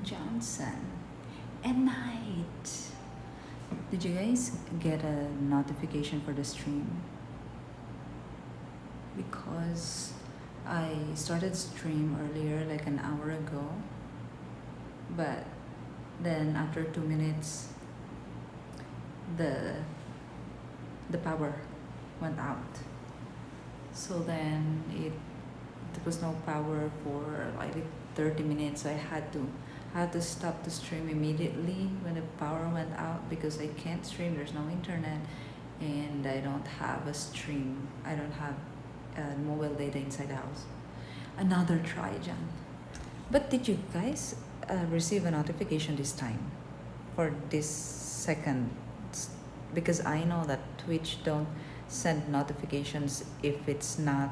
Johnson. At night. Did you guys get a notification for the stream? Because I started stream earlier, like an hour ago, but then after 2 minutes, the power went out. So then there was no power for like 30 minutes. So I had to stop the stream immediately when the power went out because I can't stream. There's no internet, and I don't have a stream. I don't have mobile data inside the house. Another try, John. But did you guys receive a notification this time for this second? Because I know that Twitch don't send notifications if it's not.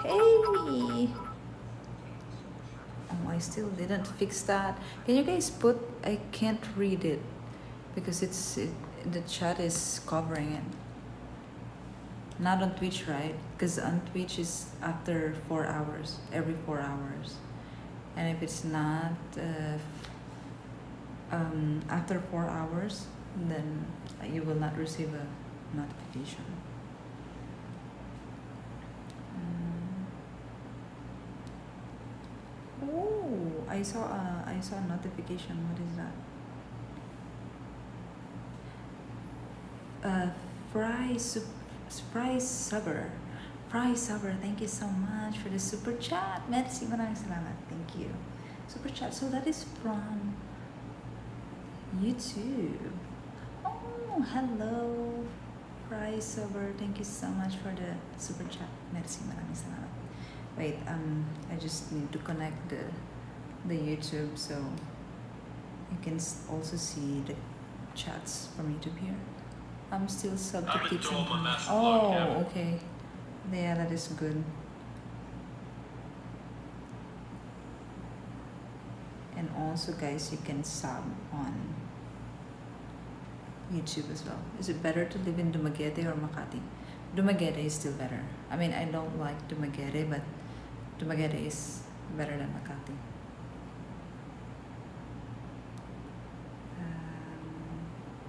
Hey! Oh, I still didn't fix that. Can you guys put? I can't read it because the chat is covering it. Not on Twitch, right? Because on Twitch is after 4 hours, every 4 hours. And if it's not after 4 hours, then you will not receive a notification. Oh, I saw a notification. What is that? Fry Subber. Fry Subber, thank you so much for the super chat. Merci, maraming salamat. Thank you. Super chat. So that is from YouTube. Oh, hello. Fry Subber, thank you so much for the super chat. Merci, maraming salamat. Wait, I just need to connect the YouTube so you can also see the chats from YouTube here. I'm still sub to kids. Oh, okay. Yeah, that is good. And also, guys, you can sub on YouTube as well. Is it better to live in Dumaguete or Makati? Dumaguete is still better. I mean, I don't like Dumaguete, but Dumaguete is better than Makati.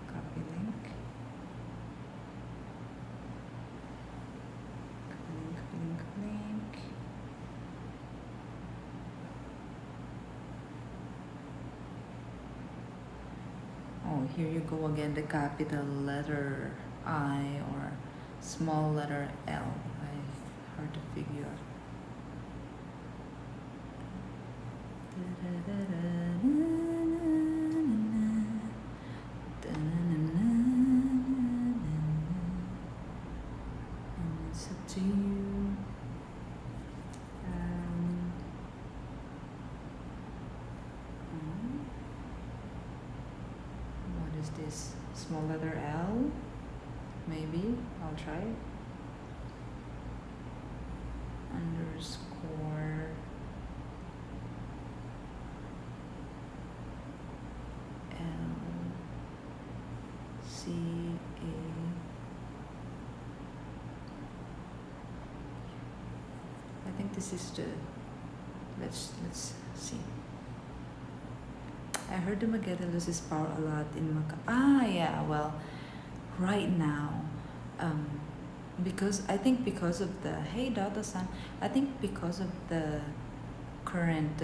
Copy link. Link. Oh, here you go again, the capital letter I or small letter L. Hard to figure out. It's up to you. What is this? Small letter L? Maybe. I'll try. Underscore LCA. I think this is the. Let's see. I heard the Dumaguete loses power a lot in Makati. Yeah, well, right now, because I think because of the hey Dota-san, I think because of the current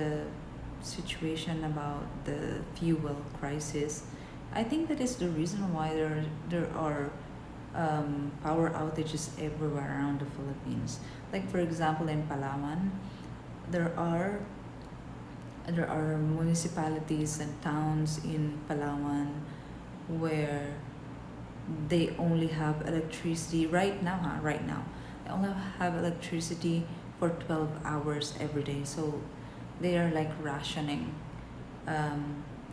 situation about the fuel crisis, I think that is the reason why there are power outages everywhere around the Philippines. Like for example, in Palawan, there are municipalities and towns in Palawan where they only have electricity right now. They only have electricity for 12 hours every day. So they are like rationing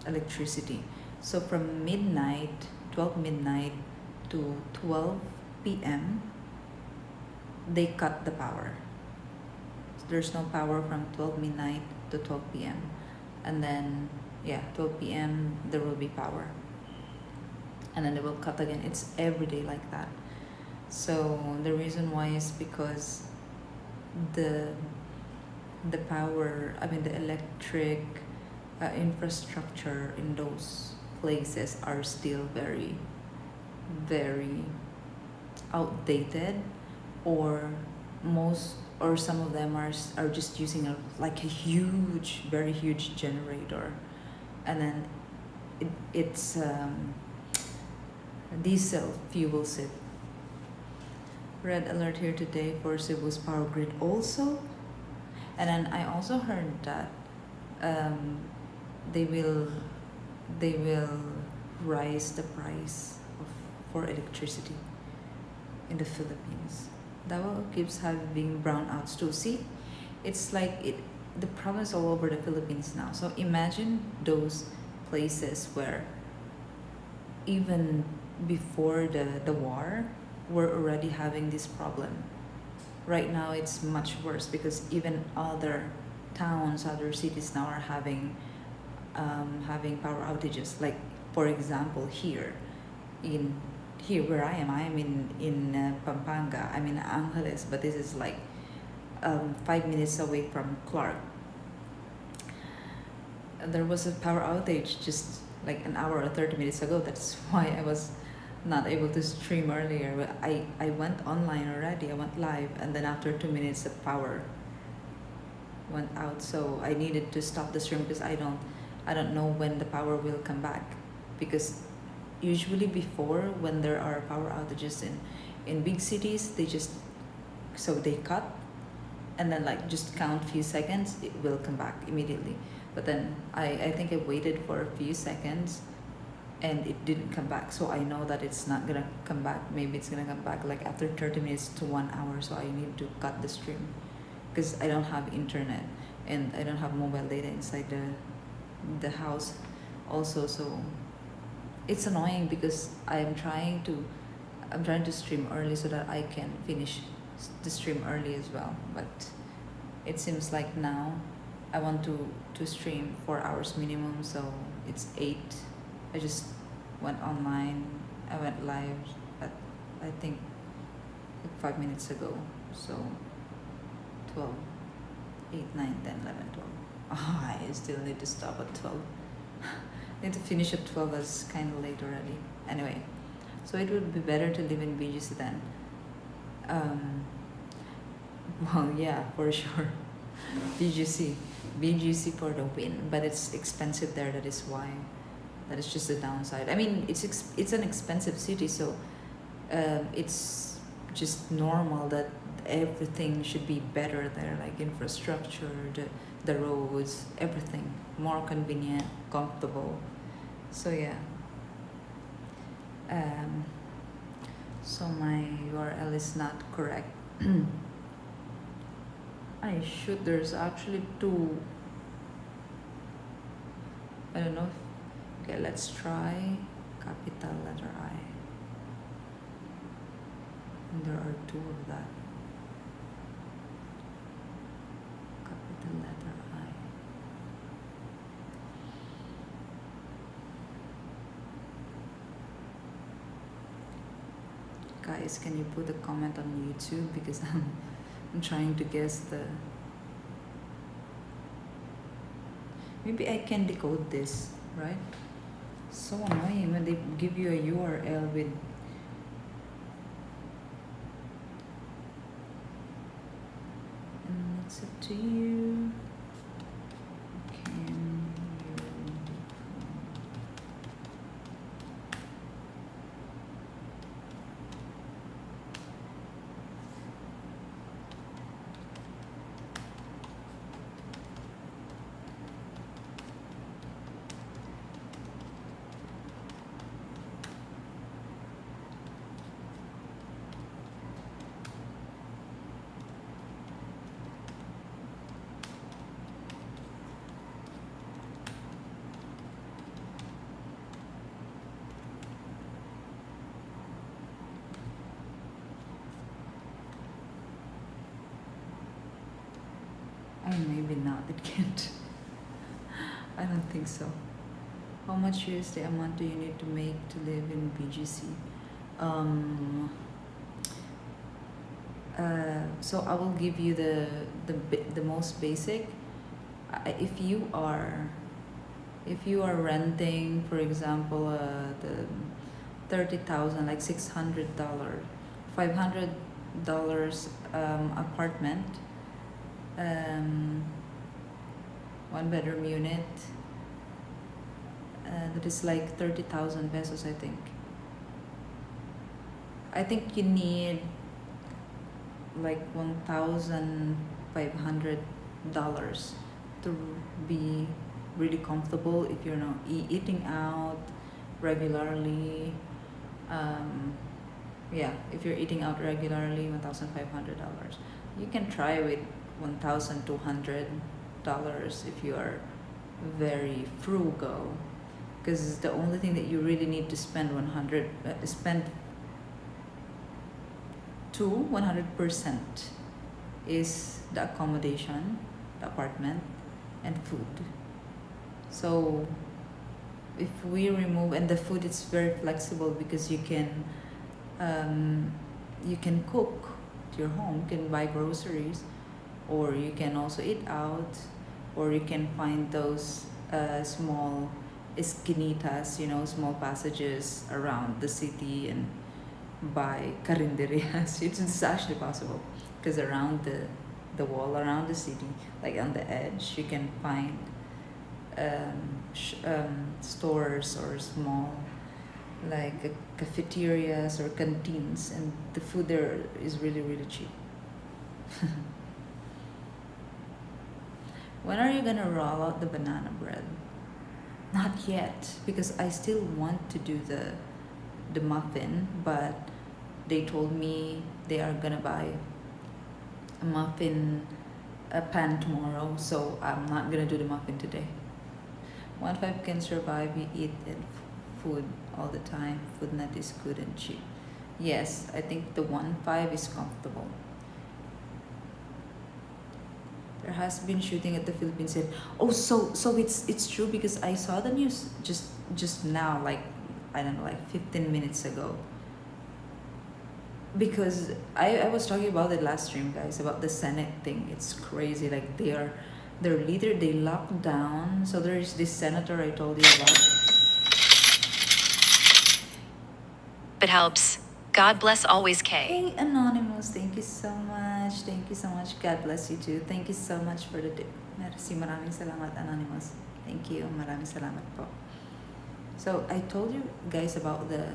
electricity. So from 12 midnight to 12 p.m., they cut the power. So there's no power from 12 midnight to 12 p.m. And then, 12 p.m. there will be power. And then they will cut again. It's every day like that. So the reason why is because the the power, I mean the electric infrastructure in those places are still very, very outdated, or most, or some of them are just using like a huge, very huge generator, and then it's diesel fuels it. Red alert here today for Cebu's power grid also. And then I also heard that um, they will they will rise the price for electricity in the Philippines. Davao keeps having brownouts too. See, it's like the problem is all over the Philippines now. So imagine those places where even before the war, we're already having this problem. Right now it's much worse because even other towns, other cities now are having power outages. Like for example, here where I am in Pampanga. I'm in Angeles, but this is like 5 minutes away from Clark. There was a power outage just like an hour or 30 minutes ago. That's why I was not able to stream earlier. But I went online already. I went live, and then after 2 minutes the power went out. So I needed to stop the stream because I don't know when the power will come back. Because usually before, when there are power outages in big cities, they cut, and then like just count few seconds, it will come back immediately. But then I think I waited for a few seconds and it didn't come back. So I know that it's not gonna come back. Maybe it's gonna come back like after 30 minutes to 1 hour. So I need to cut the stream because I don't have internet and I don't have mobile data inside the house also. So it's annoying because I'm trying to stream early so that I can finish the stream early as well. But it seems like now I want to stream 4 hours minimum, so it's 8. I just went online. I went live at, I think, like 5 minutes ago. So 12, 8, 9, 10, 11, 12. Oh, I still need to stop at 12. I need to finish at 12. That's kind of late already. Anyway, so it would be better to live in BGC then. Well, yeah, for sure. BGC for the win, but it's expensive there. That is why. That is just the downside. I mean, it's an expensive city, so it's just normal that everything should be better there, like infrastructure, the roads, everything more convenient, comfortable. So yeah. So my URL is not correct. There's actually 2. I don't know. Okay, let's try capital letter I. And there are 2 of that. Capital letter I. Guys, can you put a comment on YouTube because I'm trying to guess the. Maybe I can decode this, right? So annoying when they give you a URL with. And it's up to you. Can you. Maybe not, it can't. I don't think so. How much USD a month do you need to make to live in BGC? So I will give you the most basic. If you are renting, for example, the 30,000, like $600, $500 apartment, um, one bedroom unit, that is like 30,000 pesos, I think. I think you need like $1,500 to be really comfortable if you're not eating out regularly. Yeah, if you're eating out regularly, $1,500. You can try with $1,200 if you are very frugal, because the only thing that you really need to spend 100% is the accommodation, the apartment, and food. So if we remove, and the food is very flexible because you can cook at your home, you can buy groceries, or you can also eat out, or you can find those small esquinitas, small passages around the city, and buy carinderias. It's actually possible, because around the wall around the city, like on the edge, you can find stores or small like cafeterias or canteens, and the food there is really, really cheap. When are you gonna roll out the banana bread? Not yet, because I still want to do the muffin, but they told me they are gonna buy a muffin pan tomorrow, so I'm not gonna do the muffin today. 1.5 can survive. We eat food all the time. Food net is good and cheap. Yes, I think the 1.5 is comfortable. There has been shooting at the Philippines. Oh, so it's true, because I saw the news just now, like, I don't know, like 15 minutes ago. Because I was talking about it last stream, guys, about the Senate thing. It's crazy. Like, their leader, they locked down. So there is this senator I told you about. It helps. God bless always, K. Hey, Anonymous, thank you so much. Thank you so much. God bless you too. Thank you so much for the tip. Maraming salamat, Anonymous. Thank you. Maraming salamat po. So I told you guys about the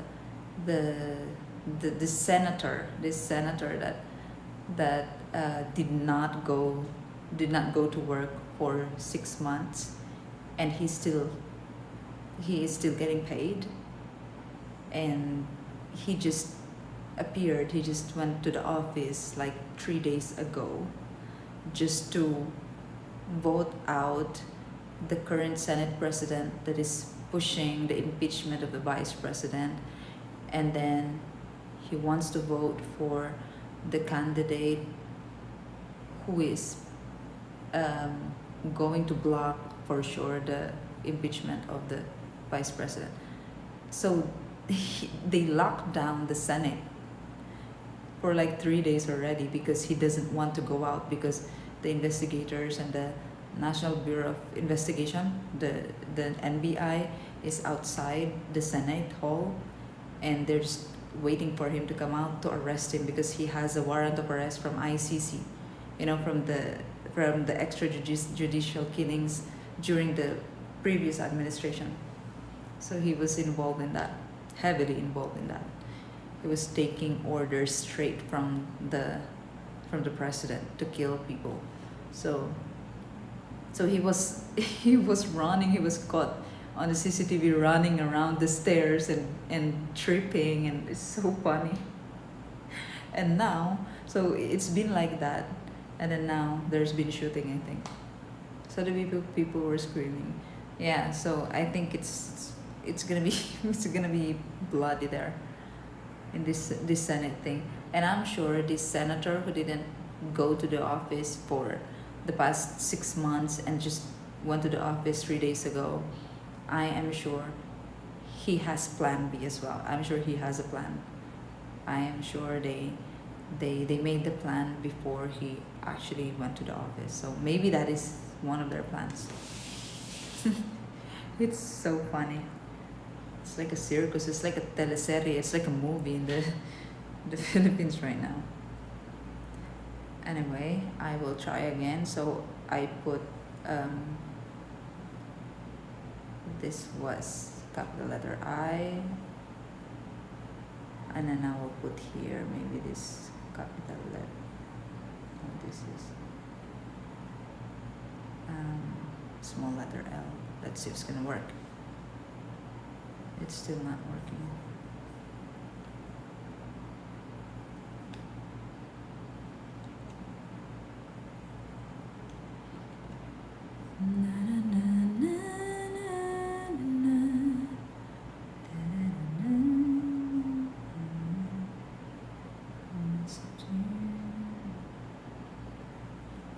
senator, this senator that did not go to work for 6 months, and he is still getting paid, and he just appeared. He just went to the office like 3 days ago, just to vote out the current Senate president that is pushing the impeachment of the vice president, and then he wants to vote for the candidate who is going to block for sure the impeachment of the vice president. So they locked down the Senate for like 3 days already, because he doesn't want to go out, because the investigators and the National Bureau of Investigation, the NBI, is outside the Senate hall, and they're just waiting for him to come out to arrest him, because he has a warrant of arrest from ICC, from the extrajudicial killings during the previous administration. So he was involved in that, heavily involved in that. He was taking orders straight from the president to kill people. So he was running. He was caught on the CCTV running around the stairs and tripping, and it's so funny. And now, so it's been like that, and then now there's been shooting, I think. So the people were screaming. Yeah, so I think it's gonna be it's gonna be bloody there in this Senate thing. And I'm sure this senator who didn't go to the office for the past 6 months and just went to the office 3 days ago, I am sure he has plan B as well. I'm sure he has a plan. I am sure they they made the plan before he actually went to the office. So maybe that is one of their plans. It's so funny. It's like a circus. It's like a teleserie. It's like a movie in the Philippines right now. Anyway, I will try again. So I put this was capital letter I, and then I will put here maybe this capital letter. Oh, this is small letter L. Let's see if it's gonna work. It's still not working.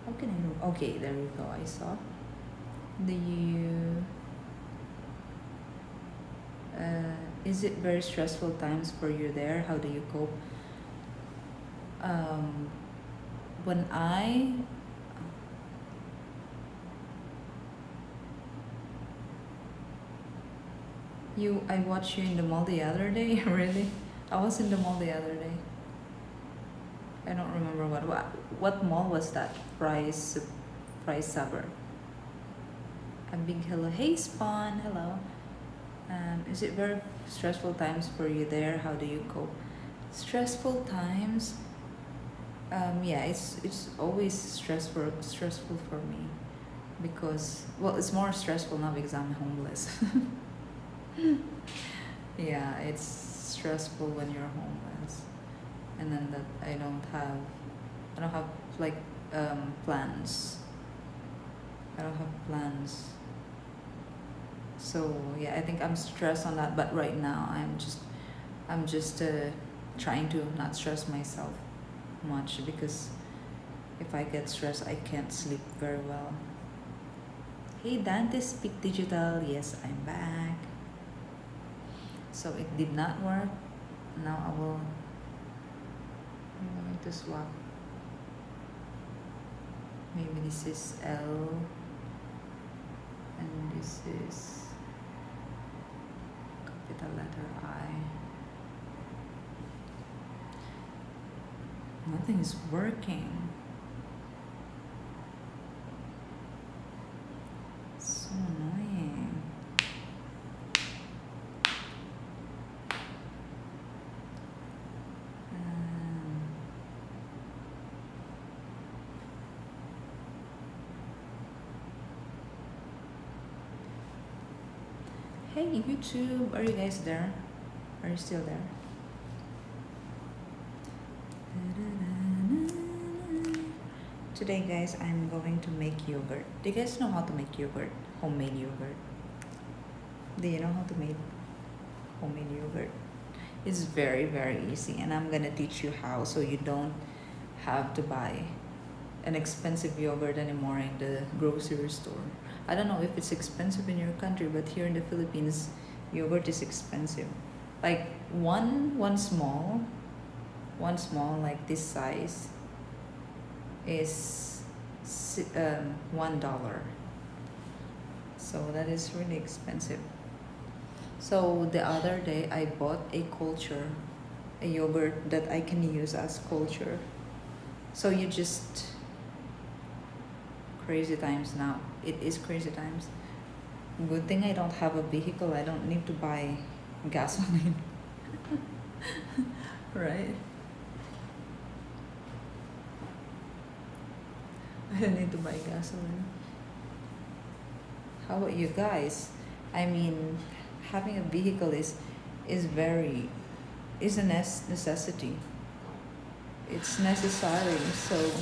How can I do? Okay, there you go. I saw. Do you? Is it very stressful times for you there? How do you cope? When I watched you in the mall the other day. Really? I was in the mall the other day. I don't remember what mall was that. Price Suburb. A big hello. Hey Spawn, hello. Is it very stressful times for you there? How do you cope? Stressful times. Yeah, it's always stressful for me, because it's more stressful now because I'm homeless. Yeah, it's stressful when you're homeless, and then that I don't have like plans. I don't have plans. So yeah, I think I'm stressed on that. But right now, I'm just trying to not stress myself much, because if I get stressed, I can't sleep very well. Hey Dante, speak digital. Yes, I'm back. So it did not work. Now I'm going to swap. Maybe this is L, and this is capital letter I. Nothing is working. So annoying. Hey YouTube, are you guys there? Are you still there? Today guys, I'm going to make yogurt. Do you guys know how to make yogurt? Homemade yogurt. Do you know how to make homemade yogurt? It's very, very easy, and I'm gonna teach you how, so you don't have to buy an expensive yogurt anymore in the grocery store. I don't know if it's expensive in your country, but here in the Philippines, yogurt is expensive. Like one small like this size is $1. So that is really expensive. So the other day I bought a yogurt that I can use as culture. So you just crazy times now. It is crazy times. Good thing I don't have a vehicle. I don't need to buy gasoline. Right? I don't need to buy gasoline. How about you guys? I mean, having a vehicle is a necessity. It's necessary. So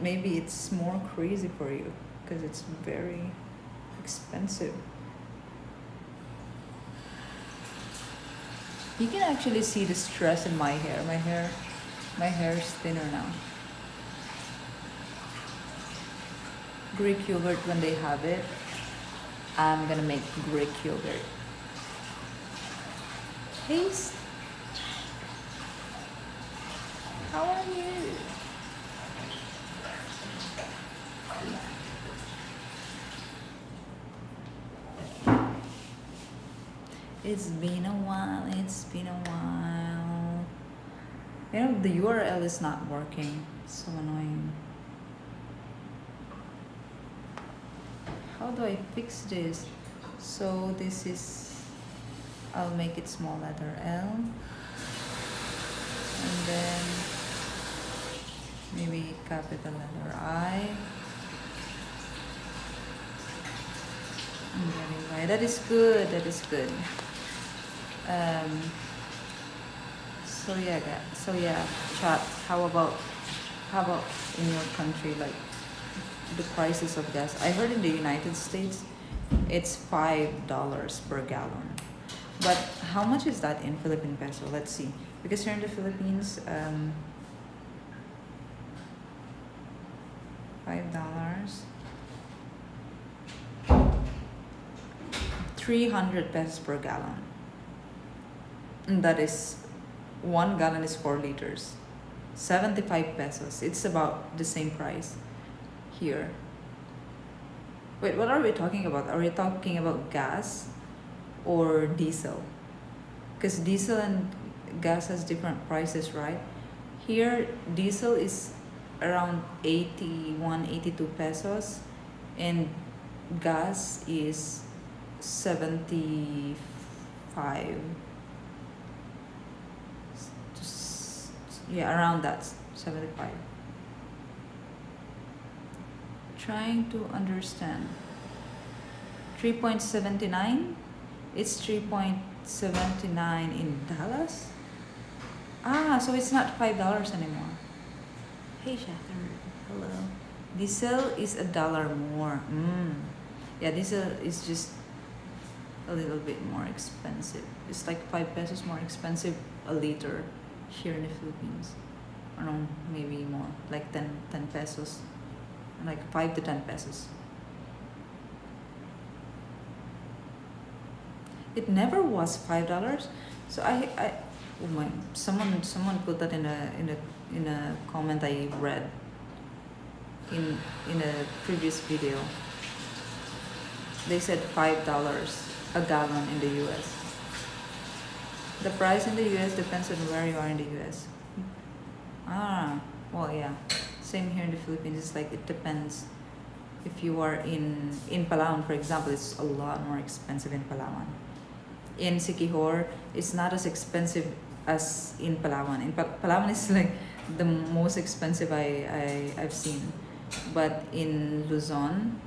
maybe it's more crazy for you because it's very expensive. You can actually see the stress in my hair. My hair is thinner now. Greek yogurt, when they have it, I'm gonna make Greek yogurt. Hey, How are you? It's been a while, it's been a while. You know, the URL is not working. So annoying. How do I fix this? So this is, I'll make it small letter L. And then maybe capital letter I. I'm getting by. That is good, that is good. So yeah, chat. How about in your country, like the prices of gas? I heard in the United States, it's $5 per gallon. But how much is that in Philippine peso? Let's see. Because here in the Philippines, $5, 300 pesos per gallon. And that is 1 gallon is 4 liters, 75 pesos. It's about the same price here. Wait, what are we talking about? Are we talking about gas or diesel? Because diesel and gas has different prices, right? Here, diesel is around 81, 82 pesos, and gas is 75. Yeah, around that, 75. Trying to understand. 3.79? It's 3.79 in Dallas? Ah, so it's not $5 anymore. Hey, Shatter. Hello. Diesel is $1 more. Yeah, diesel is just a little bit more expensive. It's like 5 pesos more expensive a liter here in the Philippines. Or no, maybe more, like 10 pesos, like 5 to 10 pesos. It never was $5. So oh my, someone put that in a comment I read in a previous video. They said $5 a gallon in the US. The price in the US depends on where you are in the US. Ah, well, yeah. Same here in the Philippines. It's like it depends. If you are in Palawan, for example, it's a lot more expensive in Palawan. In Siquijor, it's not as expensive as in Palawan. In Palawan is like the most expensive I've seen. But in Luzon,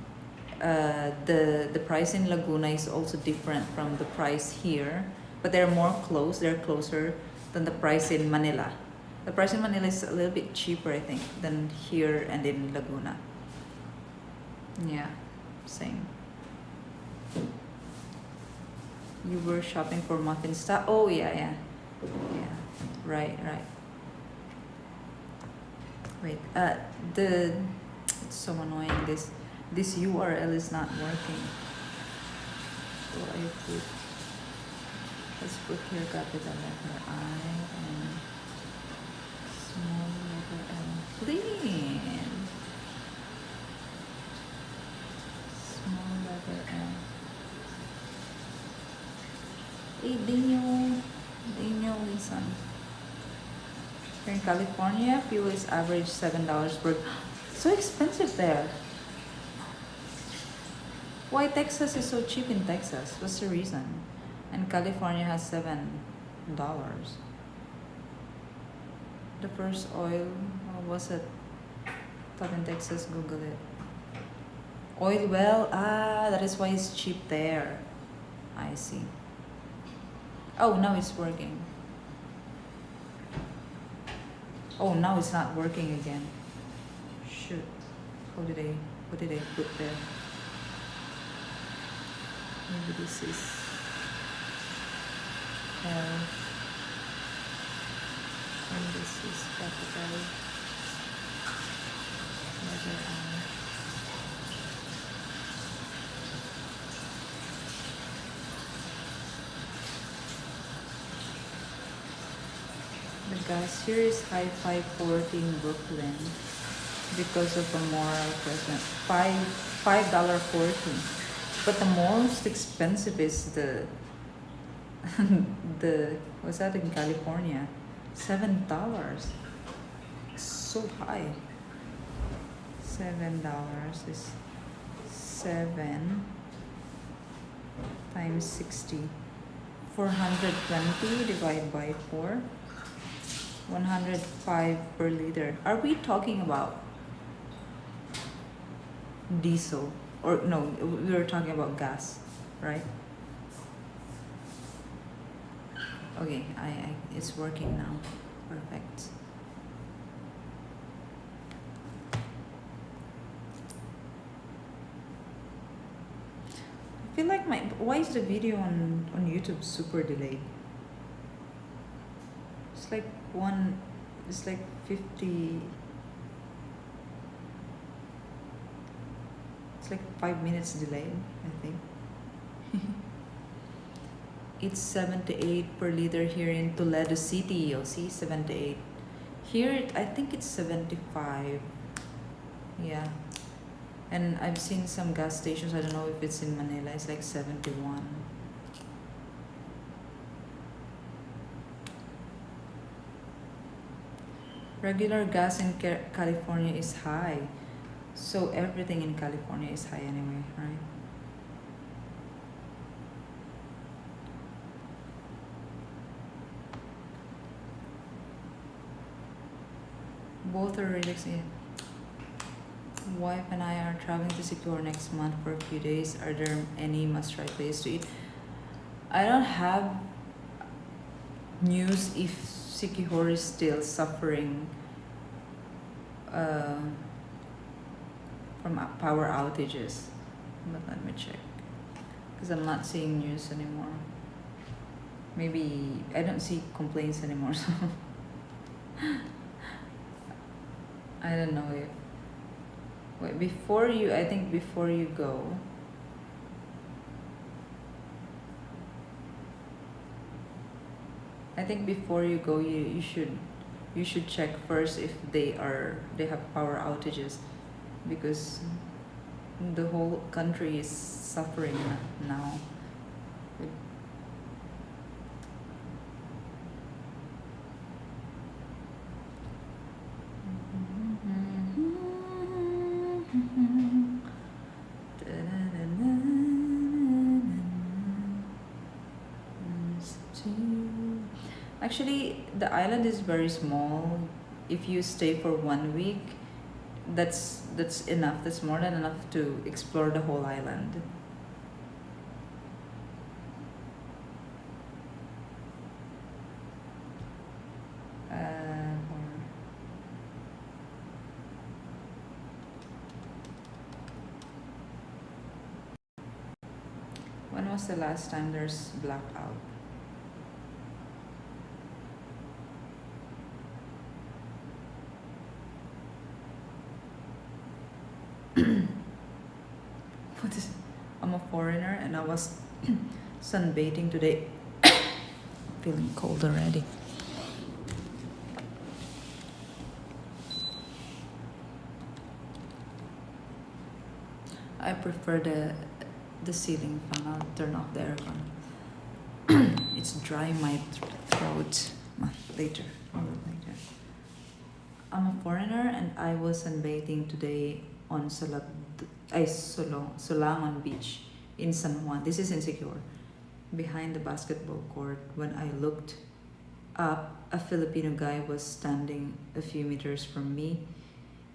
the price in Laguna is also different from the price here, but they're closer than the price in Manila. The price in Manila is a little bit cheaper, I think, than here and in Laguna. Yeah, same. You were shopping for muffin stuff? Oh, yeah. Right. Wait, it's so annoying. This URL is not working. So let's put here capital letter I and small letter L. Please. Small letter L. Hey, Daniel Lisan. Here in California, fuel is average $7 per. So expensive there. Why Texas is so cheap in Texas? What's the reason? And California has $7. The first oil, what was it? Top in Texas, Google it. Oil well, that is why it's cheap there. I see. Oh, now it's working. Oh, now it's not working again. Shoot. What did I put there? Maybe this is L. And this is capital letter I. The gas here is high 540 in Brooklyn because of a moral present. $5.40. But the most expensive is the the what's that in California? $7. So high. $7 is 7 times 60. 420 divided by 4. 105 per liter. Are we talking about diesel? Or no, we were talking about gas, right? Okay, it's working now. Perfect. I feel like why is the video on YouTube super delayed? It's like 50. It's like 5 minutes delayed, I think. It's 78 per liter here in Toledo City. Oh, see, 78. Here, I think it's 75. Yeah. And I've seen some gas stations, I don't know if it's in Manila, it's like 71. Regular gas in California is high. So everything in California is high anyway, right? Both are relaxing. Wife and I are traveling to Secure next month for a few days. Are there any must-try place to eat? I don't have news if Sikihor is still suffering from power outages, but let me check because I'm not seeing news anymore. Maybe I don't see complaints anymore, so I don't know if. Wait, I think before you go, you should check first if they have power outages, because the whole country is suffering now. Actually, the island is very small. If you stay for 1 week, that's enough. That's more than enough to explore the whole island. When was the last time there's blackout? What is? I'm a foreigner and I was sunbathing today. Feeling cold already. I prefer the ceiling fan. I'll turn off the aircon. It's drying my throat. Later. I'm a foreigner and I was sunbathing today on Solangon Beach in San Juan. This is insecure. Behind the basketball court, when I looked up, a Filipino guy was standing a few meters from me,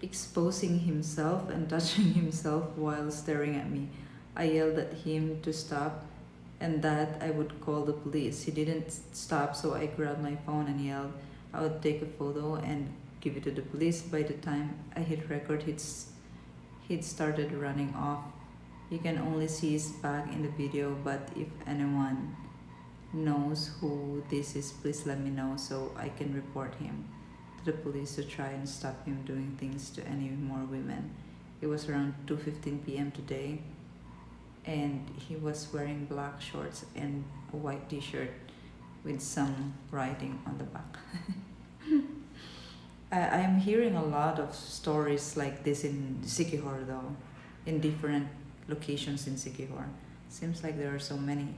exposing himself and touching himself while staring at me. I yelled at him to stop and that I would call the police. He didn't stop, so I grabbed my phone and yelled I would take a photo and give it to the police. By the time I hit record, he'd started running off. You can only see his back in the video, but if anyone knows who this is, please let me know so I can report him to the police to try and stop him doing things to any more women. It was around 2:15 p.m. today, and he was wearing black shorts and a white t-shirt with some writing on the back. I'm hearing a lot of stories like this in Sikihor though, in different locations in Sikihor. Seems like there are so many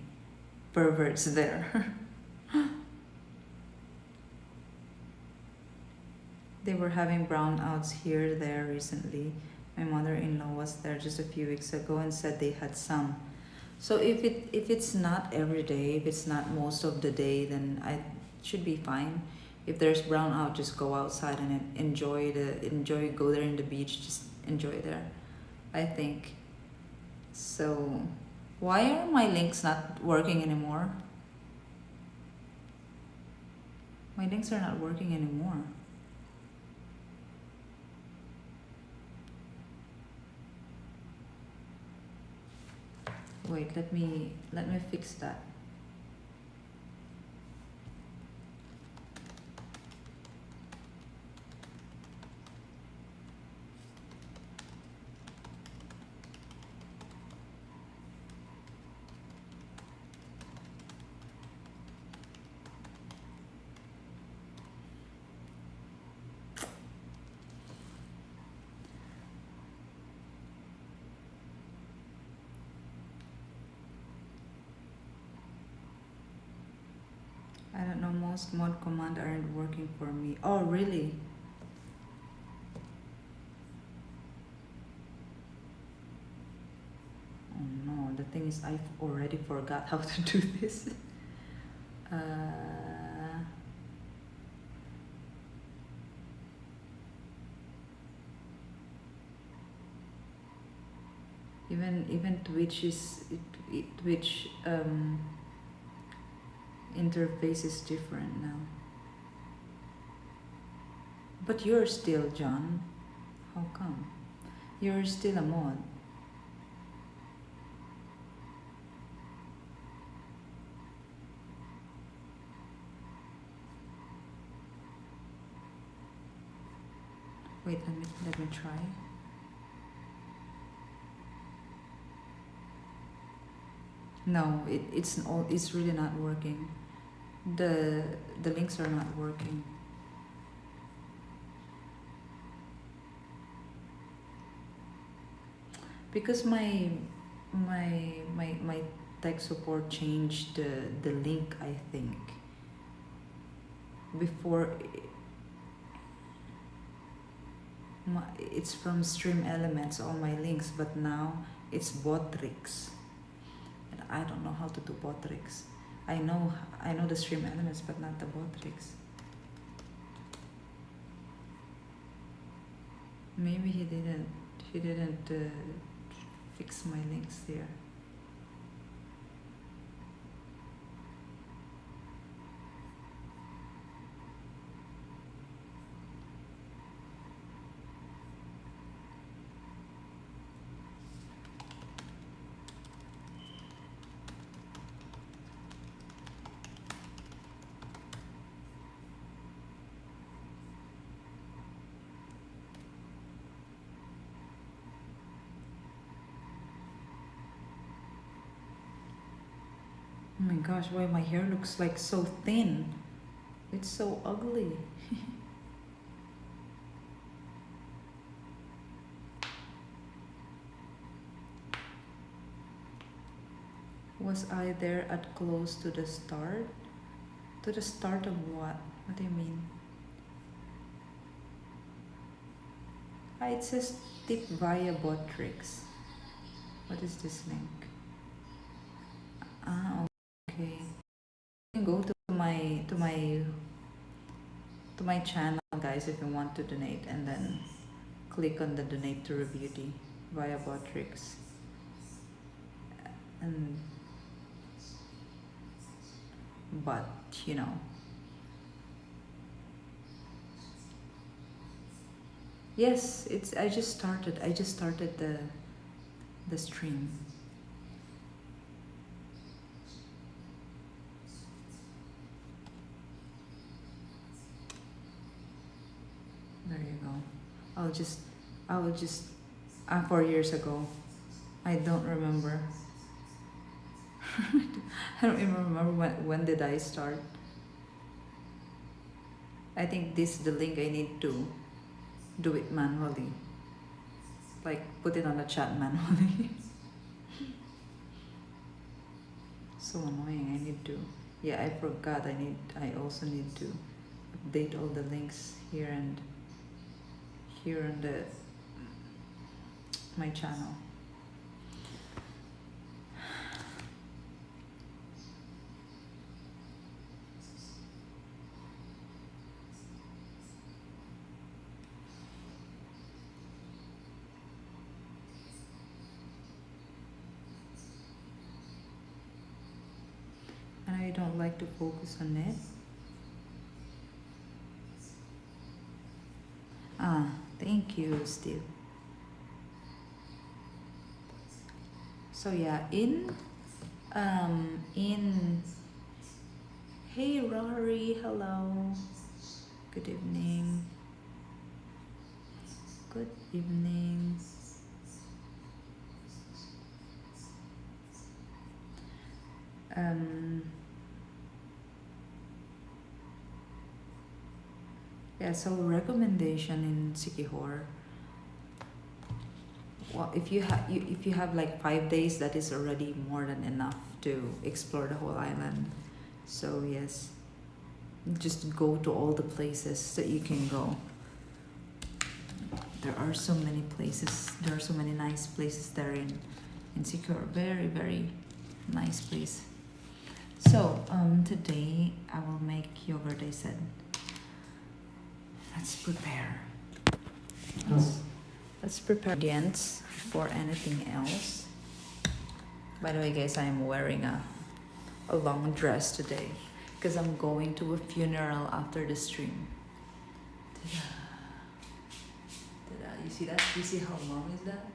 perverts there. They were having brownouts here there recently. My mother-in-law was there just a few weeks ago and said they had some. So if it's not every day, if it's not most of the day, then I should be fine. If there's brownout, just go outside and enjoy go there in the beach, just enjoy there. I think. So why are my links not working anymore? My links are not working anymore. Wait, let me fix that. I don't know, most mod command aren't working for me. Oh, really? Oh no, the thing is I already forgot how to do this. uh, even Twitch Twitch interface is different now. But you're still John. How come? You're still a mod. Wait, let me try. No, it's really not working. The links are not working. Because my tech support changed the link, I think. Before it's from Stream Elements, all my links, but now it's Botrix. And I don't know how to do Botrix. I know the Stream Elements, but not the Botrix. Maybe he didn't fix my links there. Oh my gosh, why my hair looks like so thin? It's so ugly. Was I there at close to the start? To the start of what? What do you mean? Ah, it says tip via Botrix. What is this link? Ah, okay. You can go to my channel, guys, if you want to donate, and then click on the donate to Rubeauty via Botrix. And but you know, yes, it's I just started the stream. There you go. I will just 4 years ago. I don't remember. I don't even remember when did I start. I think this is the link I need to do it manually. Like put it on the chat manually. So annoying. I need to. Yeah, I forgot. I also need to update all the links here on the my channel. And I don't like to focus on it. Ah, thank you, Steve. So yeah, in hey Rory, hello. Good evening. Good evening. Yeah, so recommendation in Sikihor. Well, if you have like 5 days, that is already more than enough to explore the whole island. So yes, just go to all the places that you can go. There are so many places. There are so many nice places there in Sikihor. Very very nice place. So today I will make yogurt. I said. Let's prepare. Let's prepare ingredients for anything else. By the way, guys, I'm wearing a long dress today because I'm going to a funeral after the stream. Ta-da. Ta-da. You see that? You see how long is that?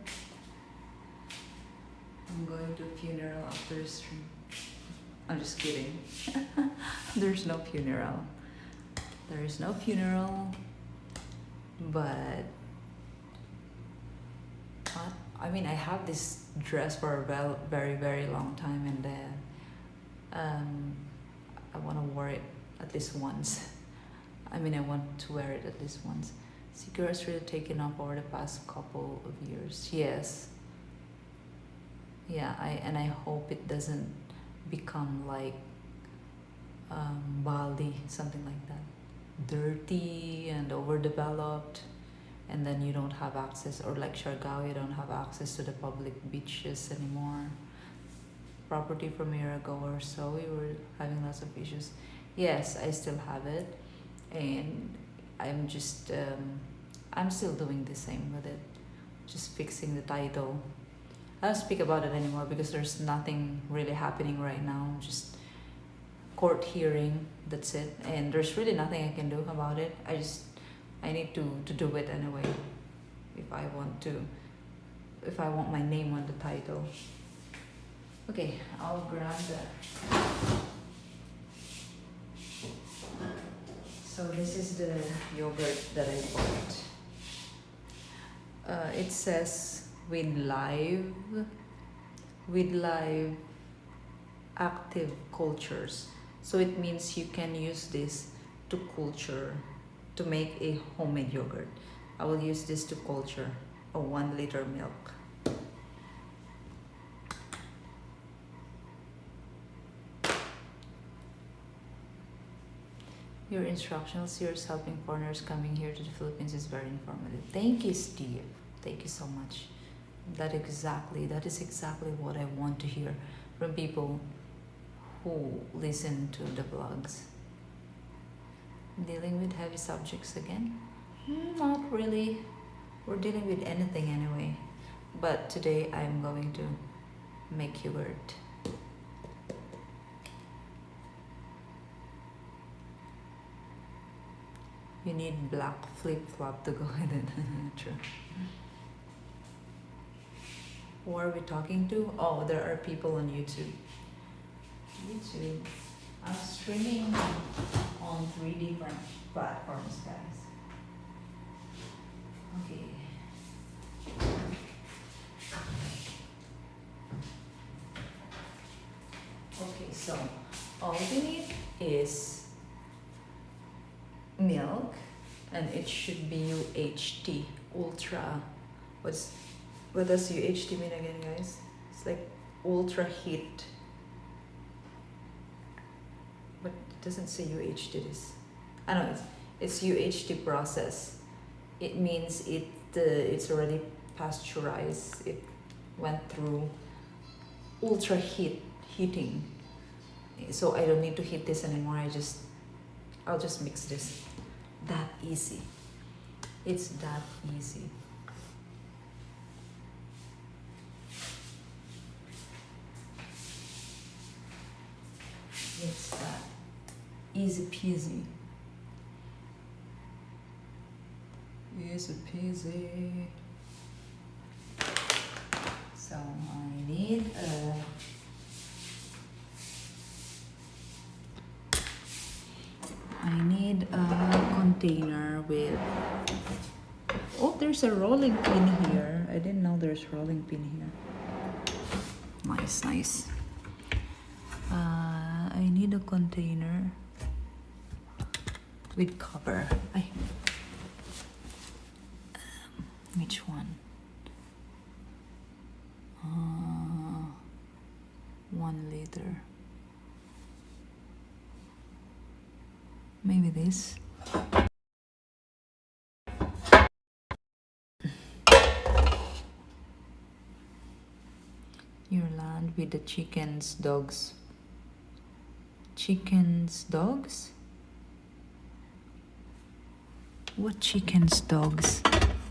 I'm going to a funeral after the stream. I'm just kidding. There's no funeral. There is no funeral. But I mean, I have this dress for a very very long time, and then I want to wear it at least once. I mean, I want to wear it at least once. Sikihor has really taken off over the past couple of years. Yes. Yeah, I hope it doesn't become like Bali, something like that. Dirty and overdeveloped, and then you don't have access, or like Siargao, you don't have access to the public beaches anymore. Property from a year ago or so, we were having lots of issues. Yes, I still have it, and I'm just I'm still doing the same with it, just fixing the title. I don't speak about it anymore because there's nothing really happening right now, just court hearing, that's it, and there's really nothing I can do about it. I need to do it anyway if I want my name on the title. Okay, I'll grab that. So this is the yogurt that I bought. It says with live active cultures. So it means you can use this to culture, to make a homemade yogurt. I will use this to culture a 1 liter milk. Your instructional series helping foreigners coming here to the Philippines is very informative. Thank you, Steve. Thank you so much. That is exactly what I want to hear from people who listen to the vlogs. Dealing with heavy subjects again? Not really. We're dealing with anything anyway. But today I'm going to make yogurt. You need black flip-flop to go with it. True. Who are we talking to? Oh, there are people on YouTube. I'm streaming on 3 different platforms, guys. Okay. Okay, so all we need is milk, and it should be UHT, ultra. What does UHT mean again, guys? It's like ultra heat, but it doesn't say UHT. This, I know it's UHT process. It means it's already pasteurized. It went through ultra heating. So I don't need to heat this anymore. I'll just mix this. That easy. It's that easy. It's that easy peasy. Easy peasy. So I need a container with. Oh, there's a rolling pin here. I didn't know there's rolling pin here. Nice, nice. I need a container with cover. Which one? 1 liter. Maybe this. Your land with the chickens, dogs. Chickens, dogs? What chickens, dogs?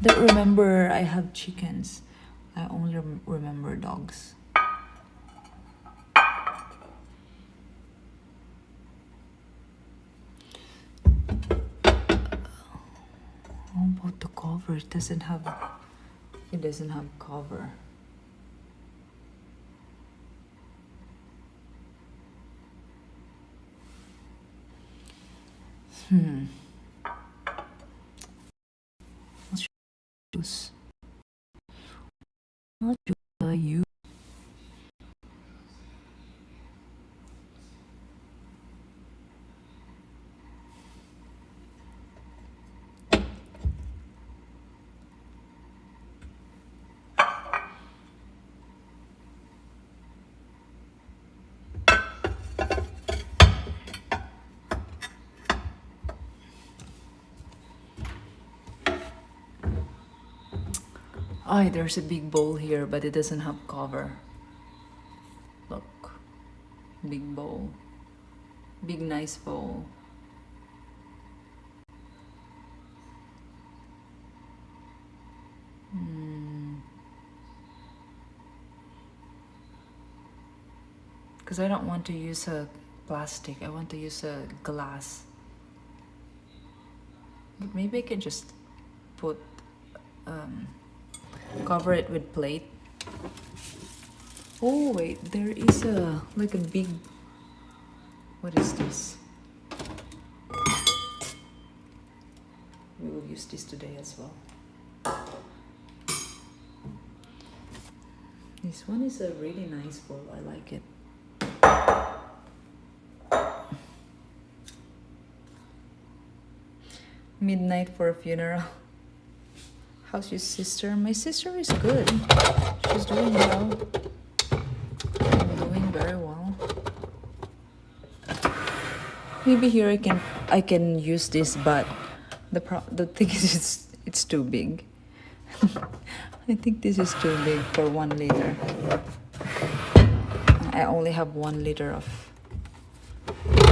Don't remember I have chickens. I only remember dogs. How about the cover? It doesn't have cover. What should I use? What should I use? Oh, there's a big bowl here, but it doesn't have cover. Look, big bowl, big nice bowl. Because I don't want to use a plastic. I want to use a glass. But maybe I can just put cover it with plate. Oh wait, there is a big. What is this? We will use this today as well. This one is a really nice bowl. I like it. Midnight for a funeral. How's your sister? My sister is good. She's doing well. I'm doing very well. Maybe here I can use this, but the thing is it's too big. I think this is too big for 1 liter. I only have 1 liter of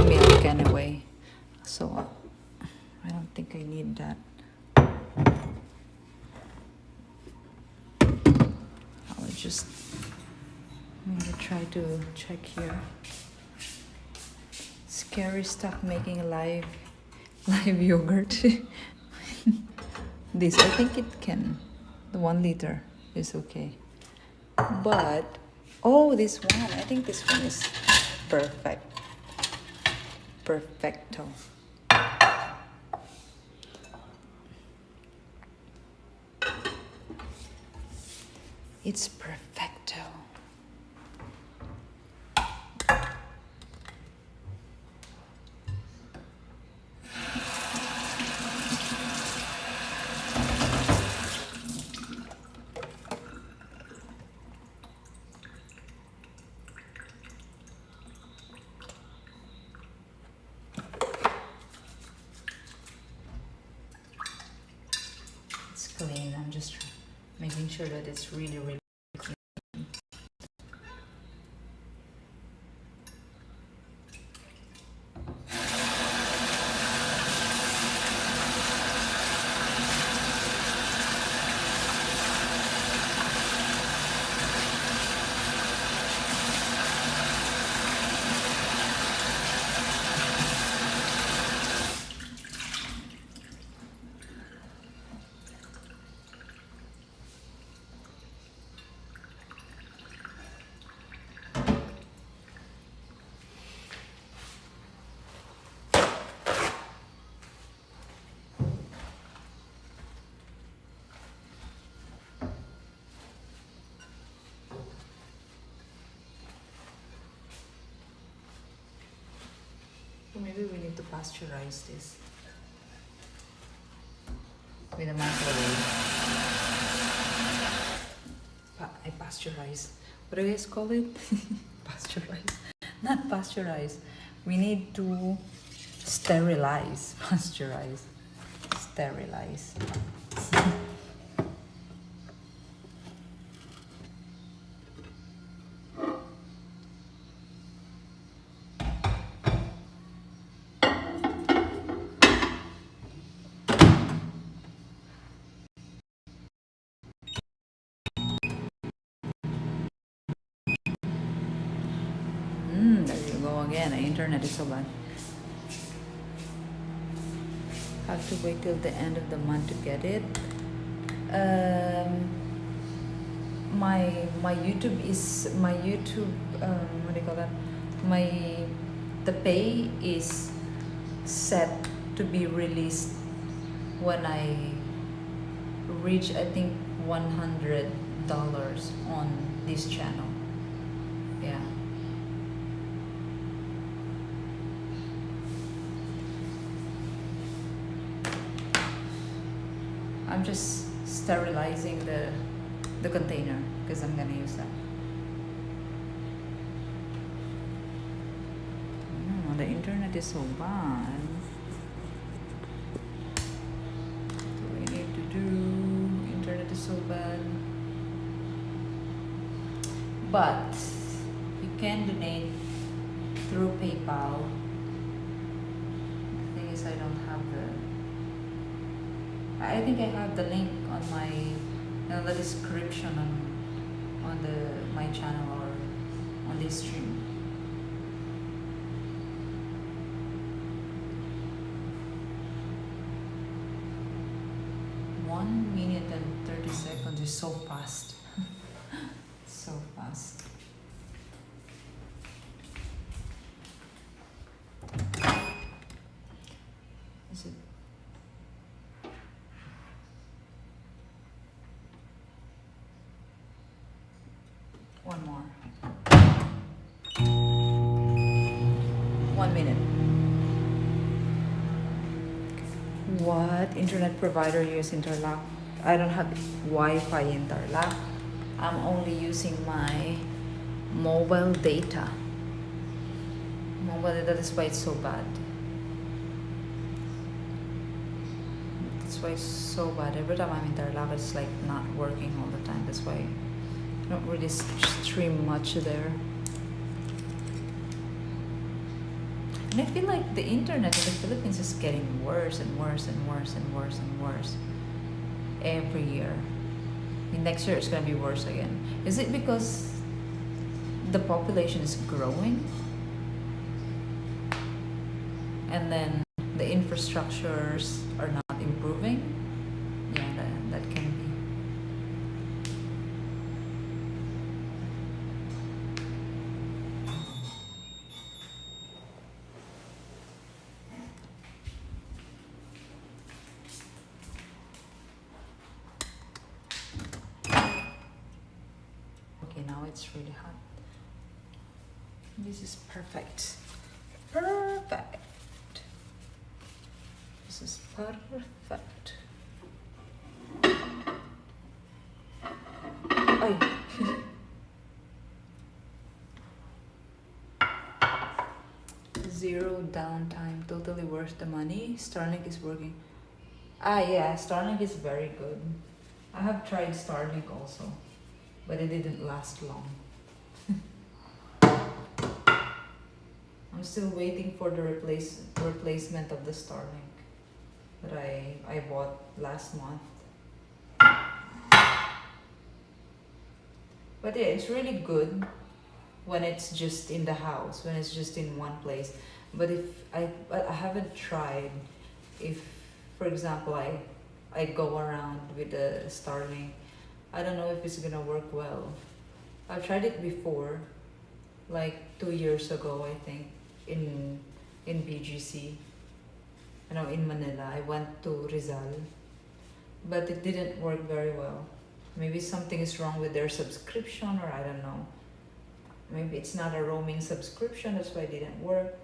milk anyway, so I don't think I need that. I'll just maybe try to check here. Scary stuff making live yogurt. This, I think it can. The 1 liter is okay. But, oh, this one. I think this one is perfect. Perfecto. It's perfecto. sure that it's really, really clean. Maybe we need to pasteurize this with a microwave. I pasteurize. What do you guys call it? Pasteurize. Not pasteurize. We need to sterilize. Pasteurize. Sterilize. There you go again. The internet is so bad. Have to wait till the end of the month to get it. My YouTube is what do you call that? The pay is set to be released when I reach, I think, $100 on this channel. Yeah. I'm just sterilizing the container because I'm gonna use that. Oh, the internet is so bad. What do we need to do? Internet is so bad. But you can donate through PayPal. The thing is, I don't have I think I have the link on the description on my channel or on this stream. One minute and 30 seconds is so fast. So fast. Is it? One more. 1 minute. What internet provider use Interlock? I don't have Wi-Fi Interlock. I'm only using my mobile data. Mobile data, that's why it's so bad. That's why it's so bad. Every time I'm Interlock, it's like not working all the time. That's why I don't really stream much there. And I feel like the internet in the Philippines is getting worse and worse and worse and worse and worse every year. Next year it's gonna be worse again. Is it because the population is growing? And then the infrastructures are not improving? Yeah, that can be. Now it's really hot. This is perfect. Perfect. This is perfect. Ay. Zero downtime, totally worth the money. Starlink is working. Yeah, Starlink is very good. I have tried Starlink also, but it didn't last long. I'm still waiting for the replacement of the Starlink that I bought last month. But yeah, it's really good when it's just in the house, when it's just in one place. But I haven't tried if, for example, I go around with the Starlink. I don't know if it's gonna work well. I've tried it before, like 2 years ago, I think, in BGC. In Manila. I went to Rizal, but it didn't work very well. Maybe something is wrong with their subscription, or I don't know. Maybe it's not a roaming subscription, that's why it didn't work.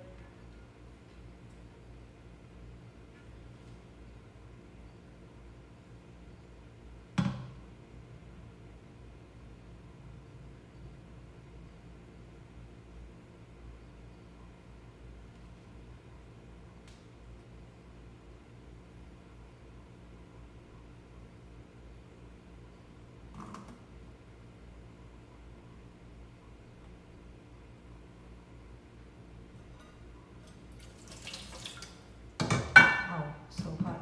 Oh, so hot.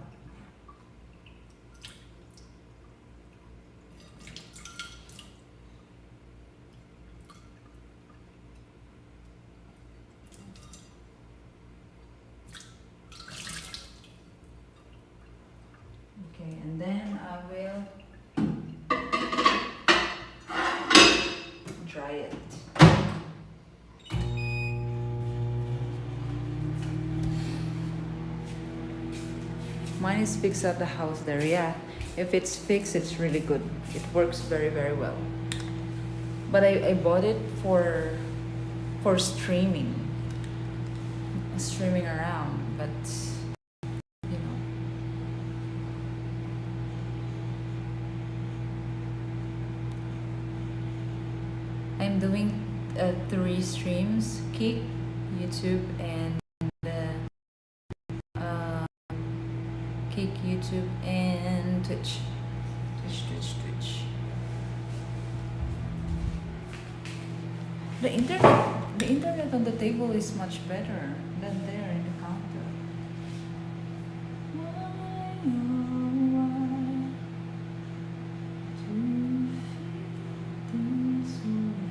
Okay, and then I will dry it. Mine is fixed at the house there, yeah. If it's fixed, it's really good. It works very, very well. But I bought it for streaming around, but you know. I'm doing 3 streams: Kick, YouTube, and Kick, YouTube, and Twitch. Twitch. The internet on the table is much better than there in the counter. Why, oh, why do you feel this way?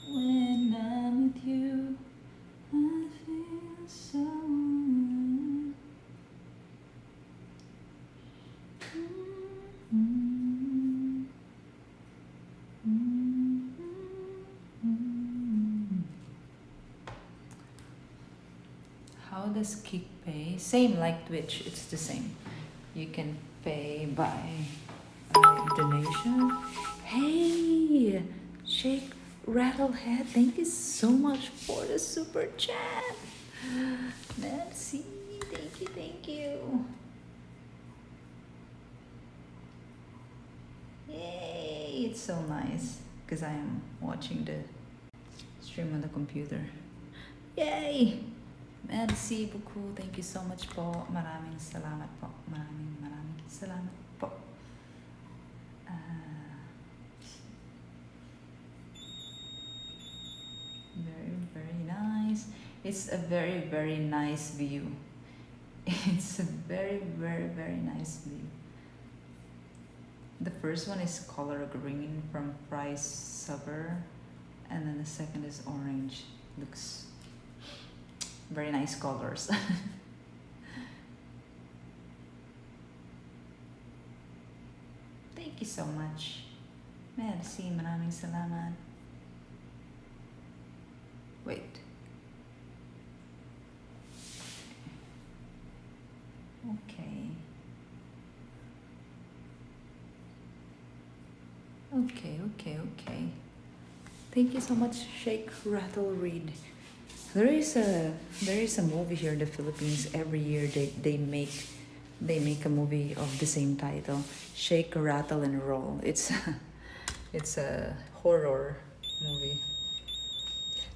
When I'm with you, I feel so good. How does Kick pay? Same like Twitch, it's the same. You can pay by donation. Hey, Shake Rattlehead, thank you so much for the super chat. Merci, thank you. Yay, it's so nice because I am watching the stream on the computer. Yay! Merci beaucoup. Thank you so much po. Maraming salamat po. Maraming salamat po. Very, very nice. It's a very, very nice view. It's a very, very, very nice view. The first one is color green from Price Suburb, and then the second is orange. Looks very nice colors. Thank you so much. Merci, maraming salamat. Wait. Okay. Thank you so much, Shake, Rattle, Read. There is a movie here in the Philippines. Every year they make a movie of the same title, Shake, Rattle, and Roll. It's a horror movie.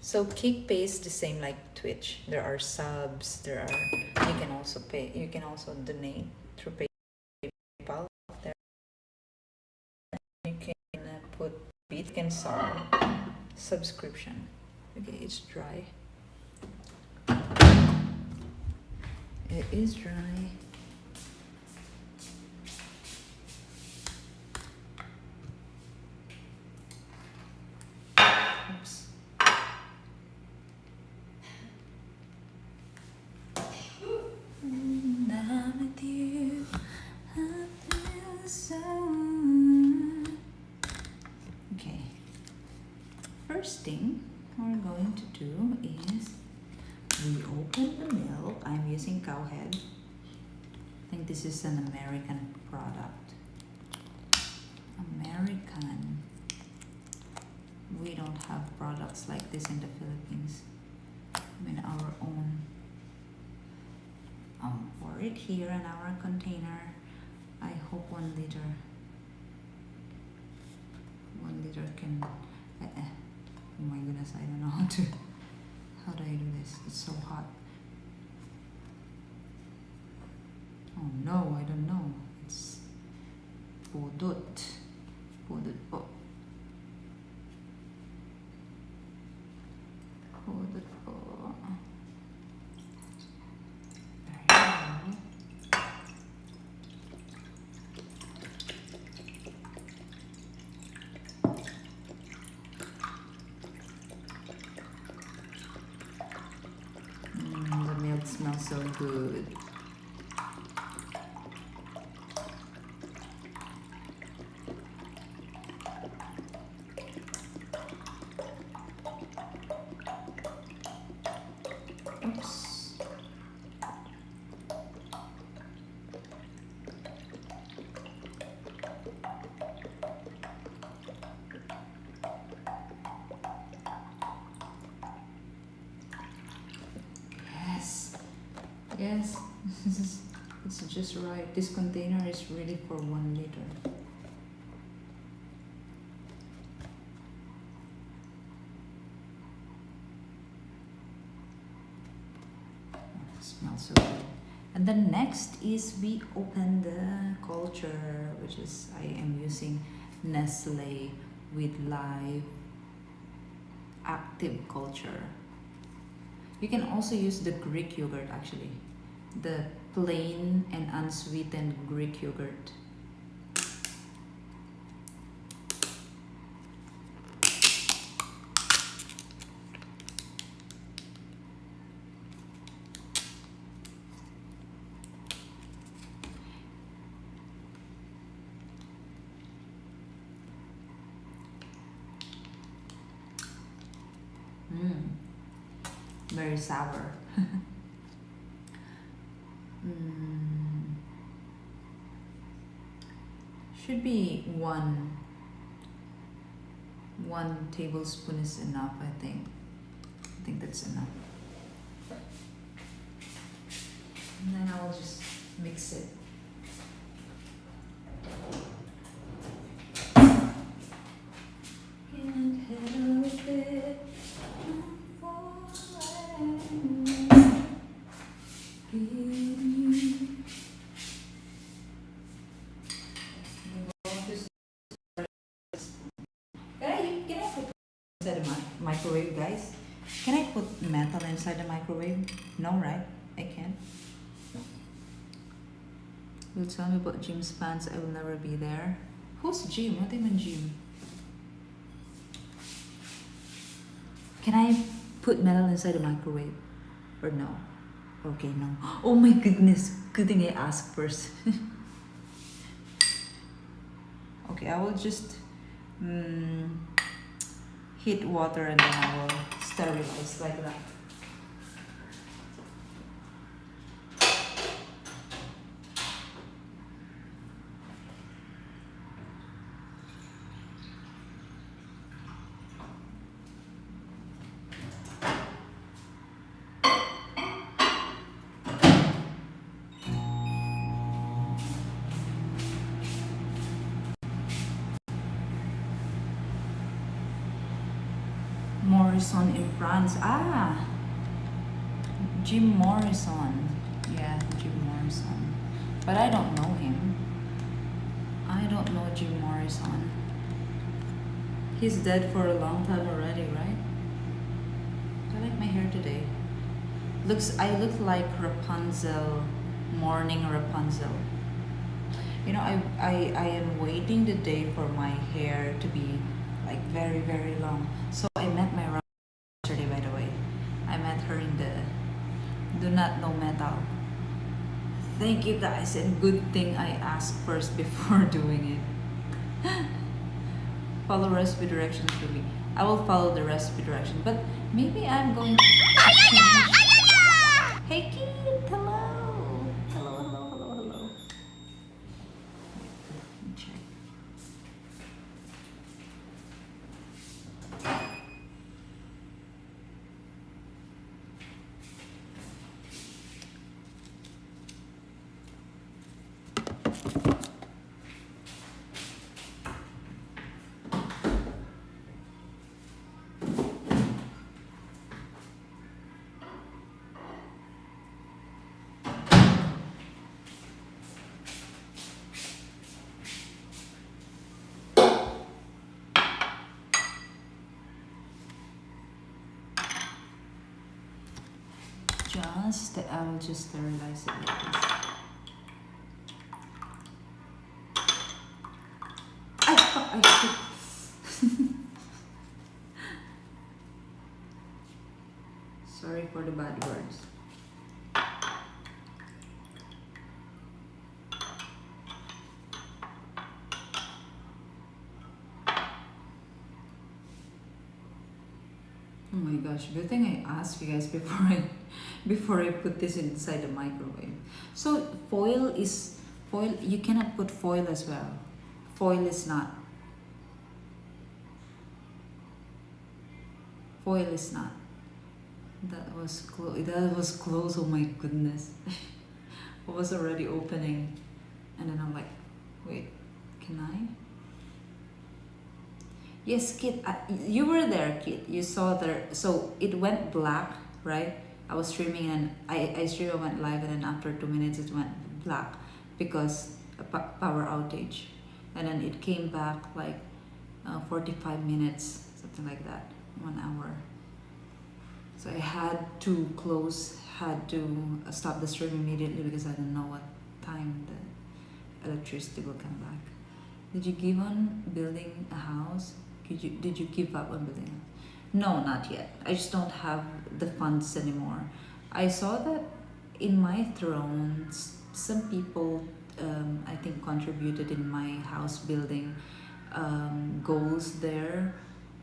So Kick pays the same like Twitch. There are subs. There are you can also pay. You can also donate through PayPal. There you can put Bit and subscription. Okay, it's dry. It is dry. Oops. When I'm with you, I feel so. Okay. First thing we're going to do is we open the milk. I'm using cow head. I think this is an American product. American. We don't have products like this in the Philippines. I mean our own. Pour it here in our container. I hope 1 liter. 1 liter can. Oh my goodness, I don't know how to. How do I do this? It's so hot. Oh no, I don't know. It's pudot. Pudot po. Pudot po. The milk smells so good. Oops. Yes, it's just right. This container is really for 1 liter. It smells so good. And then next is we open the culture, which is I am using Nestle with live active culture. You can also use the Greek yogurt actually. The plain and unsweetened Greek yogurt. Very sour. Should be one tablespoon is enough, I think. I think that's enough. And then I will just mix it. Can't help it. Can I put inside the microwave, guys? Can I put metal inside the microwave? No, right? I can't. You'll tell me about Jim's pants. I will never be there. Who's Jim? Not even Jim. Can I put metal inside the microwave? Or no? Okay, no. Oh my goodness. Good thing I asked first. Okay, I will just heat water and then I will sterilize like that. More Morrison in France. Ah, Jim Morrison. Yeah, Jim Morrison. But I don't know him. I don't know Jim Morrison. He's dead for a long time already, right? I like my hair today. I look like Rapunzel, morning Rapunzel. You know, I am waiting the day for my hair to be like very, very long. So I met my Rapunzel yesterday, by the way. I met her in the Do Not Know Metal. Thank you guys, and good thing I asked first before doing it. Follow recipe directions for me. I will follow the recipe direction, but maybe I'm going to change. Hey kid, hello. Hello, hello, hello, hello. Let me check. I will just sterilize it like this. I Sorry for the bad words. Oh my gosh, good thing I asked you guys before I put this inside the microwave. So foil, you cannot put foil as well. Foil is not. Foil is not. That was close. Oh my goodness. I was already opening, and then I'm like, wait, can I? Yes, Kit, you were there, Kit. You saw there. So it went black, right? I was streaming, and I streamed, I went live, and then after 2 minutes it went black because a power outage, and then it came back like 45 minutes, something like that, 1 hour. So I had to stop the stream immediately because I didn't know what time the electricity will come back. Did you give on building a house? Did you give up on building a house? No, not yet. I just don't have the funds anymore. I saw that in my throne, some people, I think, contributed in my house building goals there.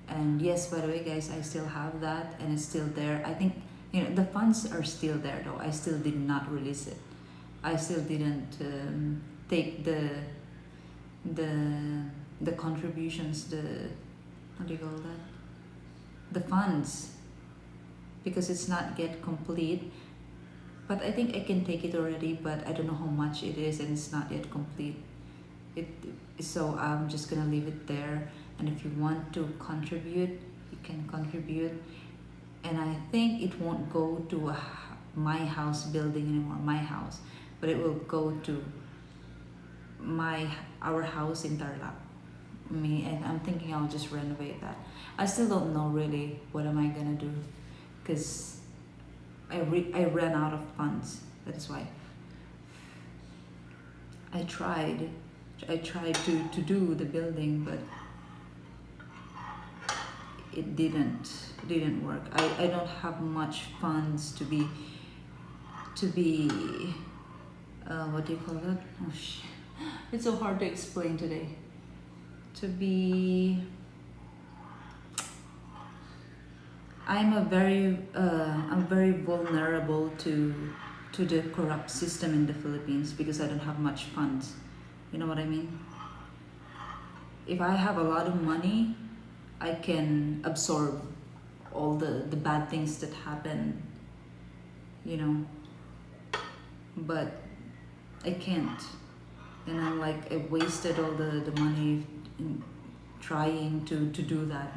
And yes, by the way, guys, I still have that, and it's still there. I think, the funds are still there, though. I still did not release it. I still didn't take the contributions, what do you call that? The funds, because it's not yet complete. But I think I can take it already, but I don't know how much it is, and it's not yet complete. So I'm just gonna leave it there. And if you want to contribute, you can contribute. And I think it won't go to my house building anymore, my house, but it will go to our house in Tarlac. And I'm thinking I'll just renovate that. I still don't know really what am I gonna do, because I ran out of funds. That is why I tried to do the building, but it didn't work. I don't have much funds to be what do you call that? Oh shit. It's so hard to explain today. I'm very vulnerable to the corrupt system in the Philippines because I don't have much funds. You know what I mean? If I have a lot of money, I can absorb all the bad things that happen, but I can't. And I'm like, I wasted all the money in trying to do that.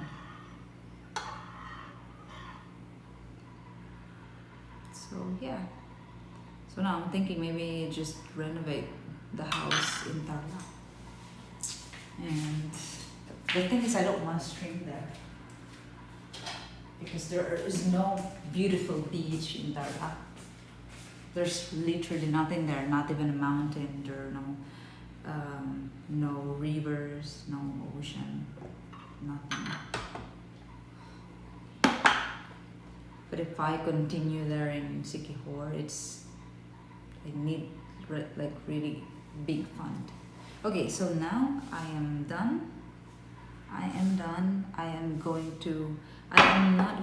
So yeah. So now I'm thinking maybe just renovate the house in Tarlac. And the thing is, I don't want to stream there because there is no beautiful beach in Tarlac. There's literally nothing there, not even a mountain. There are no rivers, no ocean, nothing. But if I continue there in Sikihor, I need like really big fund. Okay, so now I am done. I am not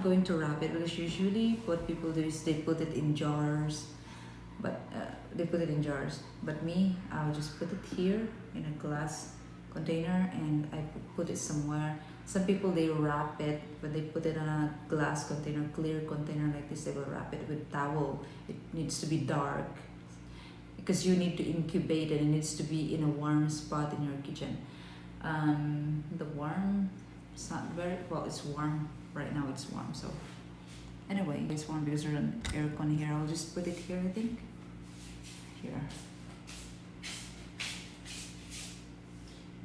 going to wrap it because usually what people do is they put it in jars, but But me, I'll just put it here in a glass container and I put it somewhere. Some people they wrap it, but they put it in a glass container, clear container like this. They will wrap it with towel. It needs to be dark because you need to incubate it. It needs to be in a warm spot in your kitchen. It's not very well. It's warm right now. It's warm. So anyway, it's warm because there's an aircon here. I'll just put it here. I think here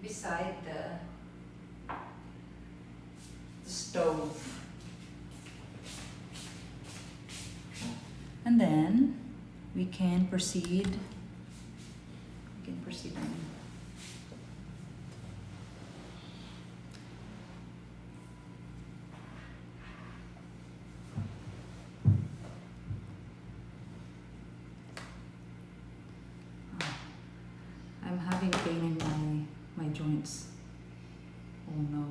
beside the stove, and then we can proceed. On. I'm having pain in my joints. Oh no.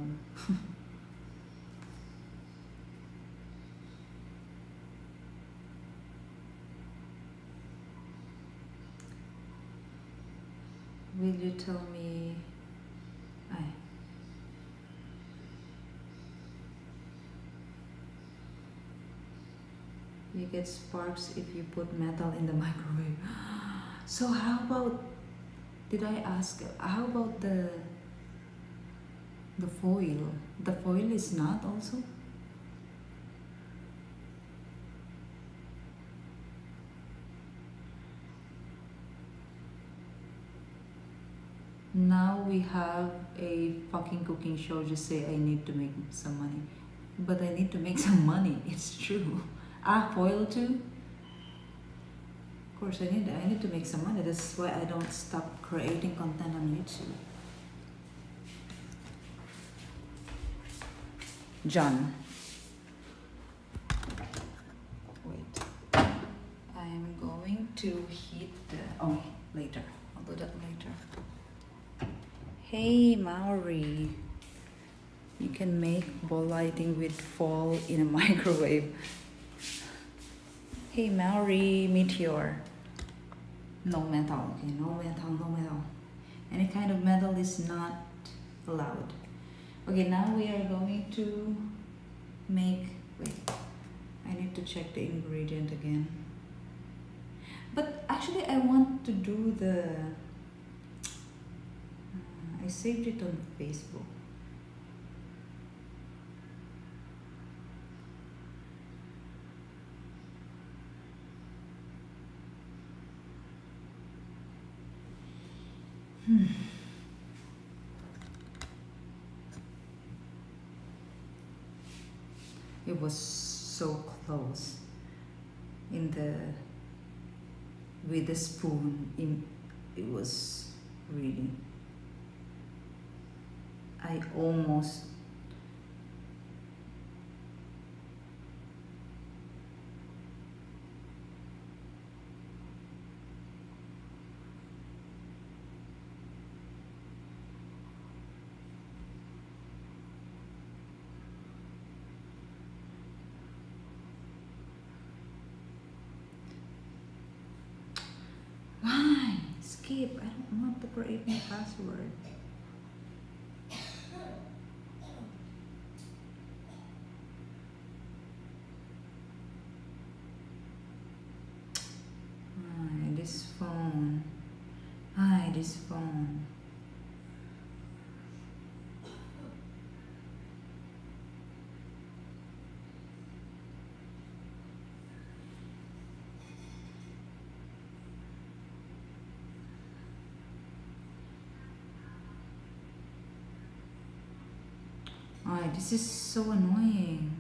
Will you tell me? You get sparks if you put metal in the microwave. So how about? Did I ask? How about the foil? The foil is not also. Now we have a fucking cooking show. Just say I need to make some money. But I need to make some money. It's true. Foil too? Of course, I need to make some money. That's why I don't stop creating content on YouTube. John. Wait. I am going to hit the... Oh, later. I'll do that later. Hey, Maori. You can make ball lighting with fall in a microwave. Hey, Maori Meteor. No metal, okay? No metal. Any kind of metal is not allowed. Okay, now we are going to make... Wait, I need to check the ingredient again. But actually, I want to do the... I saved it on Facebook. It was so close with the spoon. It was really, I almost skip. I don't want to create my password. This phone. Oh, this is so annoying.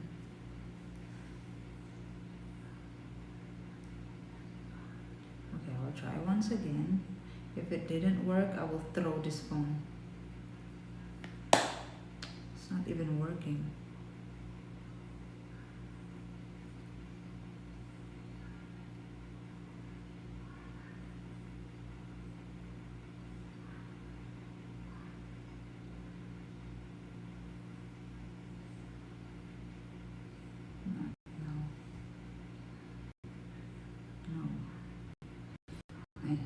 Okay, I'll try once again. If it didn't work, I will throw this phone. It's not even working. No, no. I,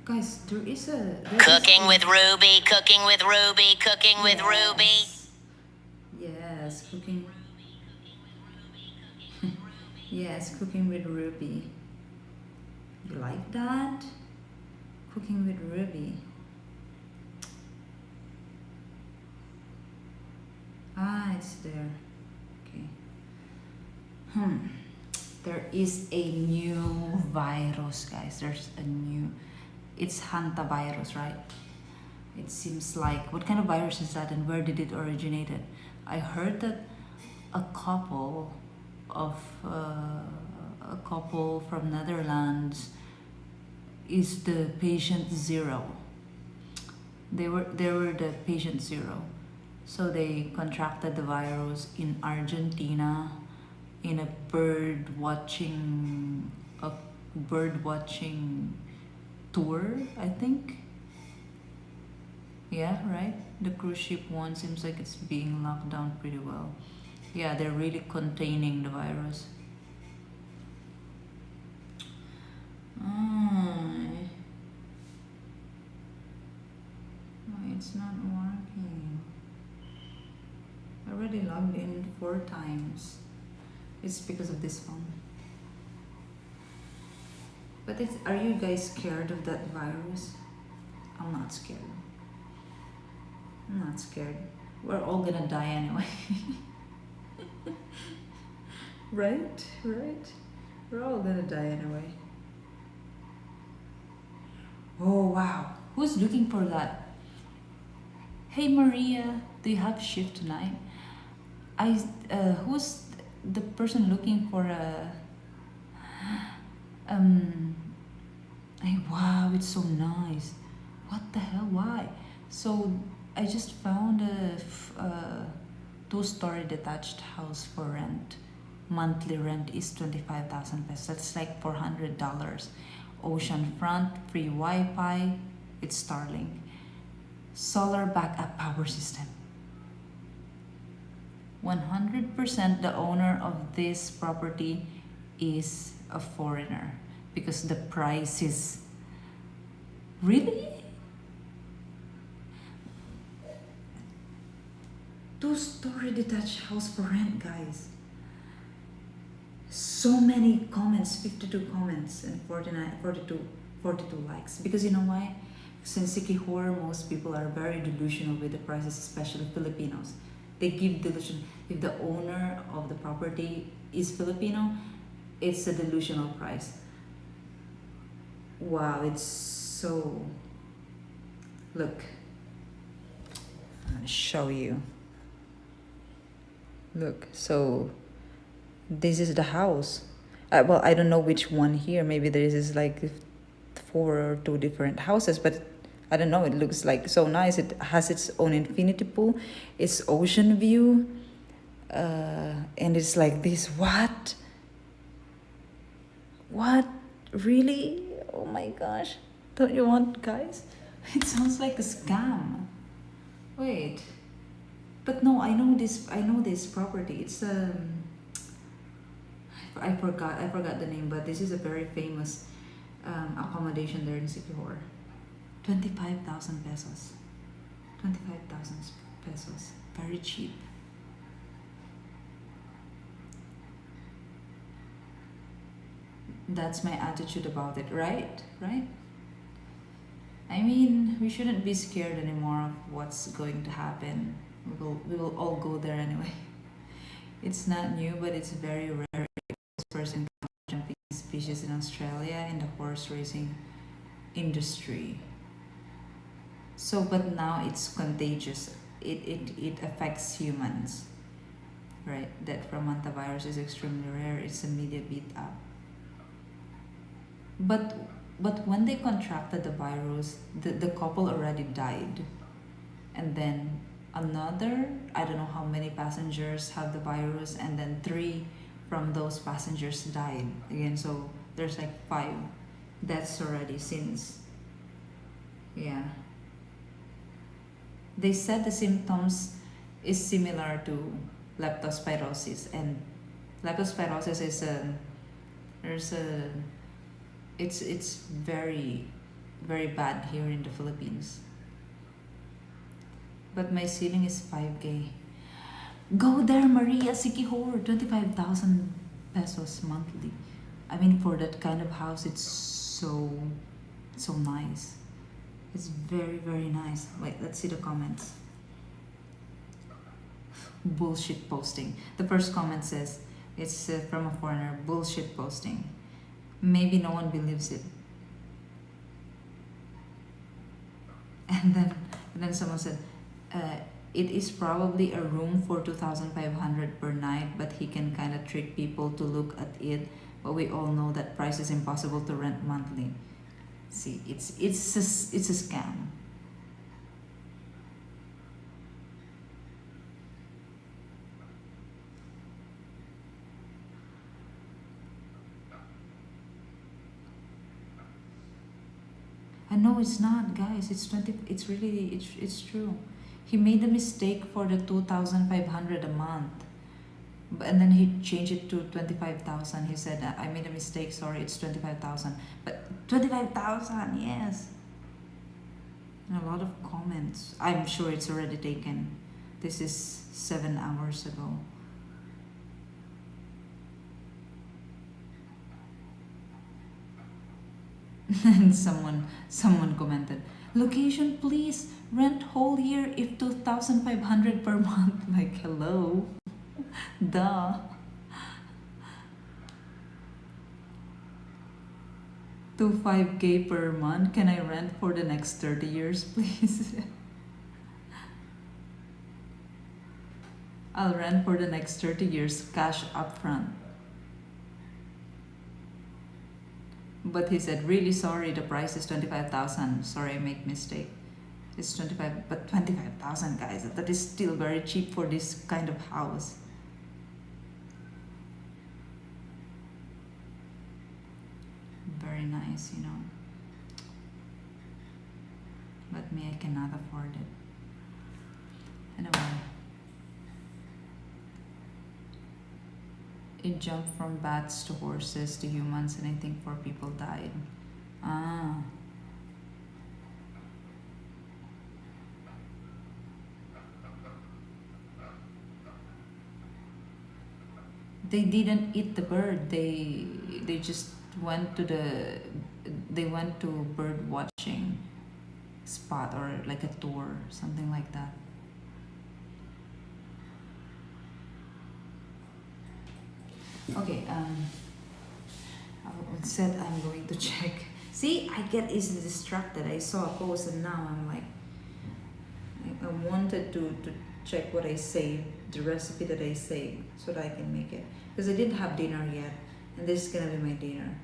guys, there is Cooking with Ruby, cooking with Ruby, cooking with Ruby. Yes, cooking. Yes, cooking with Ruby. You like that? Cooking with Ruby. Ah, it's there. Okay. There is a new virus, guys. There's a new. It's hantavirus, right? It seems like, what kind of virus is that, and where did it originated? I heard that a couple of a couple from Netherlands is the patient zero. They were the patient zero. So they contracted the virus in Argentina in a bird watching tour, I think. Yeah, right? The cruise ship one seems like it's being locked down pretty well. Yeah, they're really containing the virus. Why it's not working? I already logged in 4 times. It's because of this phone. But are you guys scared of that virus? I'm not scared. I'm not scared. We're all gonna die anyway. Right? We're all gonna die anyway. Oh wow. Who's looking for that? Hey Maria, do you have shift tonight? Who's the person looking for a wow, it's so nice. What the hell? Why? So I just found a 2-story detached house for rent. Monthly rent is 25,000 pesos. That's like $400. Ocean front, free Wi-Fi. It's Starlink. Solar backup power system. 100% the owner of this property is a foreigner because the price is really 2-story detached house for rent, guys. So many comments, 52 comments and 42 likes. Because you know why? Since Sikihor, most people are very delusional with the prices, especially Filipinos. They give delusion. If the owner of the property is Filipino, it's a delusional price. Wow, it's so. Look, I'll show you. Look, so this is the house. Well, I don't know which one here. Maybe there is like 4 or 2 different houses, but I don't know. It looks like so nice. It has its own infinity pool, its ocean view, and it's like this. What? What? Really? Oh my gosh! Don't you want, guys? It sounds like a scam. Wait, but no, I know this. I know this property. It's I forgot the name, but this is a very famous accommodation there in Sikihor. 25,000 pesos. 25,000 pesos. Very cheap. That's my attitude about it, right? Right? I mean, we shouldn't be scared anymore of what's going to happen. We will all go there anyway. It's not new, but it's very rare. This person jumping species in Australia in the horse racing industry. So, but now it's contagious. It affects humans, right? That from antivirus is extremely rare. It's immediate beat up. But when they contracted the virus, the couple already died. And then another, I don't know how many passengers have the virus, and then 3 from those passengers died again. So there's like 5 deaths already since. Yeah. They said the symptoms is similar to leptospirosis, and leptospirosis is a there's a it's very very bad here in the Philippines. But my ceiling is 5K. Go there, Maria Sikihor, 25,000 pesos monthly. I mean, for that kind of house, it's so nice. It's very very nice. Wait, let's see the comments. Bullshit posting. The first comment says it's from a foreigner. Bullshit posting. Maybe no one believes it. And then someone said, it is probably a room for 2,500 per night, but he can kind of trick people to look at it. But we all know that price is impossible to rent monthly. See, it's a scam. I know it's not, guys. It's 20. It's really it's true. He made a mistake for the 2,500 a month, and then he changed it to 25,000. He said, "I made a mistake. Sorry, it's 25,000." But 25,000, yes. And a lot of comments. I'm sure it's already taken. This is 7 hours ago. And someone commented, location please, rent whole year if 2,500 per month. Like, hello. Duh. 25K per month. Can I rent for the next 30 years, please? I'll rent for the next 30 years, cash upfront. But he said, really sorry, the price is 25,000. Sorry, I make mistake. It's 25, but 25,000, guys, that is still very cheap for this kind of house. Very nice, you know. But me, I cannot afford it. Anyway. It jumped from bats to horses to humans, and I think 4 people died. Ah. They didn't eat the bird. They just went to bird watching spot, or like a tour, something like that. Okay, I said I'm going to check. See, I get easily distracted. I saw a post and now I'm like, I wanted to check what I saved, the recipe that I saved, so that I can make it. Because I didn't have dinner yet, and this is gonna be my dinner.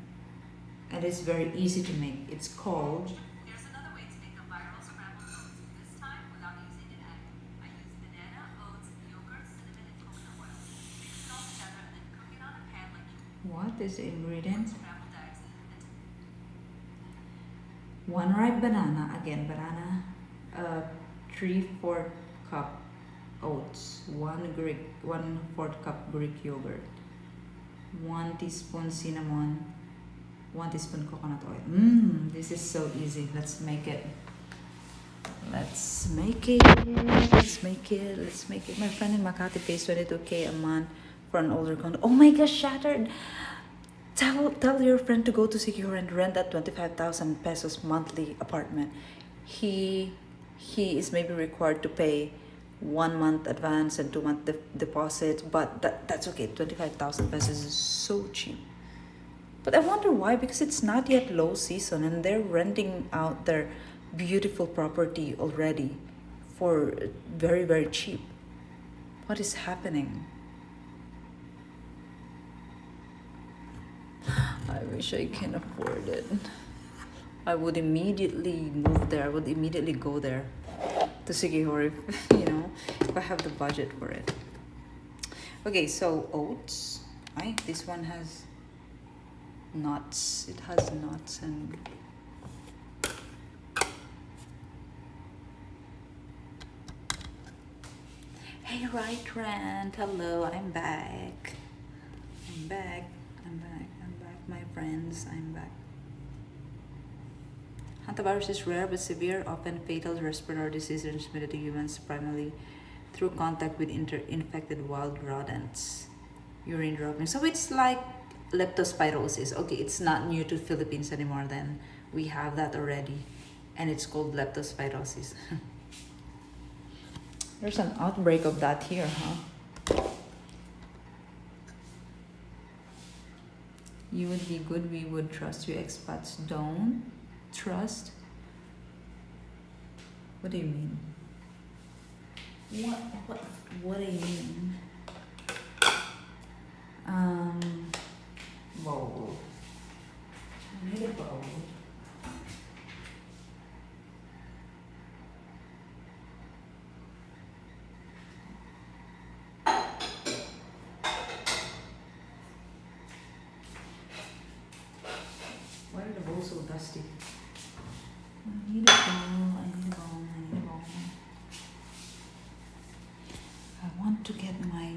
And it's very easy to make. It's called... There's another way to make a viral scrambled oats, this time without using an egg. I use banana, oats, yogurt, cinnamon, and coconut oil. Mix it all together and then cook it on a pan like you What is the ingredients? scrambled eggs. 1 ripe banana, again banana, 3/4 cup oats, 1/4 cup Greek yogurt, 1 teaspoon cinnamon, 1 teaspoon coconut oil. This is so easy. Let's make it. Let's make it. My friend in Makati pays 22K a month for an older condo. Oh my gosh, shattered. Tell your friend to go to Secure and rent that 25,000 pesos monthly apartment. He is maybe required to pay 1 month advance and 2 month deposit, but that's okay. 25,000 pesos is so cheap. But I wonder why, because it's not yet low season and they're renting out their beautiful property already for very, very cheap. What is happening? I wish I can afford it. I would immediately move there. I would immediately go there to Sigihor if, if I have the budget for it. Okay, so oats. Right? This one has nuts. It has nuts and hey, right, Rand. Hello, I'm back. I'm back. My friends. I'm back. Hantavirus is rare but severe, often fatal respiratory disease transmitted to humans primarily through contact with infected wild rodents. Urine dropping. So it's like leptospirosis. Okay, it's not new to Philippines anymore then. We have that already. And it's called leptospirosis. There's an outbreak of that here, huh? You would be good, we would trust you. Expats don't trust. What do you mean? What do you mean? Bowl. I need a bowl. Why are the bowls so dusty? I need a bowl. I want to get my,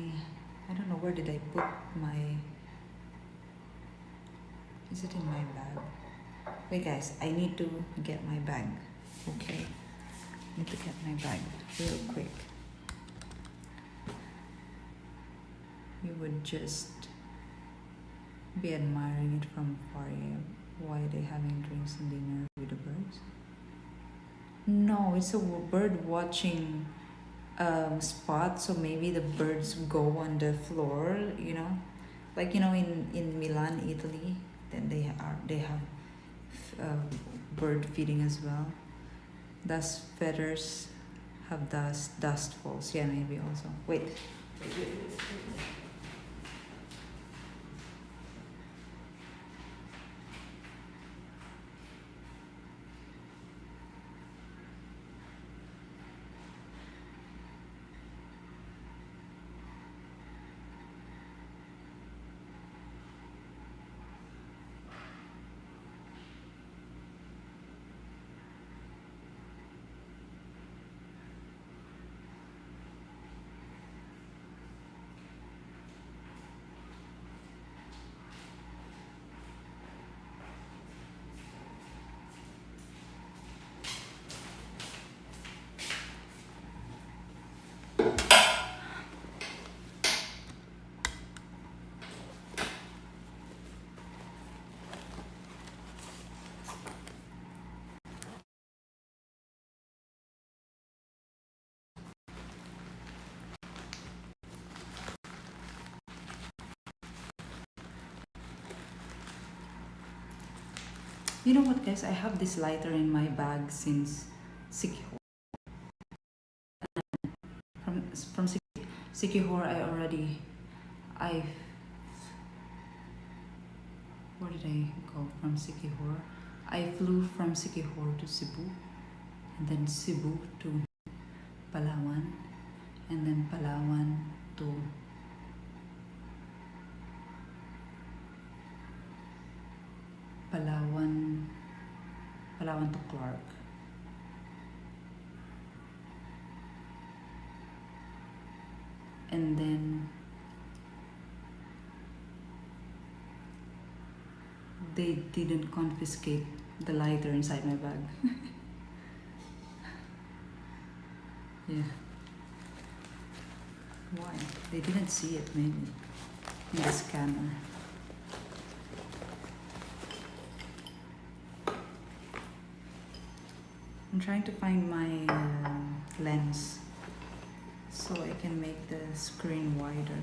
I don't know, where did I put my, is it in my bag? Wait guys, I need to get my bag, okay? I need to get my bag real quick. You would just be admiring it from far. Why are they having drinks and dinner with the birds? No, it's a bird watching spot, so maybe the birds go on the floor, like in Milan, Italy, then they have bird feeding as well. Dust feathers have dust falls. Yeah, maybe also. Wait. You know what, guys? I have this lighter in my bag since Sikihor. From Sikihor, where did I go from Sikihor? I flew from Sikihor to Cebu, and then Cebu to Palawan, and then Palawan to Clark. And then they didn't confiscate the lighter inside my bag. Yeah. Why? They didn't see it maybe in the scanner. I'm trying to find my lens so I can make the screen wider.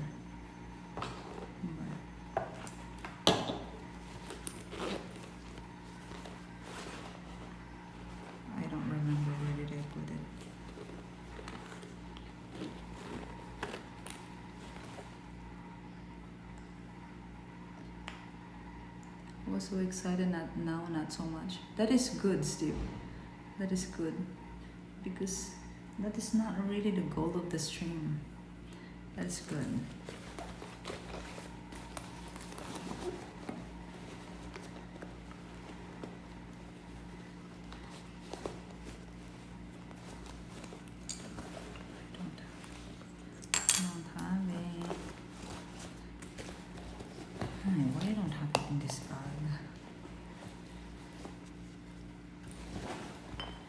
I don't was so excited, not now, not so much. That is good, Steve. That is good. Because that is not really the goal of the stream. That's good. Don't have it. Honey, why I don't have it in this bag?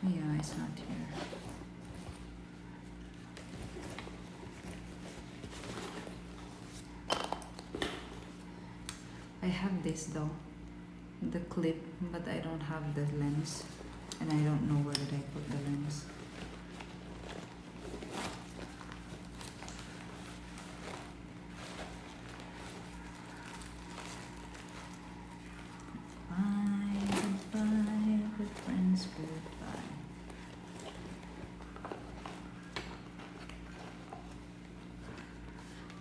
Yeah, it's not here. I have this though, the clip, but I don't have the lens, and I don't know where did I put the lens. Bye, goodbye, good friends, goodbye.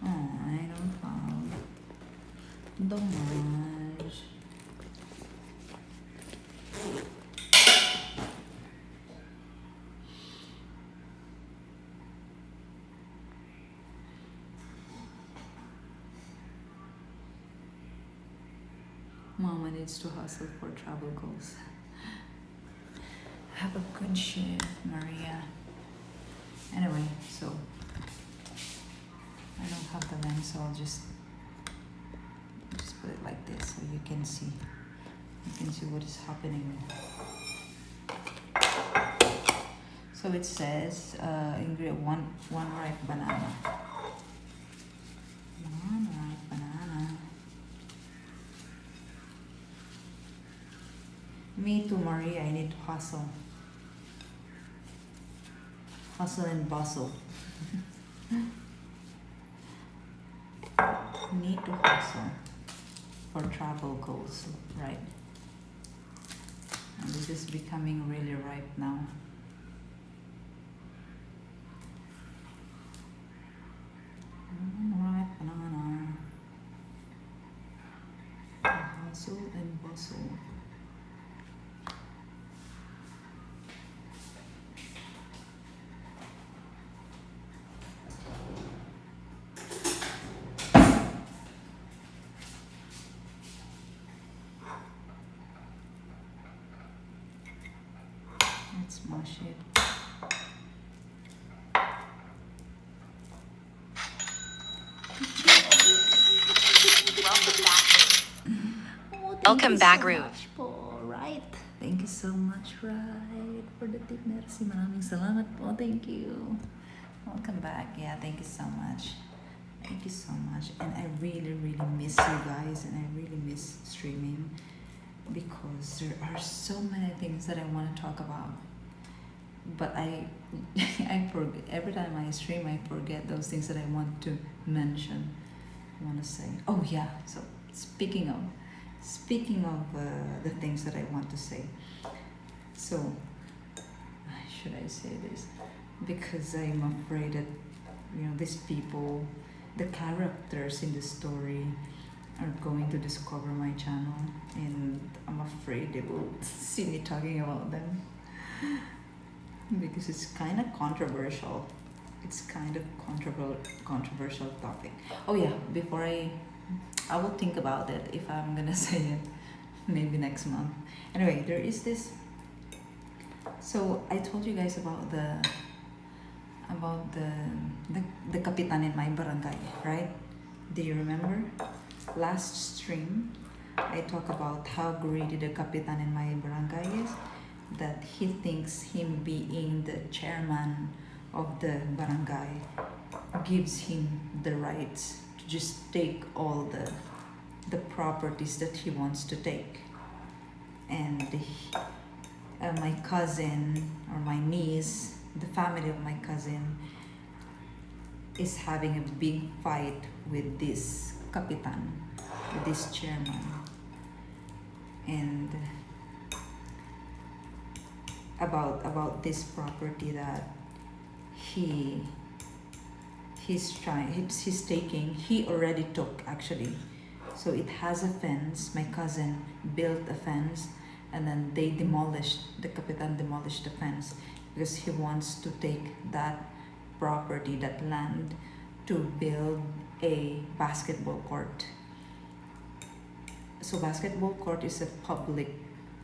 Oh, I don't have dommage. Mama needs to hustle for travel goals. Have a good shift, Maria. Anyway, so I don't have the lens, so I'll just put it like this so you can see. You can see what is happening. So it says ingredient one ripe banana. One ripe banana. Me too, Maria. I need to hustle. Hustle and bustle. Need to hustle for travel goals, right? And this is becoming really ripe now. Ripe banana. Hustle and bustle. Let's mash it. Welcome back, Rube. Right. Thank you so much, right, for the tip. Merci. Maraming salamat po. Thank you. Welcome back. Yeah, thank you so much. Thank you so much. And I really, really miss you guys, and I really miss streaming because there are so many things that I want to talk about. But I forget every time I stream. I forget those things that I want to mention. I want to say. Oh yeah. So speaking of the things that I want to say. So should I say this? Because I'm afraid that these people, the characters in the story, are going to discover my channel, and I'm afraid they will see me talking about them. Because it's kind of controversial. It's kind of controversial topic. Oh yeah, before I will think about it if I'm gonna say it maybe next month. Anyway, there is this. So I told you guys about the kapitan in my barangay, right? Do you remember? Last stream, I talked about how greedy the kapitan in my barangay is. That he thinks him being the chairman of the barangay gives him the rights to just take all the properties that he wants to take. And my cousin or my niece, the family of my cousin, is having a big fight with this kapitan, with this chairman. And about this property that he's taking. He already took, actually. So it has a fence. My cousin built a fence, and then they demolished, the Kapitan demolished the fence because he wants to take that property, that land, to build a basketball court. So basketball court is a public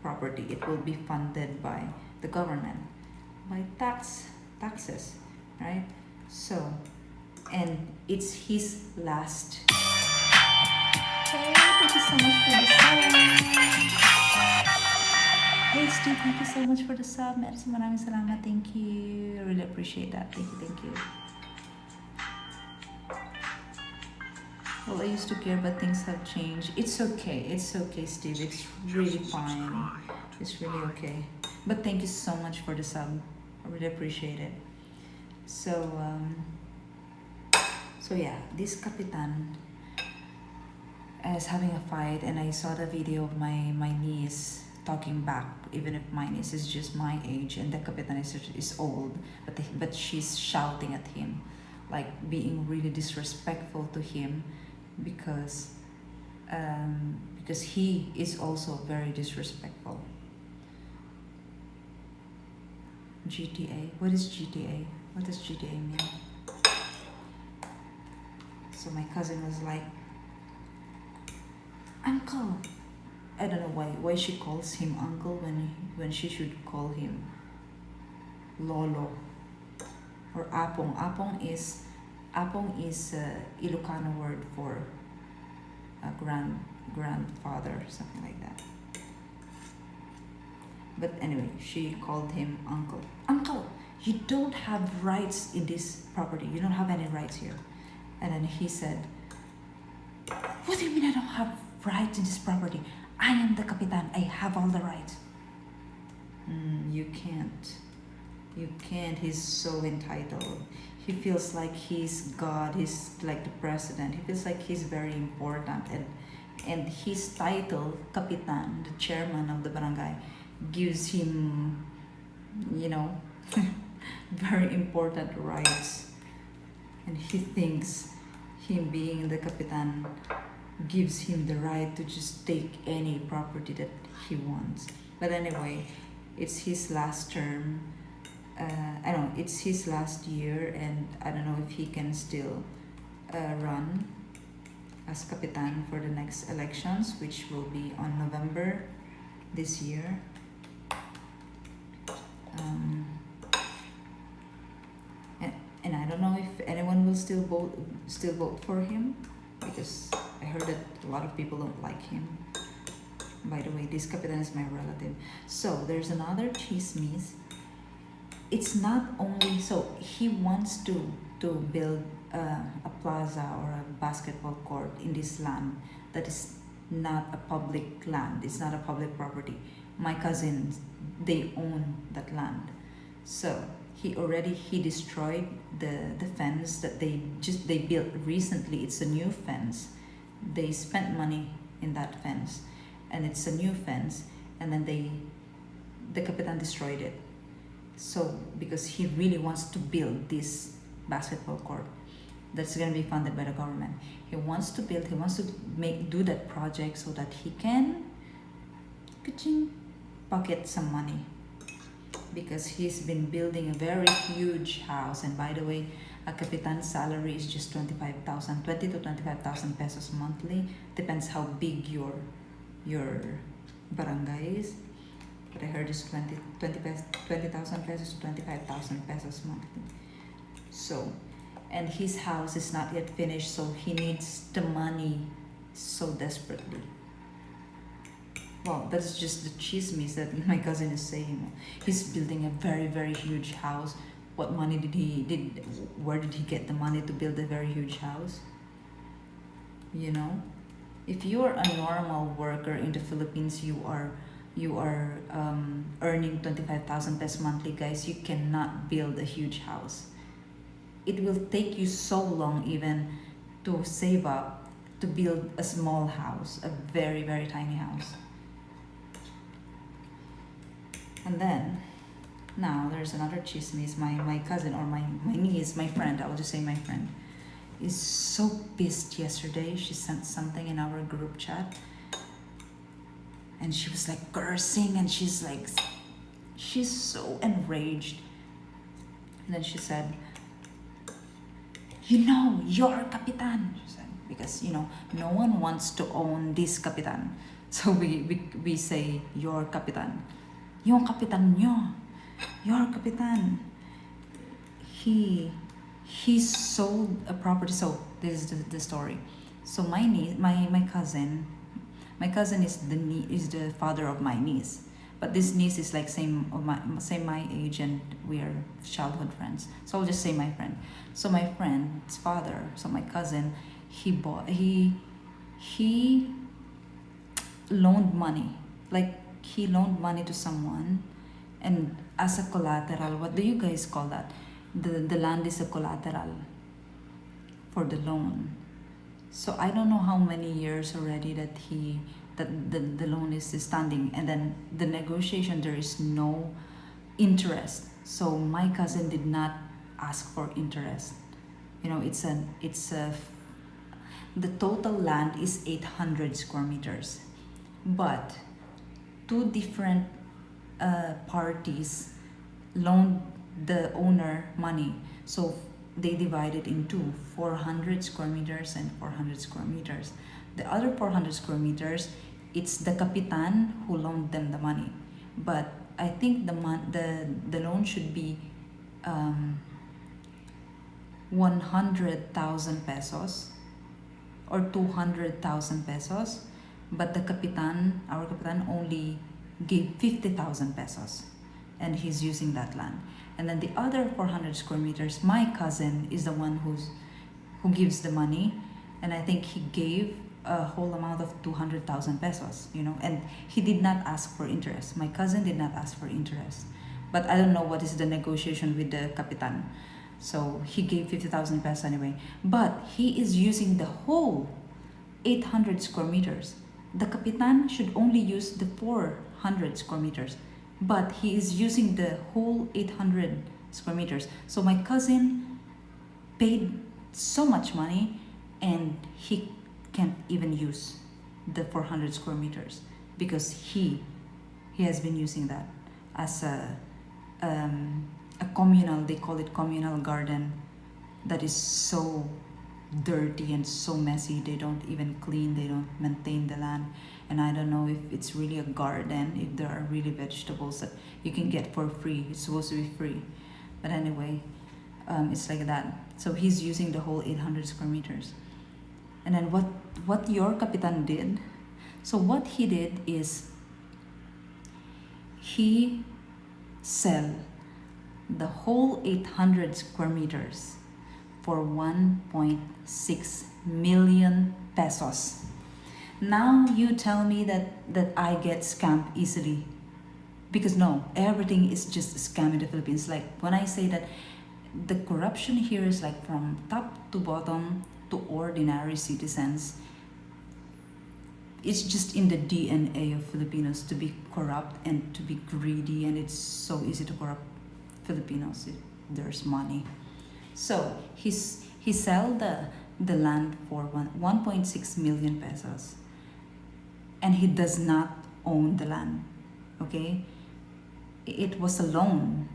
property. It will be funded by the government, by taxes, right? So, and it's his last. Hey, thank you so much for the sub. Hey Steve, thank you so much for the sub. Maraming salamat. Thank you. I really appreciate that. Thank you. Well, I used to care, but things have changed. It's okay, Steve. It's really fine. It's really okay. But thank you so much for the sub. I really appreciate it. So yeah, this Kapitan is having a fight, and I saw the video of my niece talking back, even if my niece is just my age and the Kapitan is old, but she's shouting at him, like being really disrespectful to him, because he is also very disrespectful. GTA. What is GTA? What does GTA mean? So my cousin was like, Uncle. I don't know why she calls him uncle when she should call him Lolo or Apong. Apong is Ilocano word for a grandfather, something like that. But anyway, she called him uncle. Uncle, you don't have rights in this property. You don't have any rights here. And then he said, what do you mean I don't have rights in this property? I am the Kapitan. I have all the rights. You can't. He's so entitled. He feels like he's God. He's like the president. He feels like he's very important. And his title, Kapitan, the chairman of the barangay, gives him, very important rights. And he thinks him being the Kapitan gives him the right to just take any property that he wants. But anyway, it's his last term. It's his last year, and I don't know if he can still run as Kapitan for the next elections, which will be on November this year. And I don't know if anyone will still vote for him, because I heard that a lot of people don't like him. By the way, this Kapitan is my relative. So there's another chismis. It's not only, so he wants to build a plaza or a basketball court in this land that is not a public land. It's not a public property. My cousins, they own that land. So he destroyed the fence that they built recently. It's a new fence. They spent money in that fence, and it's a new fence, and then the Kapitan destroyed it. So because he really wants to build this basketball court that's going to be funded by the government, he wants to do that project so that he can pocket some money, because he's been building a very huge house. And by the way, a Kapitan's salary is just 20 to 25,000 pesos monthly. Depends how big your barangay is. But I heard it's 20,000 pesos to 25,000 pesos monthly. So, and his house is not yet finished, so he needs the money so desperately. Well, that's just the chismes that my cousin is saying. He's building a very, very huge house. What money where did he get the money to build a very huge house? If you are a normal worker in the Philippines, you are earning 25,000 pesos monthly, guys. You cannot build a huge house. It will take you so long even to save up to build a small house, a very, very tiny house. And then, now there's another chismis. My cousin, or my niece, my friend, I will just say my friend, is so pissed yesterday. She sent something in our group chat, and she was like cursing, and she's so enraged. And then she said, "You're Kapitan." She said, because no one wants to own this Kapitan. So we say, "You're Kapitan." Yung Kapitan nyo. Your Kapitan. He sold a property. So this is the story. So my niece, my cousin is the father of my niece. But this niece is like same my age, and we are childhood friends. So I'll just say my friend. So my friend's father, so my cousin, he loaned money. Like he loaned money to someone, and as a collateral, what do you guys call that? The land is a collateral for the loan. So I don't know how many years already that the loan is standing, and then the negotiation, there is no interest. So my cousin did not ask for interest. The total land is 800 square meters, but two different parties loaned the owner money. So they divided into 400 square meters and 400 square meters. The other 400 square meters, it's the Kapitan who loaned them the money. But I think the loan should be 100,000 pesos or 200,000 pesos. But our Kapitan only gave 50,000 pesos, and he's using that land. And then the other 400 square meters, my cousin is the one who gives the money, and I think he gave a whole amount of 200,000 pesos, and he did not ask for interest. My cousin did not ask for interest, but I don't know what is the negotiation with the Kapitan. So he gave 50,000 pesos anyway, but he is using the whole 800 square meters. The Kapitan should only use the 400 square meters, but he is using the whole 800 square meters. So my cousin paid so much money, and he can't even use the 400 square meters because he has been using that as a communal, they call it communal garden, that is so dirty and so messy. They don't even clean, they don't maintain the land. And I don't know if it's really a garden, if there are really vegetables that you can get for free. It's supposed to be free, but anyway, it's like that. So he's using the whole 800 square meters. And then what your Kapitan did, so what he did is he sell the whole 800 square meters for 1.6 million pesos. Now you tell me that I get scammed easily, because no, everything is just a scam in the Philippines. Like when I say that the corruption here is like from top to bottom to ordinary citizens, it's just in the DNA of Filipinos to be corrupt and to be greedy, and it's so easy to corrupt Filipinos if there's money. So he sell the land for 1.6 million pesos, and he does not own the land. Okay, it was a loan,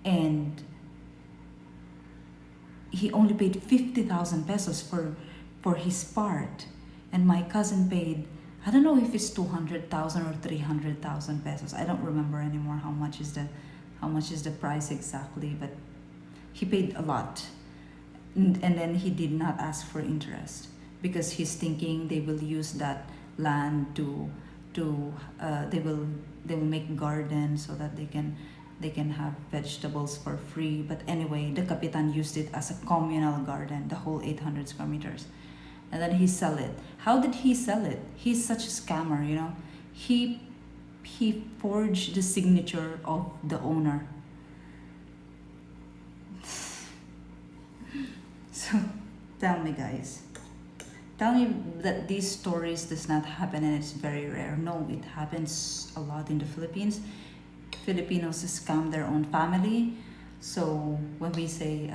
and he only paid 50,000 pesos for his part, and my cousin paid, I don't know if it's 200,000 or 300,000 pesos. I don't remember anymore how much is the price exactly, but he paid a lot. And then he did not ask for interest because he's thinking they will use that land to they will make gardens so that they can have vegetables for free. But anyway, the Kapitan used it as a communal garden, the whole 800 square meters. And then he sell it. How did he sell it? He's such a scammer, He forged the signature of the owner. So tell me, guys. Tell me that these stories does not happen and it's very rare. No, it happens a lot in the Philippines. Filipinos scam their own family. So when we say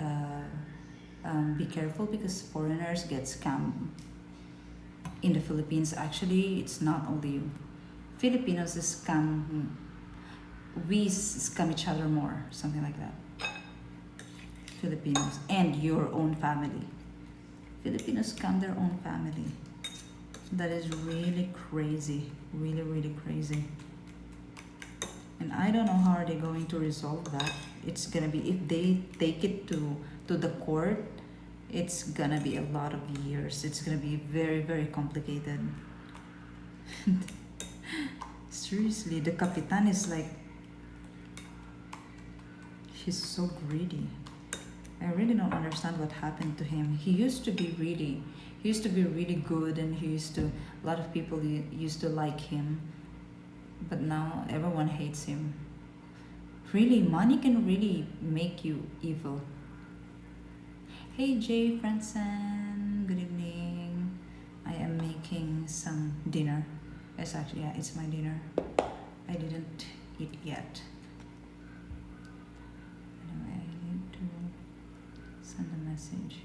be careful because foreigners get scammed in the Philippines. Actually, it's not only you. Filipinos scam, we scam each other more, something like that. Filipinos and your own family. Filipinos scam their own family. That is really crazy, really, really crazy. And I don't know how are they going to resolve that. It's gonna be, if they take it to the court, it's gonna be a lot of years. It's gonna be very, very complicated. Seriously, the Capitan is like, he's so greedy. I really don't understand what happened to him. He used to be really good, and a lot of people used to like him. But now everyone hates him. Really, money can really make you evil. Hey Jay Franson, good evening. I am making some dinner. It's actually, yeah, it's my dinner. I didn't eat yet. Anyway, I need to send a message.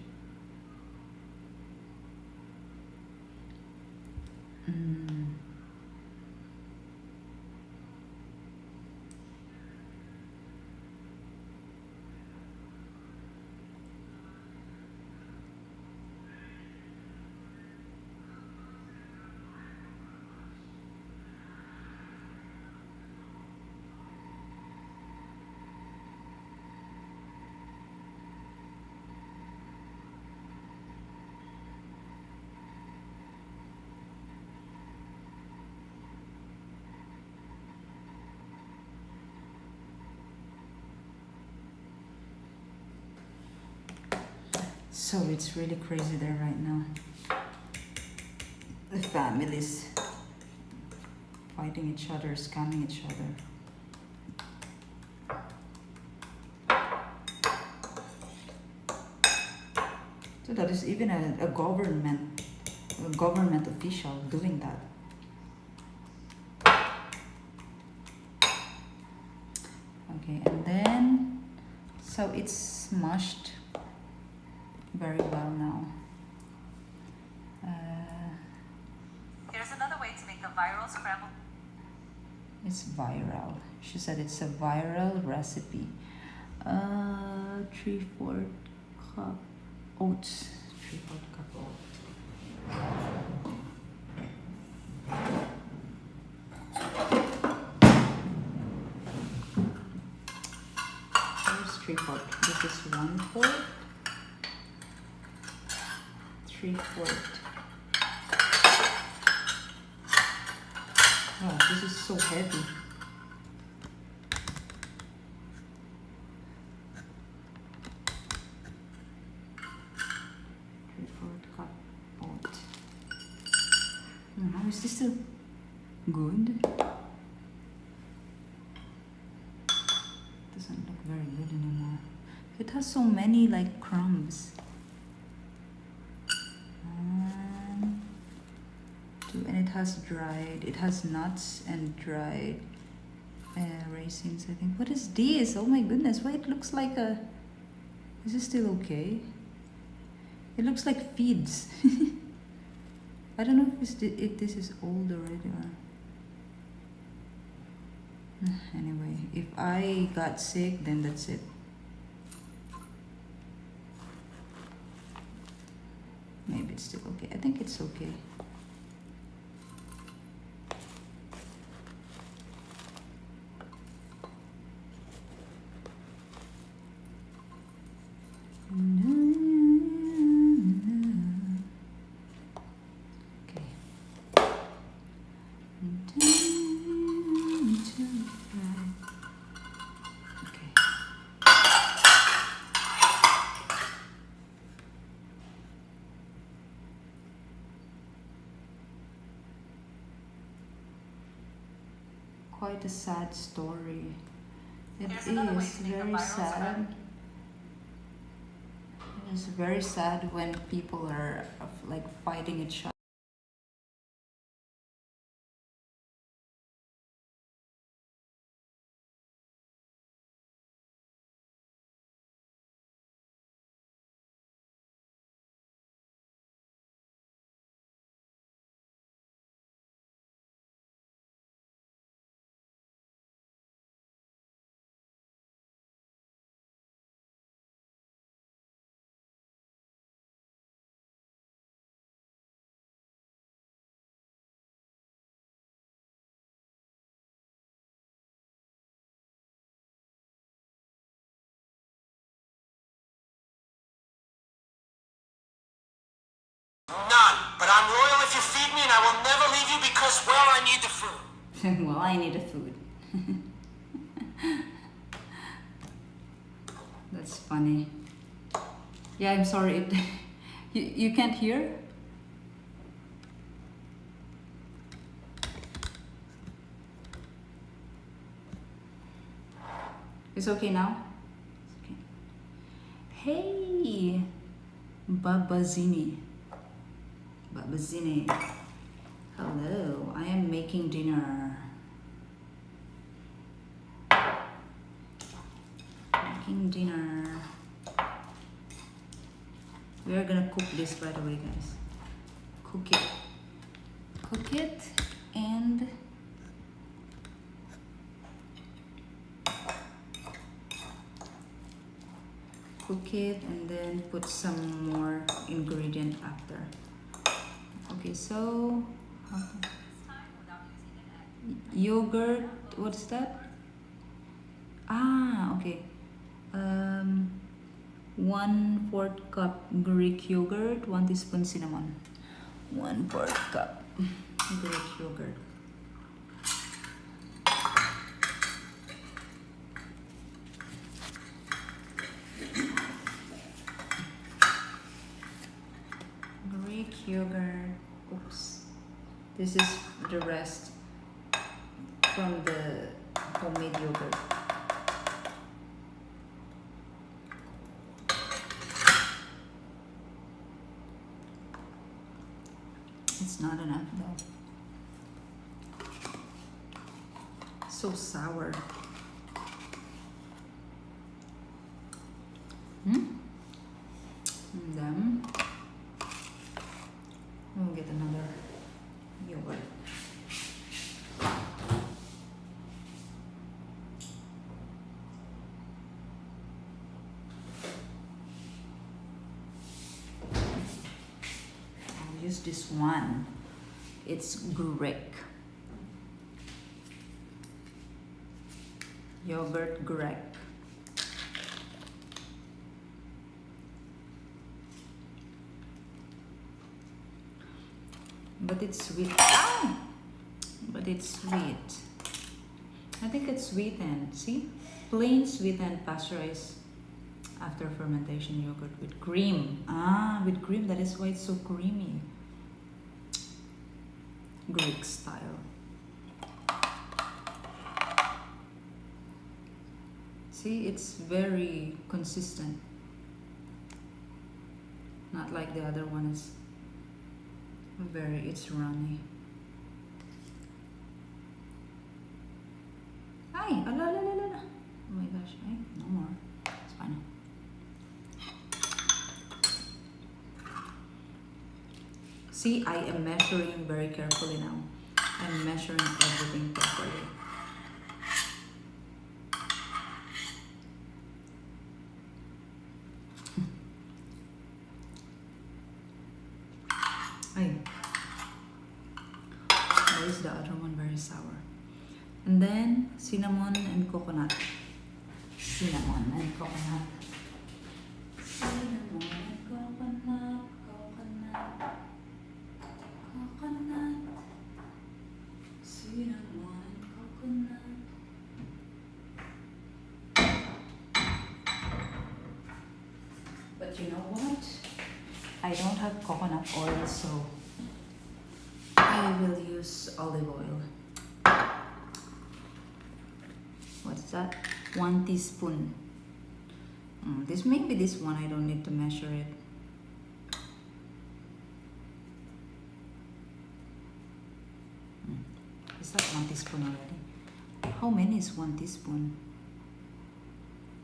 So it's really crazy there right now. The families fighting each other, scamming each other. So that is even a government official doing that. Okay, and then, so it's smushed very well now. Here's another way to make the viral scrambled. It's viral. She said it's a viral recipe. 3/4 cup oats. 3/4 cup oats. Here's 3/4. This is 1/4. 3/4. Wow, this is so heavy. Cup oat. How is this still good? Doesn't look very good anymore. It has so many like crumbs. And it has nuts and dried raisins, I think. What is this? Oh my goodness, why it looks like a, is this still okay? It looks like feeds. I don't know if this is old already or... Anyway, if I got sick, then that's it. Maybe it's still okay. I think it's okay. Quite a sad story. It is very sad. It is very sad when people are like fighting each other. None. But I'm loyal if you feed me, and I will never leave you because, well, I need the food. Well, I need the food. That's funny. Yeah, I'm sorry. You can't hear? It's okay now? It's okay. Hey, Babazini. Babazini. Hello, I am making dinner. Making dinner. We are gonna cook this, by the way, guys. Cook it. Cook it and cook it and then put some more ingredient after. Okay, so yogurt, what's that? Ah, okay. 1/4 cup Greek yogurt, 1 teaspoon cinnamon. 1/4 cup Greek yogurt. Greek yogurt. Oops. This is the rest from the homemade yogurt. It's not enough though. So sour. And then we'll get another yogurt. I'll use this one. It's Greek. Yogurt Greek. But it's sweet. Ah! But it's sweet. I think it's sweetened. See? Plain sweetened pasteurized after fermentation yogurt with cream. Ah, with cream. That is why it's so creamy. Greek style. See, it's very consistent. Not like the other one is it's runny. Ay, ala, ala, ala, ala. Oh my gosh, ay, no more. It's fine. See, I am measuring very carefully now. I'm measuring everything properly. Ay. Why is the other one very sour? And then cinnamon and coconut. Cinnamon and coconut. Cinnamon and coconut. Coconut. Coconut. Cinnamon and coconut. But you know what? I don't have coconut oil, so I will use olive oil. What's that? 1 teaspoon. This maybe this one I don't need to measure it. Is that 1 teaspoon already? How many is 1 teaspoon?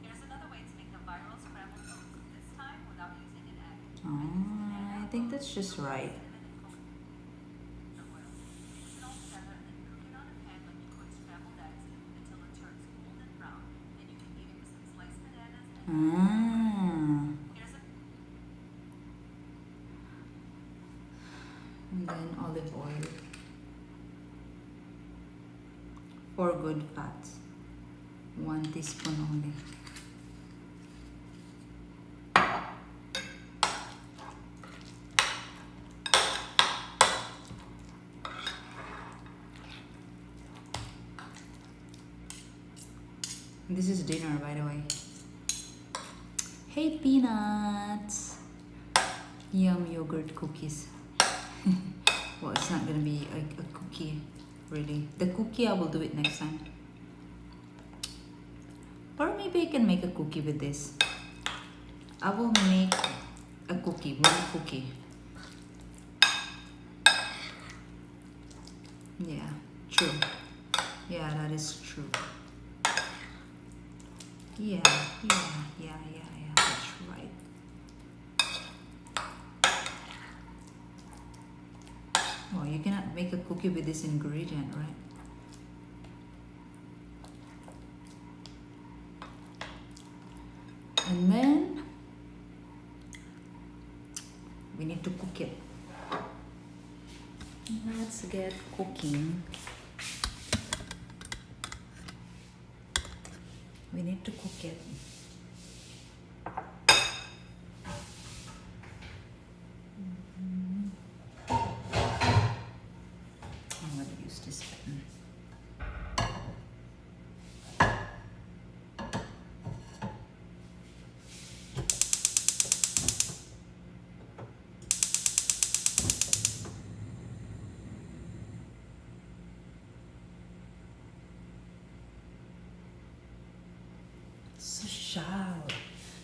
Here's another way to make the viral scrambled oats, this time without using an egg. I think that's just right. Mix it all together and then cook it on a pan like you would scrambled eggs until it turns golden brown. Then you can eat it with some sliced bananas and here's a And then olive oil. 4 good fats. 1 teaspoon only. This is dinner, by the way. Hey, peanuts! Yum yogurt cookies. Well, it's not gonna be a cookie, really. The cookie, I will do it next time. Or maybe I can make a cookie with this. I will make a cookie, one cookie. Yeah, true. Yeah, that is true. Yeah, that's right. Well, you cannot make a cookie with this ingredient, right? And then we need to cook it. Let's get cooking. We need to cook it. I'm gonna use this pen.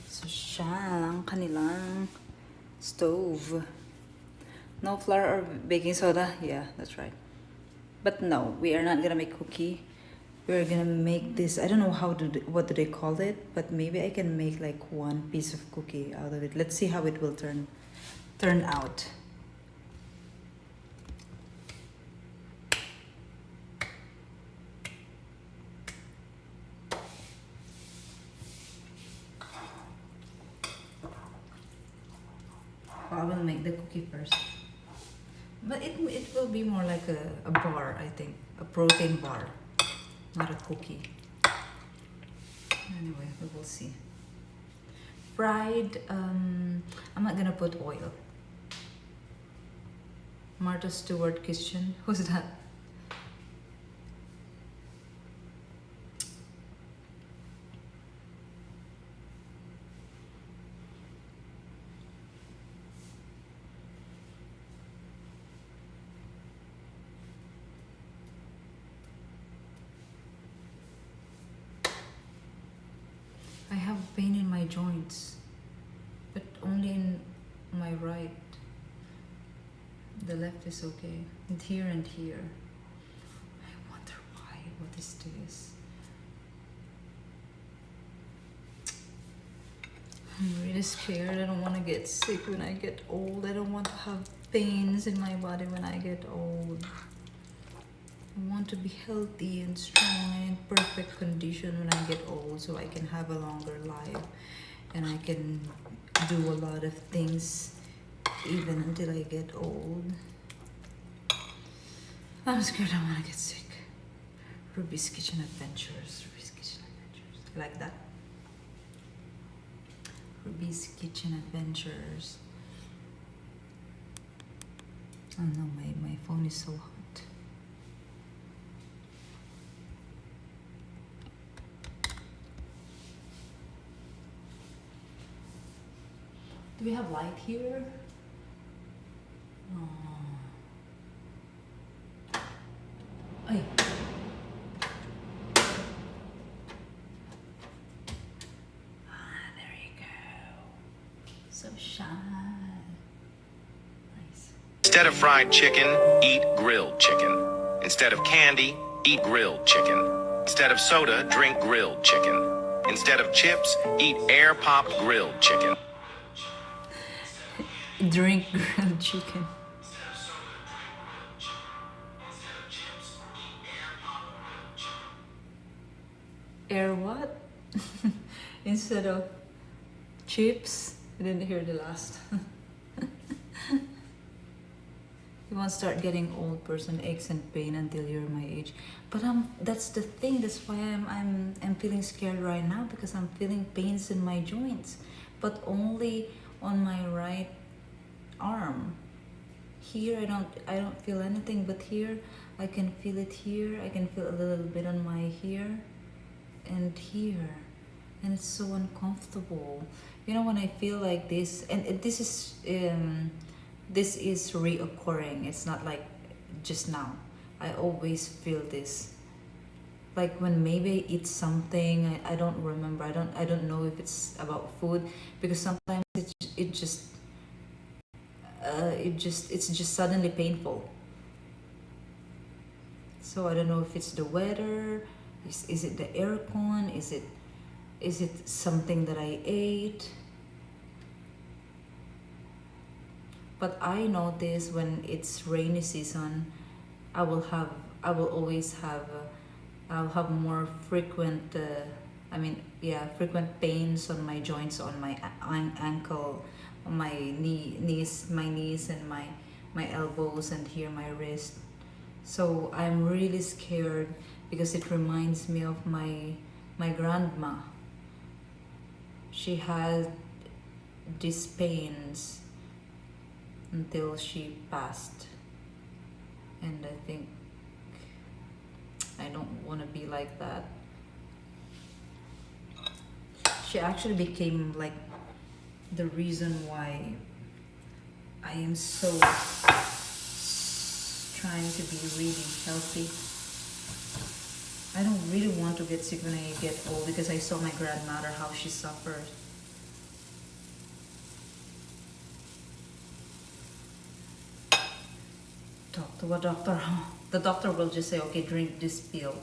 Social ang kanilang stove. No flour or baking soda? Yeah, that's right. But no, we are not gonna make cookie. We're gonna make this, I don't know what do they call it, but maybe I can make like one piece of cookie out of it. Let's see how it will turn out. I will make the cookie first. But it will be more like a bar, I think. A protein bar, not a cookie. Anyway, we will see. Fried, I'm not gonna put oil. Martha Stewart Kitchen, who's that? I have pain in my joints, but only in my right. The left is okay. And here and here. I wonder why. What is this? I'm really scared. I don't want to get sick when I get old. I don't want to have pains in my body when I get old. I want to be healthy and strong and in perfect condition when I get old, so I can have a longer life and I can do a lot of things even until I get old. I'm scared I want to get sick. Ruby's Kitchen Adventures. Ruby's Kitchen Adventures. You like that? Ruby's Kitchen Adventures. Oh no, my phone is so hot. Do we have light here? Oh. Ay. There you go. So shy. Nice. Instead of fried chicken, eat grilled chicken. Instead of candy, eat grilled chicken. Instead of soda, drink grilled chicken. Instead of chips, eat air-popped grilled chicken. Drink grilled chicken. Air what? Instead of chips? I didn't hear the last. You won't start getting old person aches and pain until you're my age. But that's the thing. That's why I'm feeling scared right now, because I'm feeling pains in my joints, but only on my right arm. Here I don't feel anything, but here I can feel it. Here I can feel a little bit on my here. and here, and it's so uncomfortable. You know, when I feel like this, and this is reoccurring. It's not like just now. I always feel this. Like when maybe I eat something, I don't remember. I don't know if it's about food, because sometimes it's just suddenly painful. So I don't know if it's the weather. Is it the aircon? Is it something that I ate? But I notice when it's rainy season, I will have I will always have I'll have more frequent frequent pains on my joints, on my ankle, on my knees and my elbows, and here my wrist. So I'm really scared because it reminds me of my grandma. She had these pains until she passed, and I think I don't want to be like that. She actually became like the reason why I am so trying to be really healthy. I don't really want to get sick when I get old, because I saw my grandmother how she suffered. Talk to a doctor. The doctor will just say, okay, drink this pill.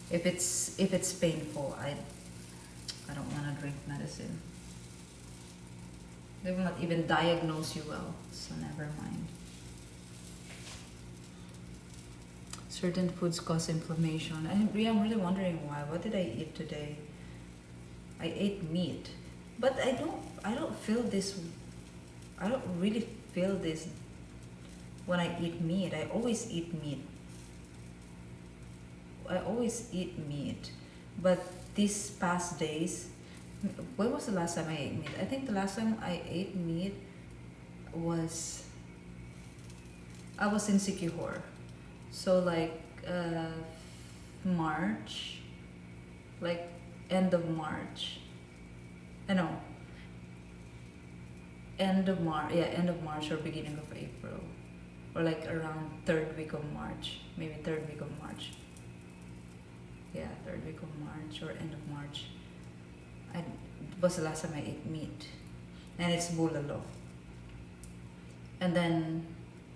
If it's painful, I don't want to drink medicine. They will not even diagnose you well, so never mind. Certain foods cause inflammation. I'm really wondering why. What did I eat today? I ate meat, but I don't feel this. I don't really feel this when I eat meat. I always eat meat. But these past days, when was the last time I ate meat? I think the last time I ate meat was I was in Sikihor. So like March, like end of March. No, end of March. Yeah, end of March or beginning of April, or like around third week of March, maybe third week of March. Yeah, third week of March or end of March. It was the last time I ate meat, and it's bulalo. And then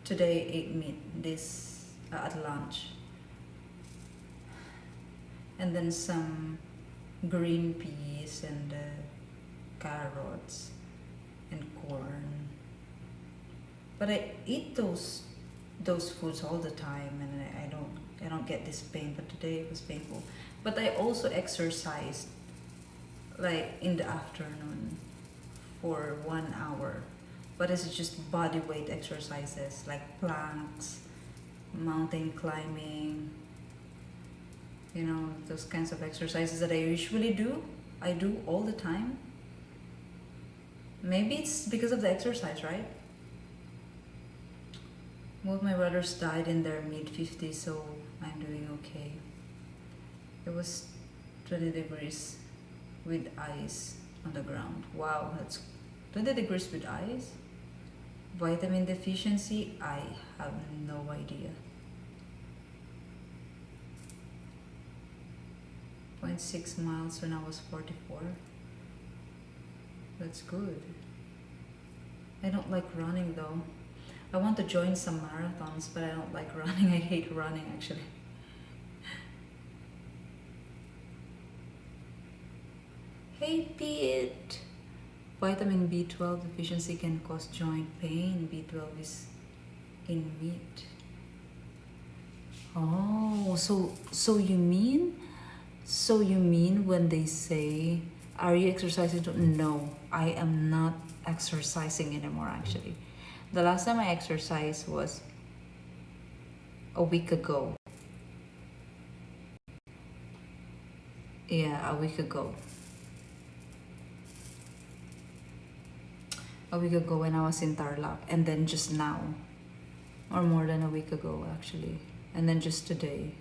today I ate meat at lunch, and then some green peas and carrots and corn. But I eat those foods all the time, and I don't get this pain. But today it was painful. But I also exercised like in the afternoon for 1 hour. But it's just body weight exercises like planks, mountain climbing, those kinds of exercises that I usually do. I do all the time. Maybe it's because of the exercise, right? Both of my brothers died in their mid-50s, so I'm doing okay. It was 20 degrees with ice on the ground. Wow, that's 20 degrees with ice? Vitamin deficiency? I have no idea. 0.6 miles when I was 44. That's good. I don't like running though. I want to join some marathons, but I don't like running. I hate running actually. Hey Pete! Vitamin B12 deficiency can cause joint pain. B12 is in meat. Oh, so you mean when they say, are you exercising? No, I am not exercising anymore actually. The last time I exercised was a week ago. Yeah, a week ago. A week ago when I was in Tarlac, and then just now, or more than a week ago actually, and then just today.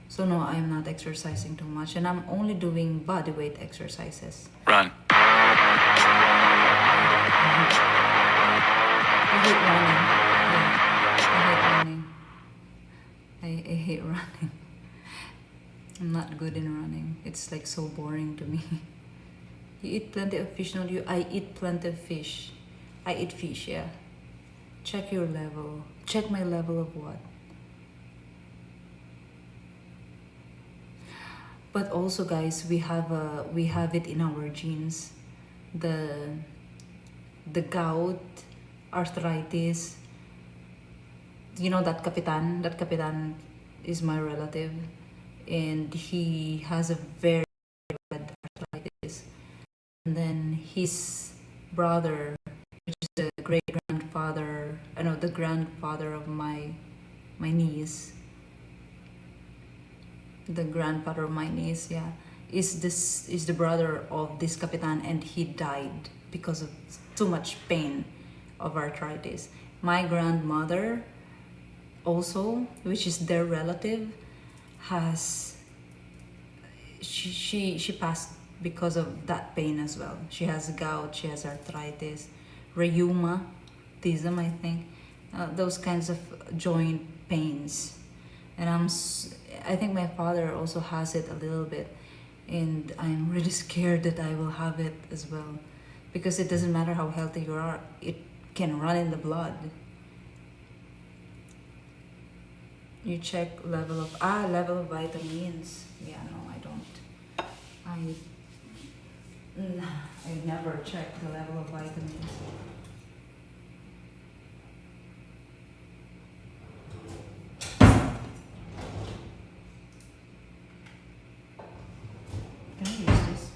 So no, I'm not exercising too much, and I'm only doing body weight exercises. Run. I hate running. Yeah, I hate running. I hate running. I'm not good in running. It's like so boring to me. You eat plenty of fish, don't you? I eat plenty of fish. I eat fish, yeah. Check your level. Check my level of what? But also, guys, we have it in our genes. The gout, arthritis. You know that Capitan? That Capitan is my relative, and he has a very bad arthritis. And then his brother, which is the great grandfather, I know the grandfather of my niece, the grandfather of my niece, yeah, is the brother of this Capitan, and he died because of too much pain of arthritis. My grandmother also, which is their relative, has she passed because of that pain as well. She has gout, she has arthritis, rheumatism, I think, those kinds of joint pains. And I think my father also has it a little bit, and I'm really scared that I will have it as well, because it doesn't matter how healthy you are, it can run in the blood. You check level of vitamins. Yeah, no, I don't. I never check the level of vitamins. Can I use this?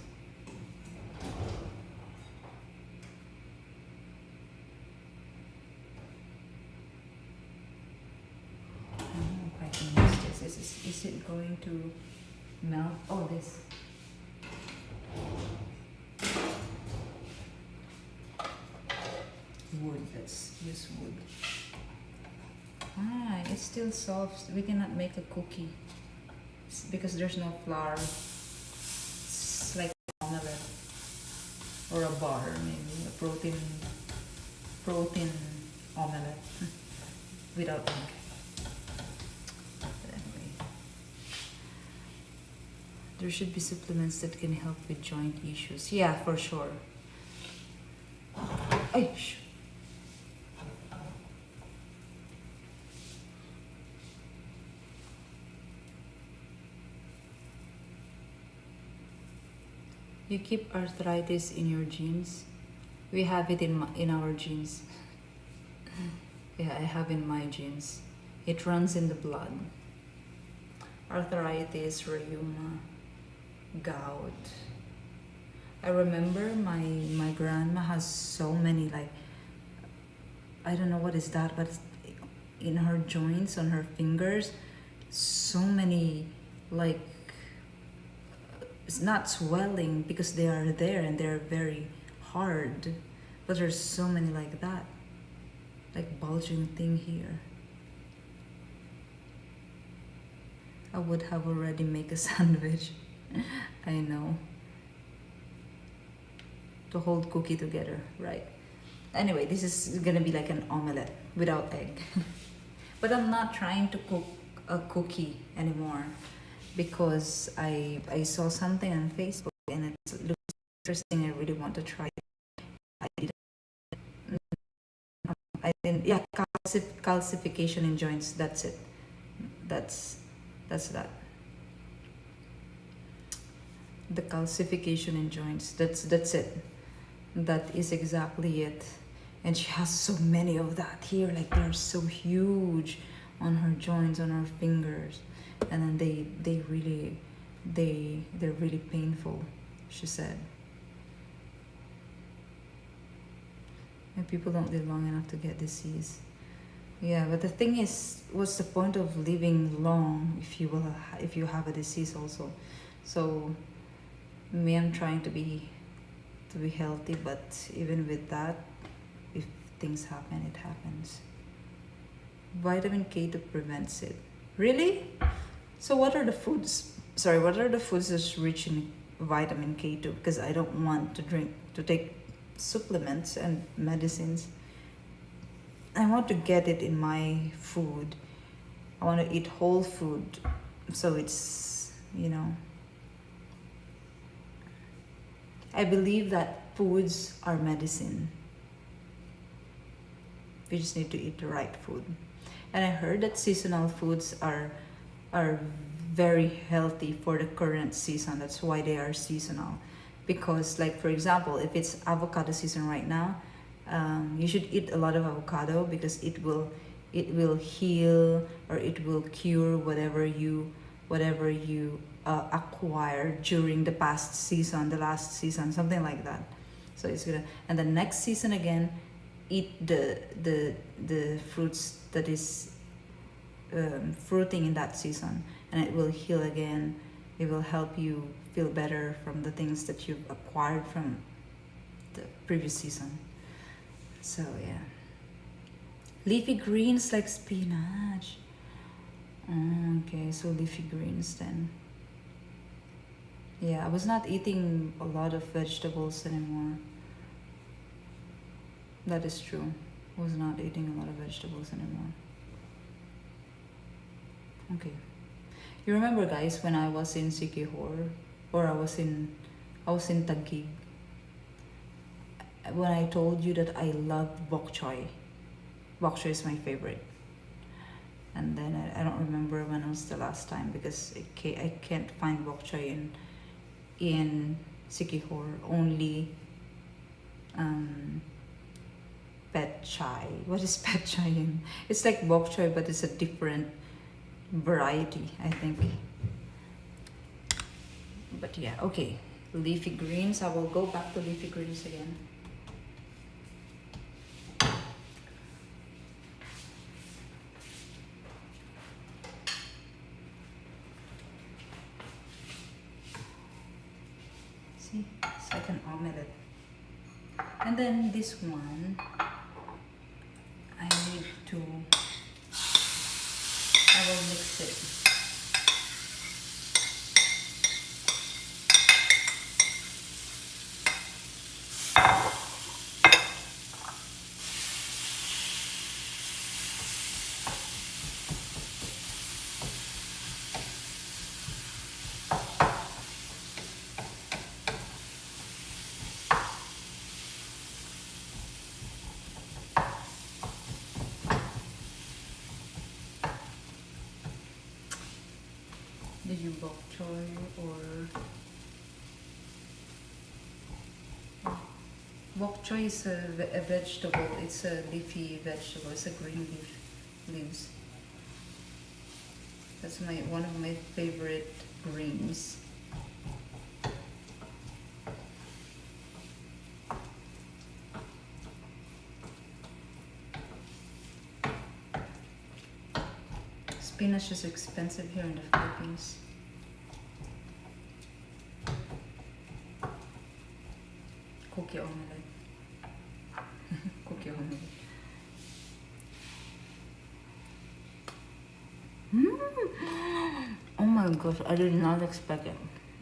I don't know if I can use this. Is it going to melt? Oh, this. Wood. Let's use wood. Ah, it's still soft. We cannot make a cookie because there's no flour. It's like an omelette or a bar, maybe a protein omelette without egg. But anyway, there should be supplements that can help with joint issues. Yeah, for sure. Ay, you keep arthritis in your genes. We have it in our genes. Yeah, I have in my genes. It runs in the blood. Arthritis, rheuma, gout. I remember my grandma has so many, like, I don't know what is that, but in her joints, on her fingers, so many, like, it's not swelling because they are there and they're very hard, but there's so many like that, like bulging thing here. I would have already make a sandwich. I know, to hold cookie together, right? Anyway, this is gonna be like an omelette without egg. But I'm not trying to cook a cookie anymore, because I saw something on Facebook and it looks interesting. I really want to try it. I didn't. Yeah, calcification in joints. That's it. That's that. The calcification in joints. That's it. That is exactly it. And she has so many of that here. Like, they're so huge on her joints, on her fingers. And then they're really painful, she said. And people don't live long enough to get disease. Yeah, but the thing is, what's the point of living long if you have a disease also? So me, I'm trying to be healthy, but even with that, if things happen, it happens. Vitamin K to prevent it. Really? So what are the foods? Sorry, what are the foods that's rich in vitamin K2? Because I don't want to take supplements and medicines. I want to get it in my food. I want to eat whole food, so it's, I believe that foods are medicine. We just need to eat the right food. And I heard that seasonal foods are very healthy for the current season. That's why they are seasonal. Because, like, for example, if it's avocado season right now, you should eat a lot of avocado because it will heal, or it will cure whatever you acquired during the past season, the last season, something like that. So it's good. And the next season again, eat the fruits that is fruiting in that season, and it will heal again. It will help you feel better from the things that you've acquired from the previous season. So yeah, leafy greens like spinach. Okay, so leafy greens then. Yeah, I was not eating a lot of vegetables anymore. That is true. I was not eating a lot of vegetables anymore. Okay. You remember, guys, when I was in Sikihor, or I was in Taguig, when I told you that I loved bok choy. Bok choy is my favorite. And then I don't remember when was the last time, because I can't find bok choy in Sikihor. Only pet chai. What is pet chai in? It's like bok choy, but it's a different variety, I think. But yeah, okay. Leafy greens. I will go back to leafy greens again. See, second omelette. And then this one, I will mix it. Did you bok choy or bok choy is a vegetable. It's a leafy vegetable. It's a green leaves. That's one of my favorite greens. Spinach is expensive here in the Philippines. Cookie omelette. Cookie omelette. Oh my gosh, I did not expect it.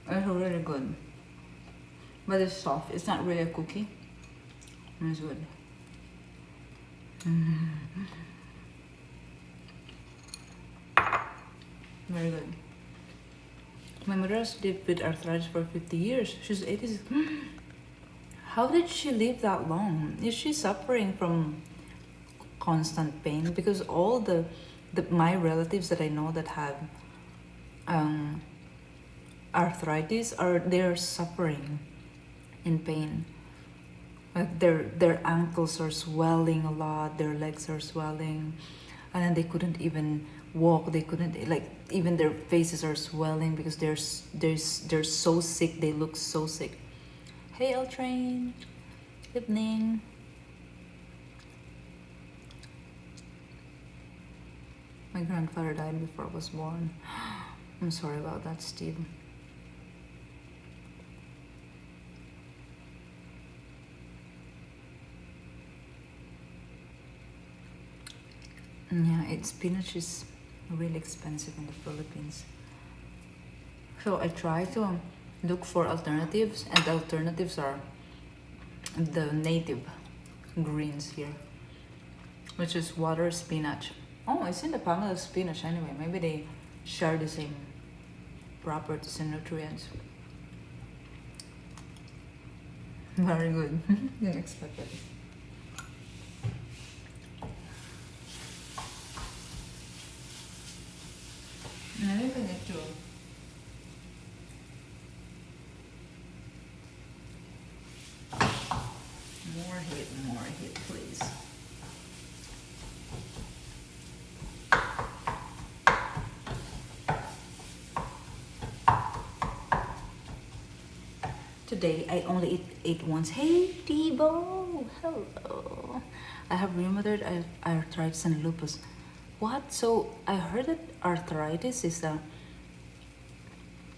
It's really good. But it's soft. It's not really a cookie. It's good. Very good. My mother has lived with arthritis for 50 years. She's 86. How did she live that long? Is she suffering from constant pain? Because all my relatives that I know that have arthritis they're suffering in pain. Like their ankles are swelling a lot, their legs are swelling, and then they couldn't even walk. They couldn't, like, even their faces are swelling because they're so sick. They look so sick. Hey, L Train. Evening. My grandfather died before I was born. I'm sorry about that, Steve. Yeah, spinach is really expensive in the Philippines. So I try to look for alternatives, and the alternatives are the native greens here, which is water spinach. Oh, it's in the family of spinach anyway. Maybe they share the same properties and nutrients. Very good. Didn't expect it. I think I need to. More heat, please. Today I only ate once. Hey, Debo! Hello. I have rheumatoid arthritis and lupus. What? So I heard that arthritis is an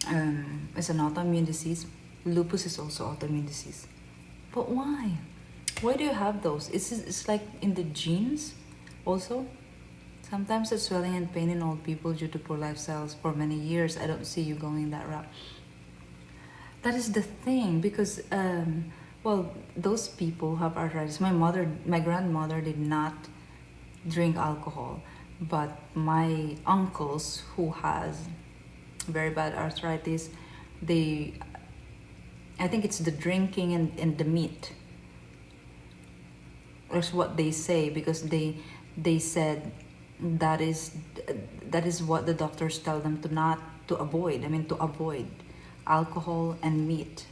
autoimmune disease. Lupus is also autoimmune disease. But why? Why do you have those? It's like in the genes also? Sometimes it's swelling and pain in old people due to poor lifestyles for many years. I don't see you going that route. That is the thing, because well, those people have arthritis. My grandmother did not drink alcohol, but my uncles who has very bad arthritis, I think it's the drinking and the meat. That's what they say, because they said that is what the doctors tell them to avoid alcohol and meat,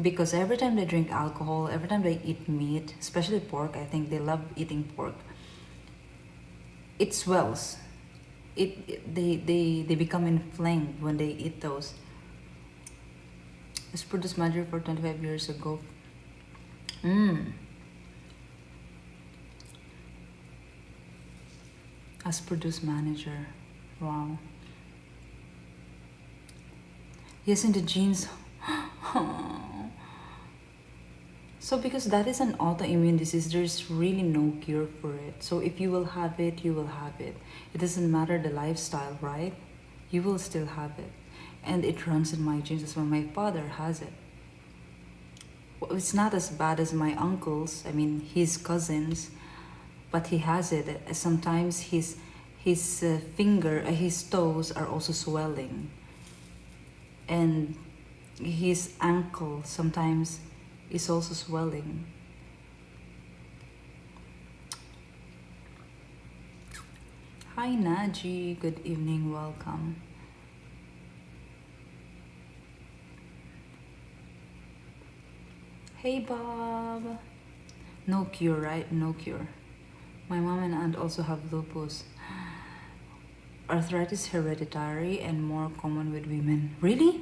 because every time they drink alcohol, every time they eat meat, especially pork, I think they love eating pork, it swells. They become inflamed when they eat those. It's produced manager for 25 years ago. As produce manager. Wow. Yes, in the genes. So because that is an autoimmune disease, there's really no cure for it. So if you will have it, you will have it. It doesn't matter the lifestyle, right? You will still have it. And it runs in my genes as well. My father has it. Well, it's not as bad as my uncles, his cousins, but he has it. Sometimes his his toes are also swelling, and his ankle sometimes is also swelling. Hi Naji, good evening, welcome. Hey Bob. No cure, right? No cure. My mom and aunt also have lupus. Arthritis is hereditary and more common with women. Really?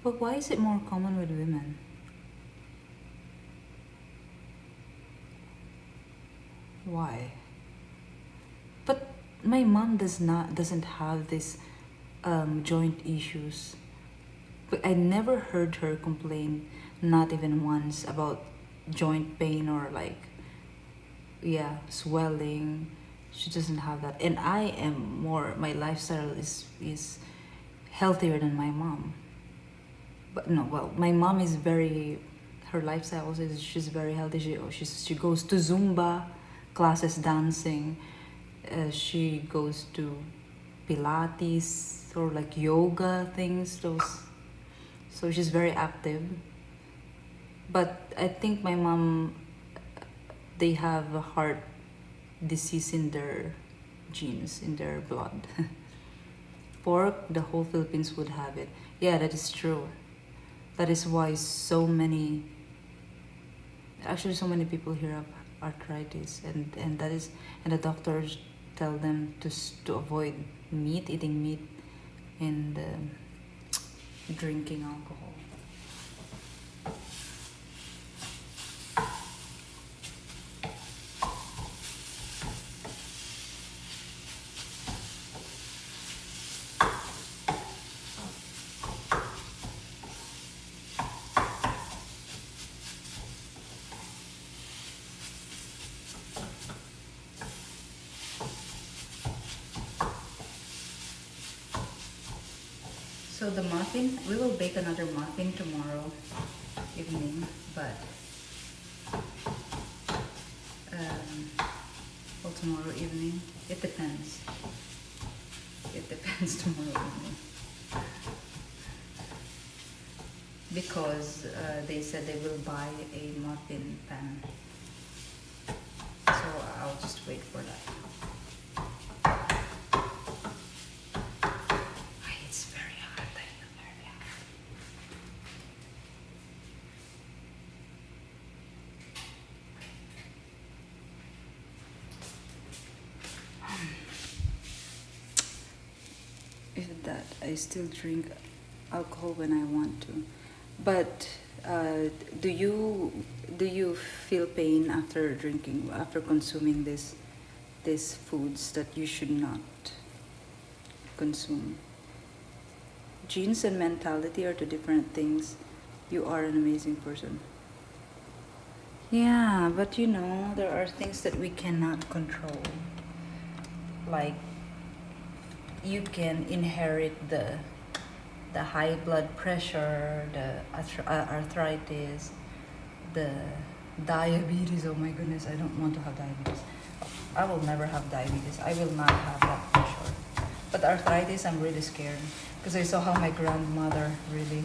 But why is it more common with women? Why? But my mom doesn't have this joint issues. But I never heard her complain, not even once, about joint pain or swelling. She doesn't have that. And I am my lifestyle is healthier than my mom. But no, well, my mom is her lifestyle also she's very healthy. She goes to Zumba classes, dancing. She goes to Pilates or yoga things, those. So she's very active. But I think my mom, they have a heart disease in their genes, in their blood. Pork, the whole Philippines would have it. Yeah, that is true. That is why so many people here have arthritis, and the doctors tell them to avoid eating meat, and drinking alcohol. So the muffin, we will bake another muffin tomorrow evening, but well, tomorrow evening, it depends. It depends tomorrow evening. Because they said they will buy a muffin pan. So I'll just wait for that. Ay, it's very hot. I feel very hot. Is that I still drink alcohol when I want to, but do you feel pain after drinking, after consuming these foods that you should not consume? Genes and mentality are two different things. You are an amazing person. Yeah, but you know, there are things that we cannot control. Like, you can inherit the high blood pressure, the arthritis, the diabetes. Oh my goodness, I don't want to have diabetes. I will never have diabetes. I will not have that for sure. But arthritis, I'm really scared because I saw how my grandmother really.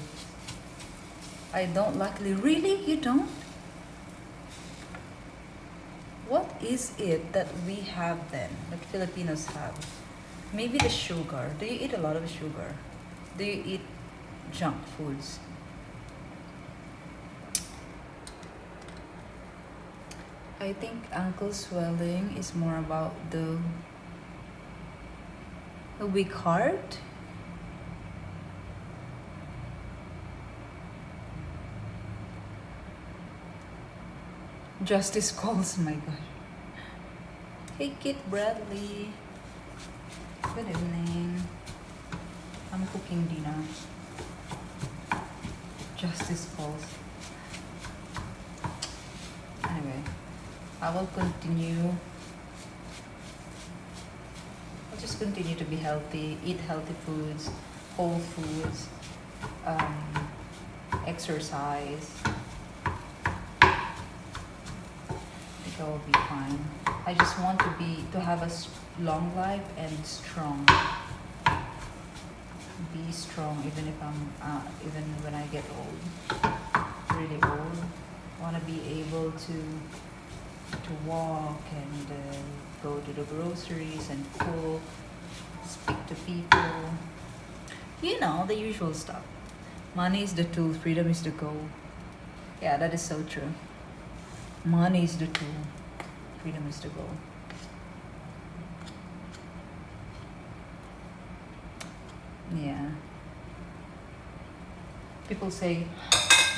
I don't luckily. Really? You don't? What is it that we have then, that Filipinos have? Maybe the sugar. Do you eat a lot of sugar? Do you eat junk foods? I think ankle swelling is more about the weak heart. Justice calls, my God. Hey, Kit Bradley. Good evening. I'm cooking dinner. Justice calls. Anyway, I will continue. I'll just continue to be healthy, eat healthy foods, whole foods, exercise. I think I will be fine. I just want to have a long life and strong. Be strong even if I'm even when I get old, really old. Want to be able to walk and go to the groceries and cook, speak to people. You know, the usual stuff. Money is the tool, freedom is the goal. Yeah, that is so true. Money is the tool, freedom is the goal. Yeah. People say,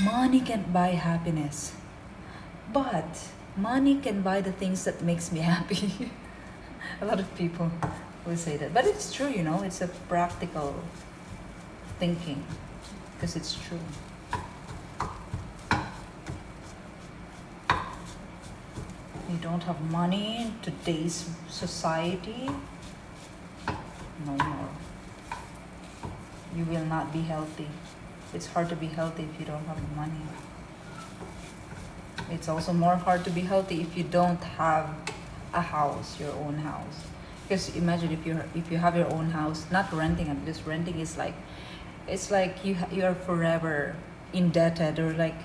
money can't buy happiness. But money can buy the things that makes me happy. A lot of people will say that. But it's true, you know, it's a practical thinking. Because it's true. You don't have money in today's society, no more. You will not be healthy. It's hard to be healthy if you don't have money. It's also more hard to be healthy if you don't have a house, your own house. Because imagine if you have your own house, not renting, and because renting is like, it's like you are forever indebted, or like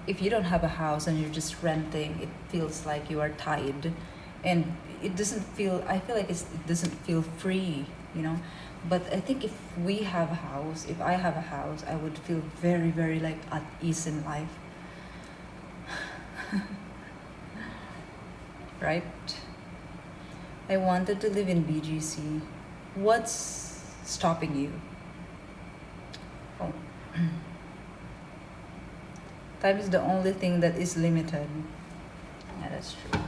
if you don't have a house and you're just renting, it feels like you are tied, and it doesn't feel. I feel like it doesn't feel free, you know. But I think if we have a house, if I have a house, I would feel very, very like at ease in life. Right? I wanted to live in BGC. What's stopping you? Oh. Time is the only thing that is limited. Yeah, that's true.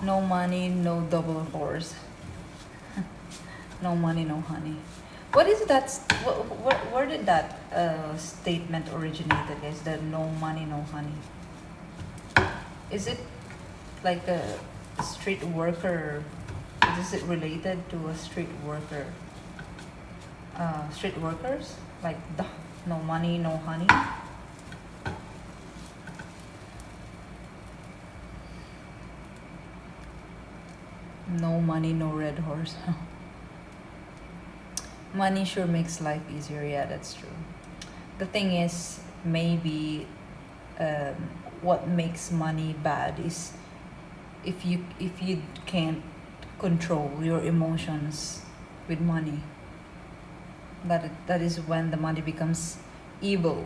No money, no double horse. No money, no honey. What is that? Where did that statement originated, guys? The no money, no honey. Is it like a street worker Is it related to a street worker? Street workers? Like, no money, no honey? No money, no red horse. Money sure makes life easier. Yeah, that's true. The thing is, maybe um, what makes money bad is if you can't control your emotions with money. That is when the money becomes evil.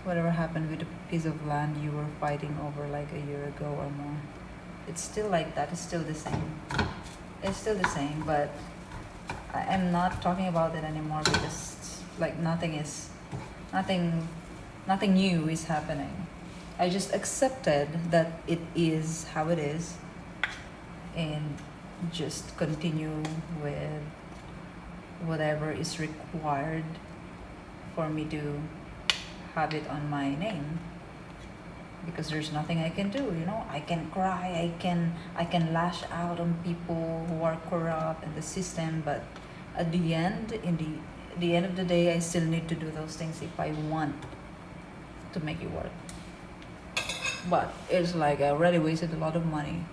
Whatever happened with a piece of land you were fighting over like a year ago or more, it's still like that. It's still the same. It's still the same, but I am not talking about it anymore because like nothing new is happening. I just accepted that it is how it is and just continue with whatever is required for me to have it on my name, because there's nothing I can do. I can cry, I can lash out on people who are corrupt in the system, but at the end, the end of the day, I still need to do those things if I want to make it work. But it's like I already wasted a lot of money,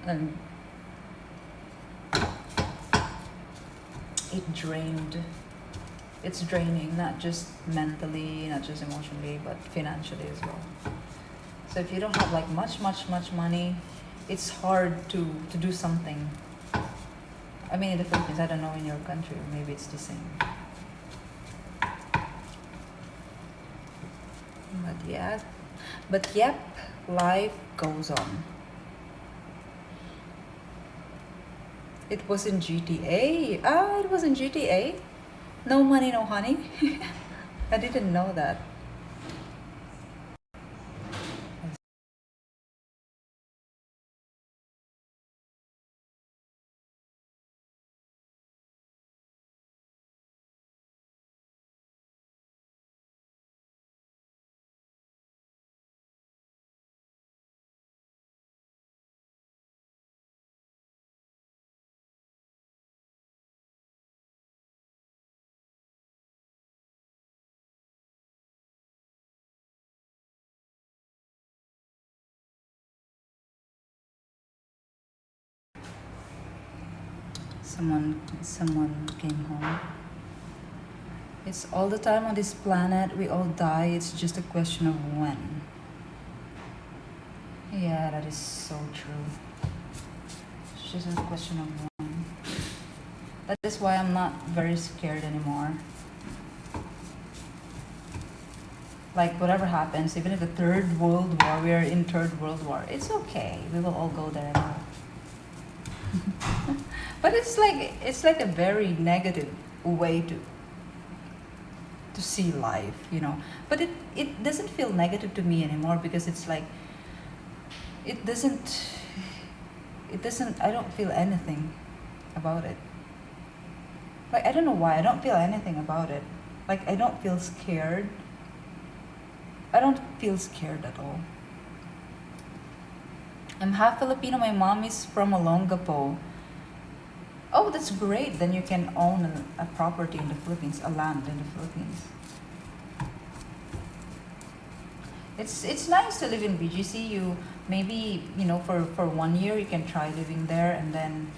and it's draining, not just mentally, not just emotionally, but financially as well. So if you don't have like much money, it's hard to do something. I mean, in the Philippines, I don't know in your country, maybe it's the same. But yep, life goes on. It was in GTA. It was in GTA. No money, no honey. I didn't know that. Someone came home. It's all the time on this planet. We all die. It's just a question of when. Yeah, that is so true. It's just a question of when. That is why I'm not very scared anymore. Like whatever happens, even if the third world war, we are in third world war, it's okay. We will all go there anyway. But it's like a very negative way to see life, But it doesn't feel negative to me anymore, because it's like it doesn't I don't feel anything about it. Like, I don't know why I don't feel anything about it. Like, I don't feel scared. I don't feel scared at all. I'm half Filipino. My mom is from Olongapo. Oh, that's great. Then you can own a property in the Philippines, a land in the Philippines. It's nice to live in BGC. You maybe for 1 year you can try living there, and then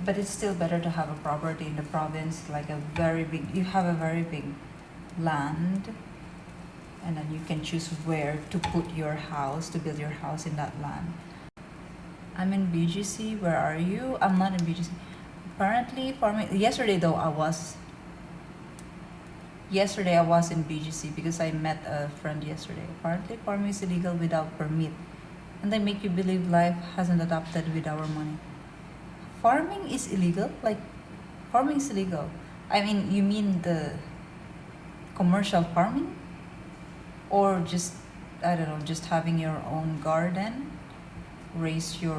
but it's still better to have a property in the province, like you have a very big land, and then you can choose where to put your house, to build your house in that land. I'm in BGC. Where are you? I'm not in BGC. Apparently, farming. Yesterday I was in BGC because I met a friend yesterday. Apparently, farming is illegal without permit, and they make you believe life hasn't adapted with our money. Farming is illegal? Like, farming is illegal. I mean, you mean the commercial farming? Or just, I don't know, just having your own garden? Raise few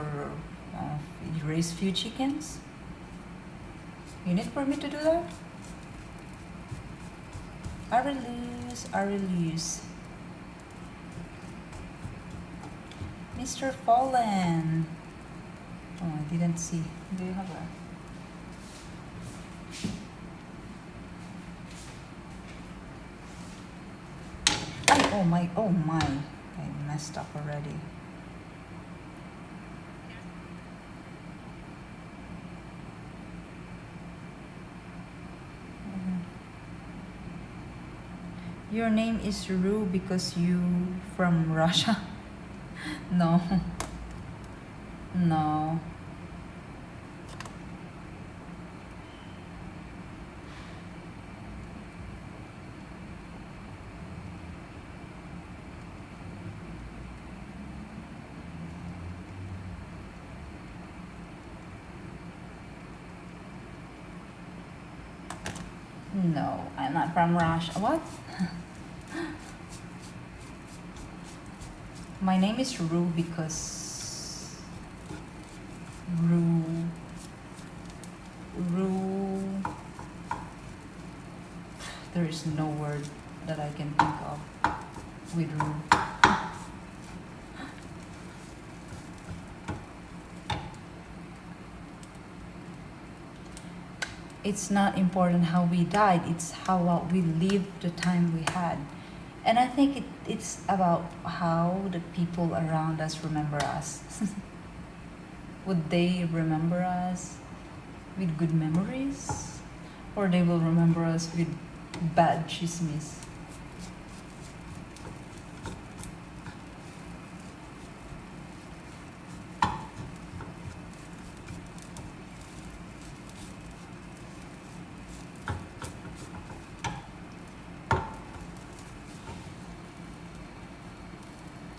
chickens? You need permit to do that? I release. Mr. Fallen. Oh, I didn't see. Do you have a... Oh my, oh my. I messed up already. Your name is Ru because you from Russia? No. No. No, I'm not from Russia. What? My name is Ru because Ru there is no word that I can think of with Ru. It's not important how we died, it's how we lived the time we had. And I think it's about how the people around us remember us. Would they remember us with good memories? Or they will remember us with bad chismes?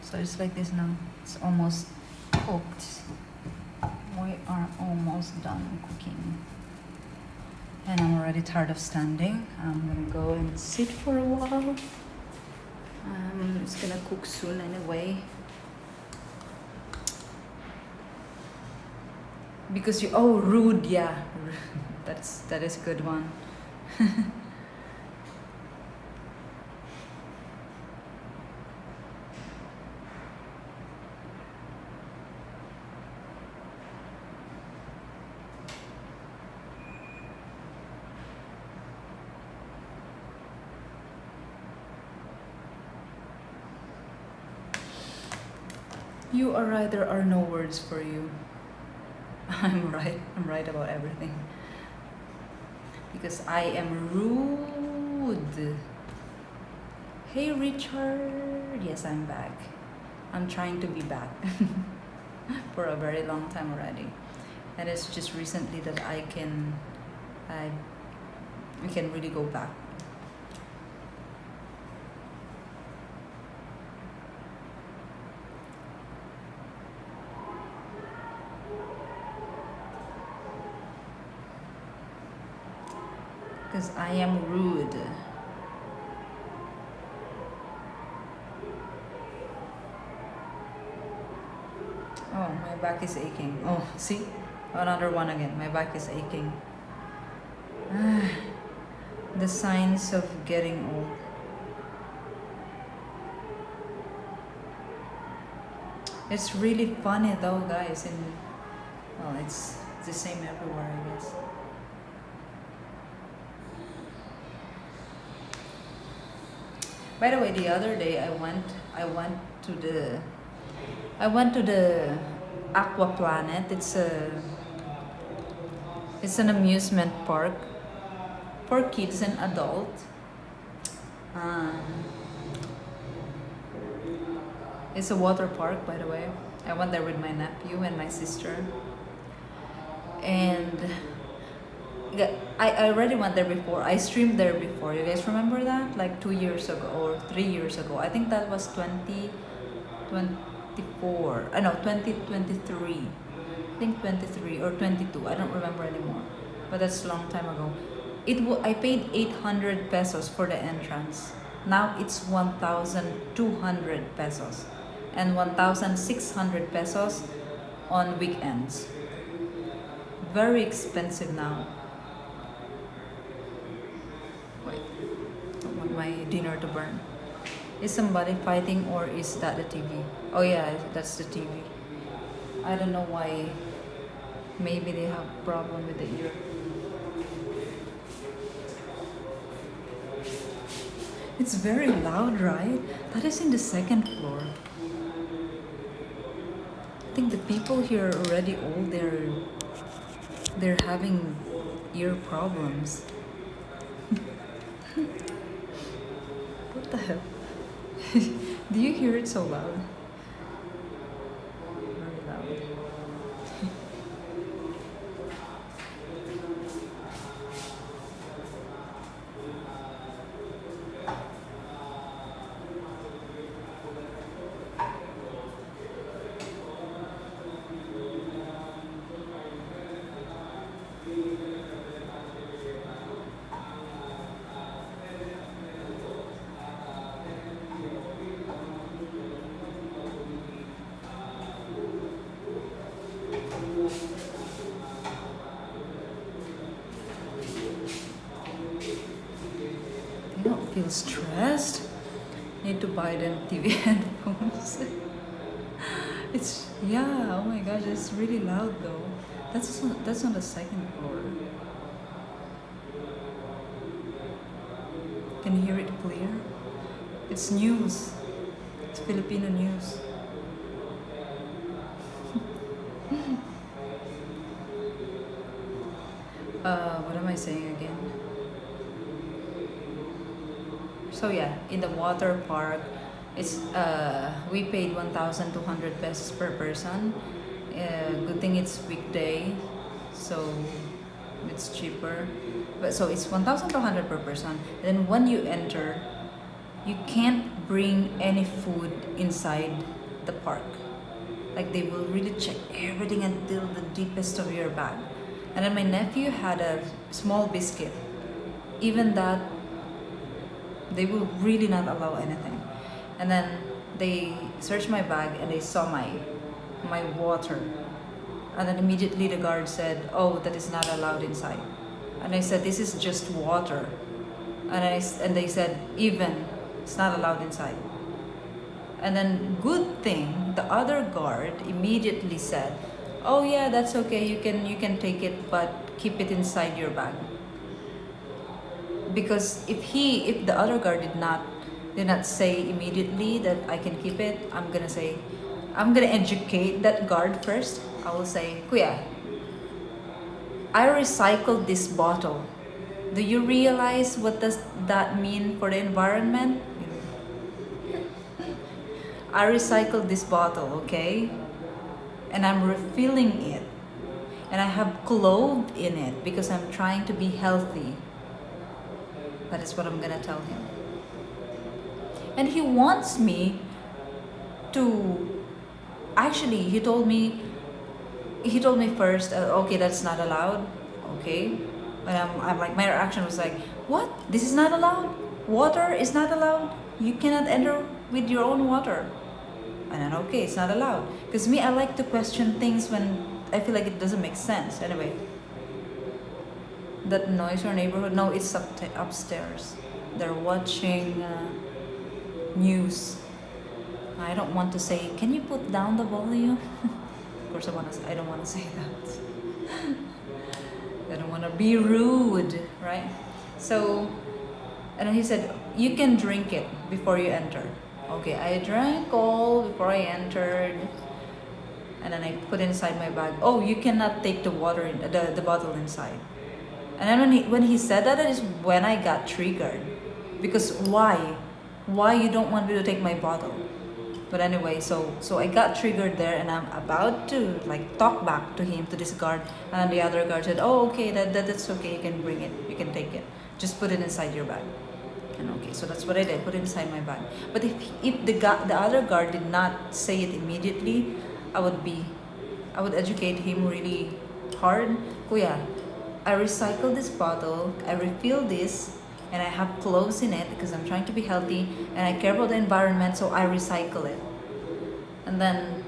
So it's like this now. It's almost cooked. We are almost done cooking. And I'm already tired of standing. I'm gonna go and sit for a while. It's gonna cook soon anyway. Because you, oh, rude, yeah. That is a good one. You are right, there are no words for you. I'm right about everything. Because I am rude. Hey Richard, yes, I'm back. I'm trying to be back for a very long time already. And it's just recently that I can really go back. Because I am rude. Oh, my back is aching. Oh, see? Another one again. My back is aching. The signs of getting old. It's really funny though, guys. Well, it's the same everywhere, I guess. By the way, the other day I went to the Aqua Planet. It's an amusement park for kids and adults. It's a water park, by the way. I went there with my nephew and my sister. And I already went there before. I streamed there before. You guys remember that? Like 2 years ago or 3 years ago. I think that was 2024. I know 2023. I think 23 or 22. I don't remember anymore. But that's a long time ago. I paid 800 pesos for the entrance. Now it's 1,200 pesos and 1,600 pesos on weekends. Very expensive now. Wait, I want my dinner to burn. Is somebody fighting or is that the TV? Oh yeah, that's the TV. I don't know why. Maybe they have problem with the ear. It's very loud, right? That is in the second floor. I think the people here are already old. They're having ear problems. What the hell? Do you hear it so loud? Very loud. They don't feel stressed. Need to buy them TV headphones. It's yeah. Oh my gosh, it's really loud though. That's on the second floor. Can you hear it clear? It's news. It's Filipino news. What am I saying again? So yeah, in the water park, it's we paid 1,200 pesos per person. Good thing it's weekday, so it's cheaper. But so it's 1,200 per person. Then when you enter, you can't bring any food inside the park. Like they will really check everything until the deepest of your bag. And then my nephew had a small biscuit. Even that, they will really not allow anything. And then they searched my bag and they saw my water. And then immediately the guard said, "Oh, that is not allowed inside." And I said, "This is just water." And they said, "Even it's not allowed inside." And then good thing, the other guard immediately said, "Oh yeah, that's okay. You can take it, but keep it inside your bag." Because if the other guard did not say immediately that I can keep it, I'm gonna educate that guard first. I will say, "Kuya, I recycled this bottle. Do you realize what does that mean for the environment? I recycled this bottle, okay? And I'm refilling it. And I have clove in it because I'm trying to be healthy." That is what I'm gonna tell him. And he wants me to actually he told me first, okay, that's not allowed. Okay. And I'm like, my reaction was like, what? This is not allowed? Water is not allowed? You cannot enter with your own water. And then, okay, it's not allowed. Because me, I like to question things when I feel like it doesn't make sense. Anyway, that noise or neighborhood, no, it's upstairs. They're watching news. I don't want to say, can you put down the volume? Of course, I don't want to say that. I don't want to be rude, right? So, and then he said, you can drink it before you enter. Okay, I drank all before I entered. And then I put inside my bag. Oh, you cannot take the water in the bottle inside. And then when he said that is when I got triggered. Because why? Why you don't want me to take my bottle? But anyway, so I got triggered there, and I'm about to like talk back to him, to this guard, and the other guard said, "Oh, okay, that's okay. You can bring it. You can take it. Just put it inside your bag." And okay, so that's what I did. Put it inside my bag. But if the other guard did not say it immediately, I would educate him really hard. Kuya, I recycle this bottle. I refill this. And I have clothes in it because I'm trying to be healthy and I care about the environment, so I recycle it. And then,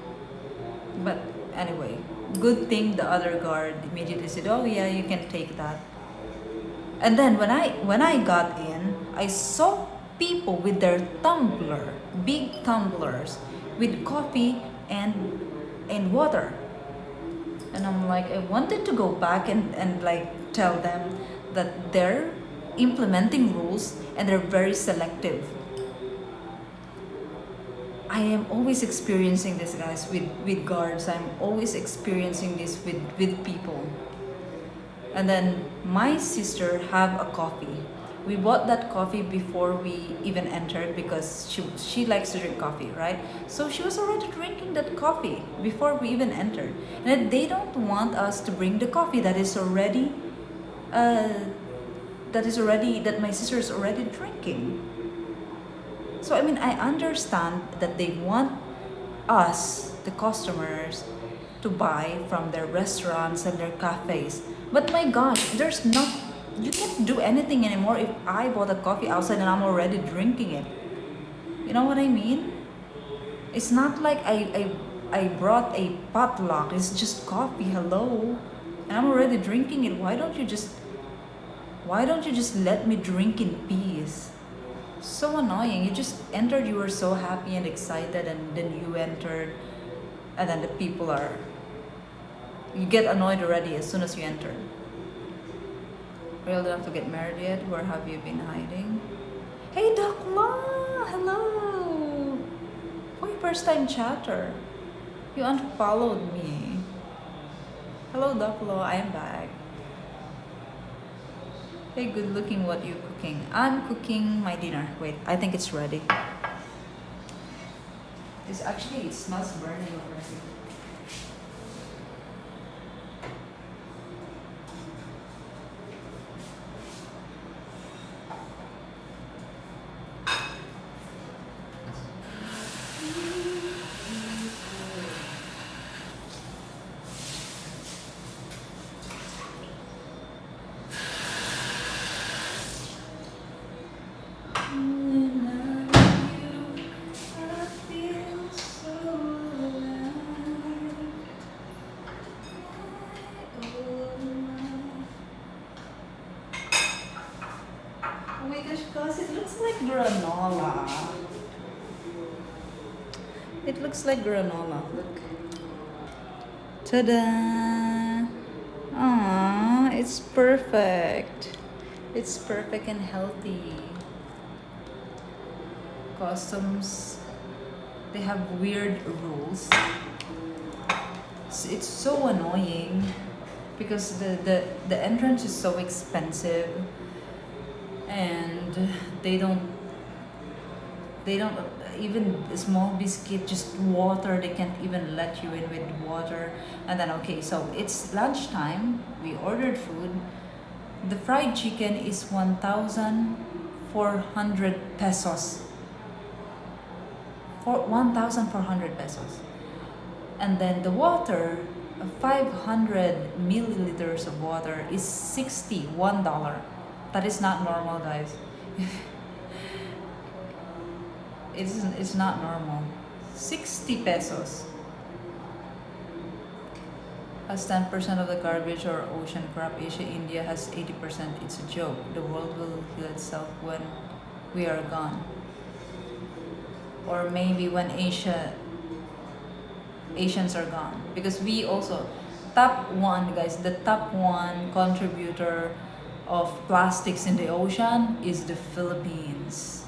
but anyway, good thing the other guard immediately said, "Oh yeah, you can take that." And then when I got in, I saw people with their tumbler, big tumblers, with coffee and water. And I'm like, I wanted to go back and like tell them that they're implementing rules and they're very selective. I am always experiencing this, guys, with guards. I'm always experiencing this with people. And then my sister have a coffee. We bought that coffee before we even entered because she likes to drink coffee, right? So she was already drinking that coffee before we even entered. And then they don't want us to bring the coffee that is already that my sister is already drinking. So I mean, I understand that they want us, the customers, to buy from their restaurants and their cafes. But my gosh, there's not, you can't do anything anymore if I bought a coffee outside and I'm already drinking it. You know what I mean? It's not like I brought a potluck. It's just coffee. Hello, and I'm already drinking it. Why don't you just let me drink in peace? So annoying. You just entered, you were so happy and excited, and then you entered, and then the people are, you get annoyed already as soon as you enter. Real enough to get married yet? Where have you been hiding? Hey Dakla! Hello! Oh, your first time chatter. You unfollowed me. Hello Daklo, I am back. Hey, good looking, what you cooking? I'm cooking my dinner. Wait, I think it's ready. It smells burning already. Oh my gosh, guys, it looks like granola. It looks like granola. Look. Ta-da! Aww, it's perfect. It's perfect and healthy. Customs, they have weird rules. It's so annoying because the entrance is so expensive, and they don't even a small biscuit, just water, they can't even let you in with water. And then okay, so it's lunchtime, we ordered food. The fried chicken is 1,400 pesos. For 1,400 pesos. And then the water, 500 milliliters of water is $61. That is not normal, guys. It's not normal. 60 pesos. As 10% of the garbage or ocean crop, Asia, India has 80%. It's a joke. The world will heal itself when we are gone. Or maybe when Asians are gone. Because we also, top one, guys, the top one contributor of plastics in the ocean is the Philippines.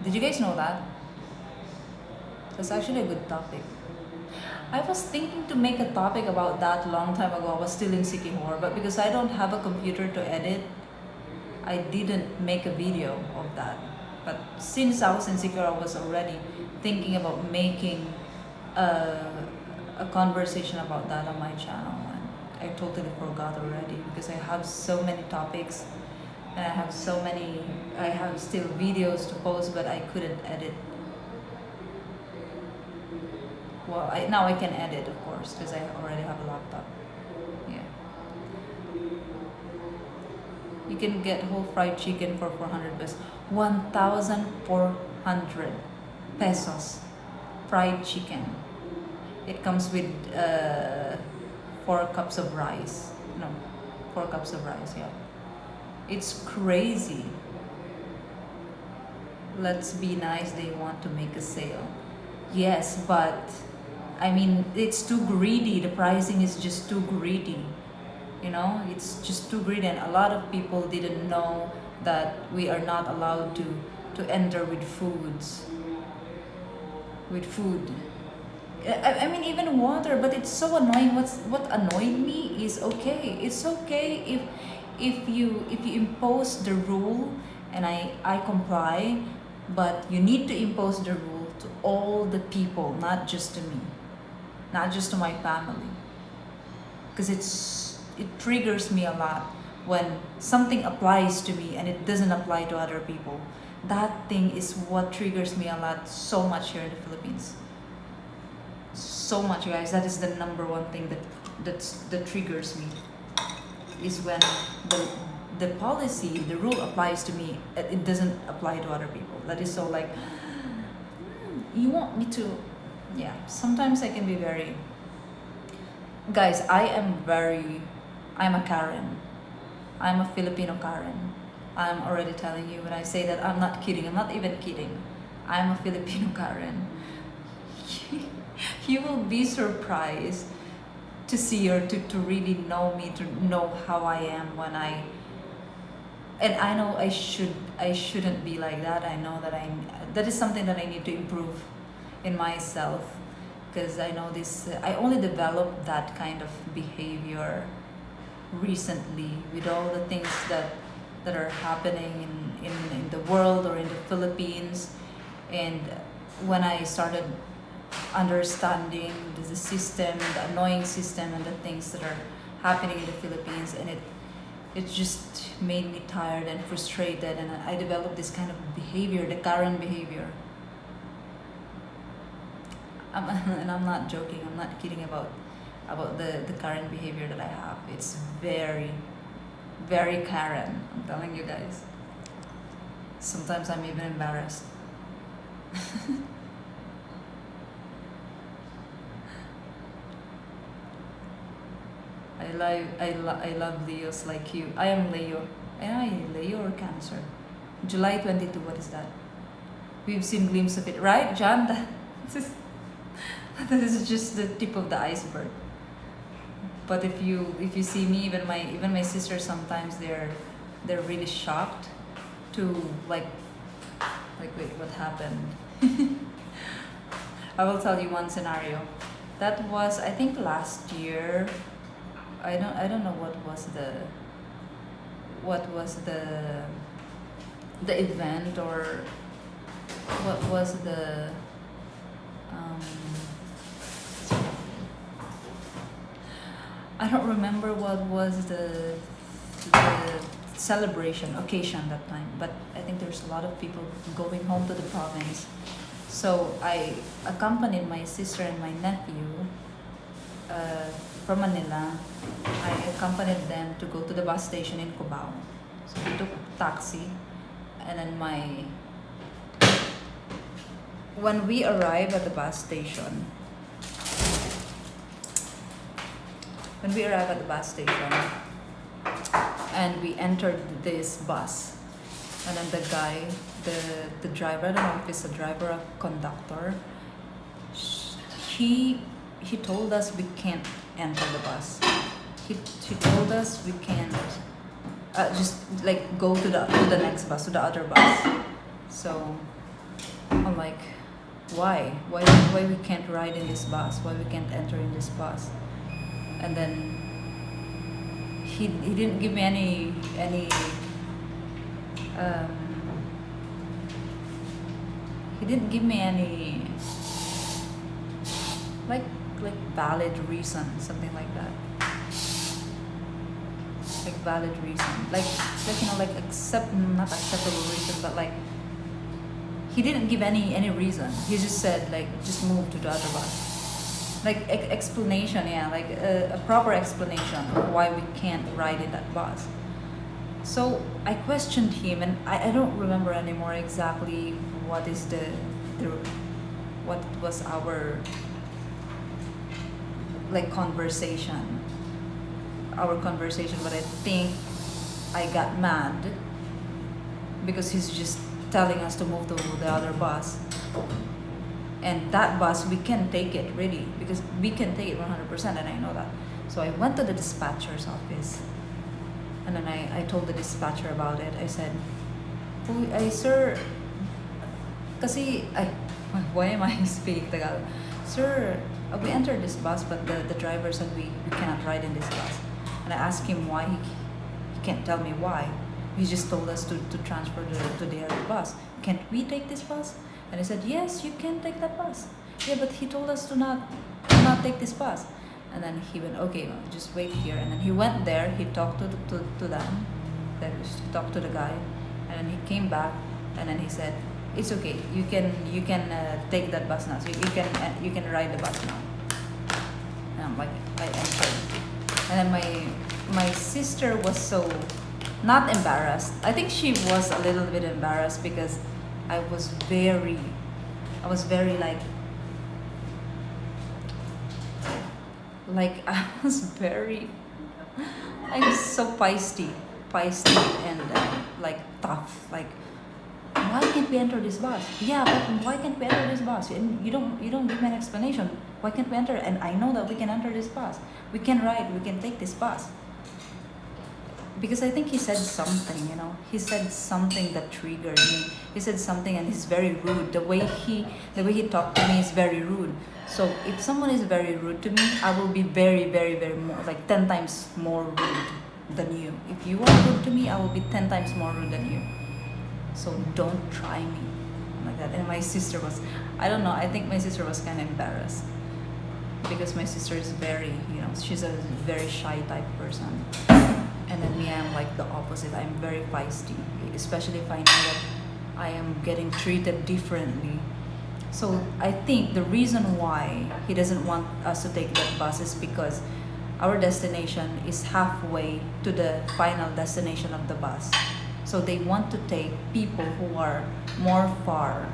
Did you guys know that? That's actually a good topic. I was thinking to make a topic about that long time ago. I was still in Sikihor, but because I don't have a computer to edit, I didn't make a video of that. But since I was in Sikihor, I was already thinking about making a conversation about that on my channel, and I totally forgot already because I have so many topics and I have still videos to post, but I couldn't edit. Well, now I can edit, of course, because I already have a laptop. Yeah. You can get whole fried chicken for 400 pesos. 1,400 pesos. Fried chicken. It comes with 4 cups of rice. No, 4 cups of rice, yeah. It's crazy. let's be nice, they want to make a sale. Yes, but I mean, it's too greedy. The pricing is just too greedy. It's just too greedy, and a lot of people didn't know that we are not allowed to enter with food. I mean, even water, but it's so annoying. What annoyed me is, okay, it's okay if you impose the rule, and I comply, but you need to impose the rule to all the people, not just to me, not just to my family, because it triggers me a lot when something applies to me and it doesn't apply to other people. That thing is what triggers me a lot, so much here in the Philippines. So much, guys. That is the number one thing that triggers me, is when the policy, the rule applies to me, it doesn't apply to other people. That is so like, you want me to, yeah. Sometimes I can be very, guys. I'm a Karen. I'm a Filipino Karen. I'm already telling you when I say that. I'm not kidding. I'm not even kidding. I'm a Filipino Karen. You will be surprised to see, or to really know me, to know how I am and I know I shouldn't be like that. I know that is something that I need to improve in myself, because I know this. I only developed that kind of behavior recently, with all the things that are happening in the world or in the Philippines. And when I started understanding the system, the annoying system, and the things that are happening in the Philippines, and it just made me tired and frustrated, and I developed this kind of behavior, the Karen behavior. And I'm not joking, I'm not kidding about the Karen behavior that I have. It's very, very Karen, I'm telling you guys. Sometimes I'm even embarrassed. I love Leos like you. I am Leo. Am I Leo or Cancer? July 22, what is that? We've seen glimpse of it, right, John? That is just the tip of the iceberg. But if you see me, even my sisters, sometimes they're really shocked to like wait, what happened? I will tell you one scenario. That was, I think, last year. I don't know what was the event, or what was the I don't remember what was the celebration occasion that time, but I think there's a lot of people going home to the province. So I accompanied my sister and my nephew from Manila. I accompanied them to go to the bus station in Cubao. So we took taxi, and then when we arrived at the bus station, and we entered this bus, and then the guy, the driver, I don't know if it's a driver or conductor, he told us we can't enter the bus. He told us we can't just like go to the next bus, to the other bus. So I'm like, why we can't ride in this bus? Why we can't enter in this bus? And then he didn't give me any he didn't give me any like valid reason, something like that. Like valid reason, like like not acceptable reason, but like he didn't give any reason. He just said like, just move to the other bus. Like explanation, yeah, like a proper explanation of why we can't ride in that bus. So I questioned him, and I don't remember anymore exactly what is what was our like conversation, but I think I got mad because he's just telling us to move to the other bus. And that bus, we can take it really, because we can take it 100%, and I know that. So I went to the dispatcher's office, and then I told the dispatcher about it. I said, sir, kasi, why am I speaking Tagalog? Sir, we entered this bus, but the driver said we cannot ride in this bus. And I asked him why. He can't tell me why. He just told us to transfer to the other bus. Can't we take this bus? And I said, yes, you can take that bus. Yeah, but he told us to not take this bus. And then he went, okay, well, just wait here. And then he went there. He talked to them. Then he talked to the guy, and then he came back, and then he said, it's okay. You can take that bus now. So you can ride the bus now. And I'm like, I entered, and then my sister was so not embarrassed. I think she was a little bit embarrassed because I was very I was so feisty and like tough. Like, why can't we enter this bus? Yeah, but why can't we enter this bus? And you don't give me an explanation. Why can't we enter? And I know that we can enter this bus. We can ride. We can take this bus. Because I think he said something, he said something that triggered me. He said something, and he's very rude. The way he talked to me is very rude. So if someone is very rude to me, I will be very, very, very more, like 10 times more rude than you. If you are rude to me, I will be 10 times more rude than you. So don't try me like that. And my sister was, I don't know, I think my sister was kind of embarrassed. Because my sister is very, she's a very shy type person. And then me, I'm like the opposite. I'm very feisty, especially if I know that I am getting treated differently. So I think the reason why he doesn't want us to take that bus is because our destination is halfway to the final destination of the bus. So they want to take people who are more far.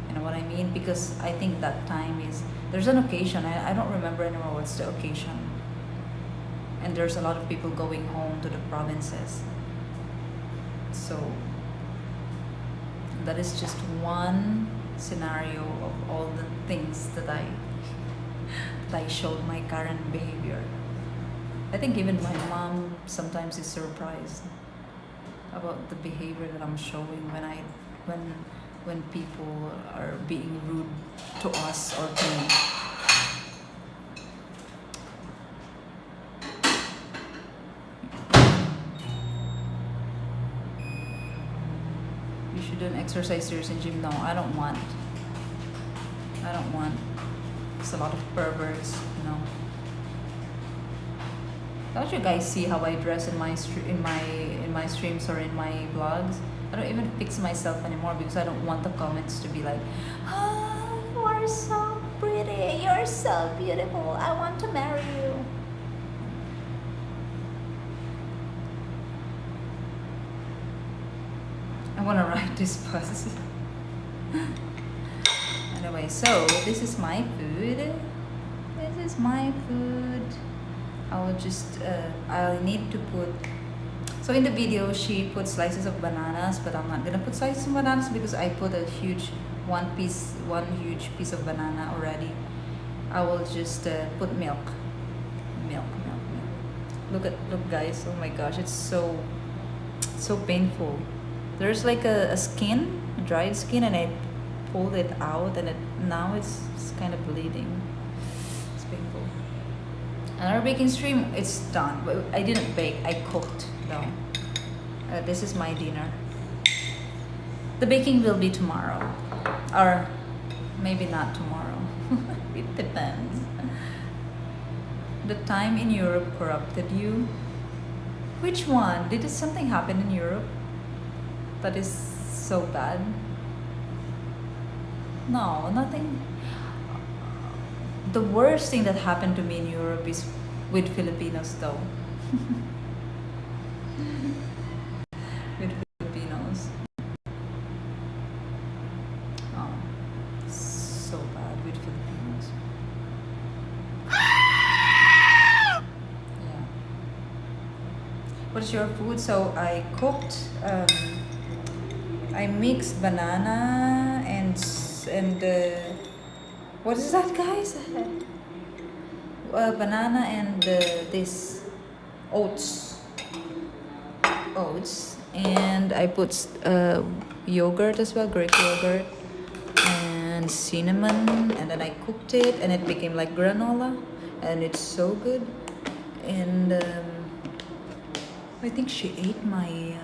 You know what I mean? Because I think that time there's an occasion. I don't remember anymore what's the occasion. And there's a lot of people going home to the provinces. So that is just one scenario of all the things that I showed my current behavior. I think even my mom sometimes is surprised about the behavior that I'm showing when people are being rude to us or to me. You shouldn't exercise serious in gym. No, I don't want. It's a lot of perverts, Don't you guys see how I dress in my streams or in my vlogs? I don't even fix myself anymore because I don't want the comments to be like, "Oh, you are so pretty. You're so beautiful. I want to marry you." I want to ride this bus. Anyway, so this is my food. I'll need to put. So in the video, she put slices of bananas, but I'm not gonna put slices of bananas because I put a huge one huge piece of banana already. I will just put milk. Look guys, oh my gosh, it's so painful. There's like a skin, dried skin, and I pulled it out, and now it's kind of bleeding. It's painful. Another baking stream, it's done. But I didn't bake, I cooked though. This is my dinner. The baking will be tomorrow, or maybe not tomorrow. It depends. The time in Europe corrupted you. Which one? Did something happen in Europe that is so bad? No, nothing. The worst thing that happened to me in Europe is with Filipinos though. With Filipinos. Oh, so bad with Filipinos. Yeah. What's your food? So I cooked I mixed banana and what is that, guys? Banana and this oats, and I put yogurt as well, Greek yogurt, and cinnamon, and then I cooked it, and it became like granola, and it's so good. And I think she ate my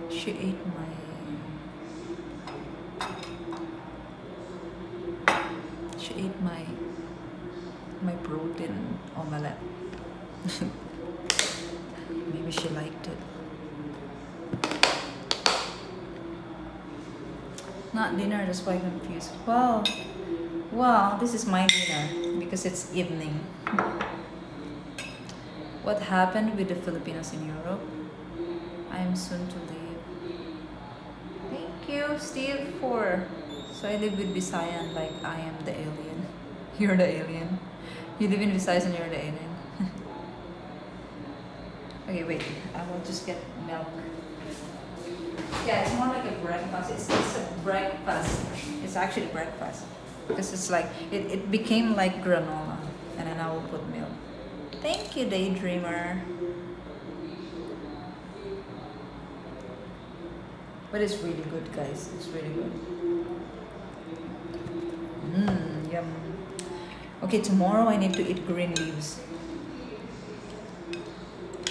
she ate my protein omelette. Maybe she liked it. Not dinner, that's why I'm confused. Well, this is my dinner because it's evening. What happened with the Filipinos in Europe? I am soon to leave. Thank you, Steve, So I live with Visayan like I am the alien. You're the alien. You live in Visayas and you're the alien. Okay, wait. I will just get milk. Yeah, it's more like a breakfast. It's a breakfast. It's actually breakfast. Because it's like, it became like granola. And then I will put milk. Thank you, Daydreamer. But it's really good, guys. It's really good. Yum. Okay, tomorrow I need to eat green leaves.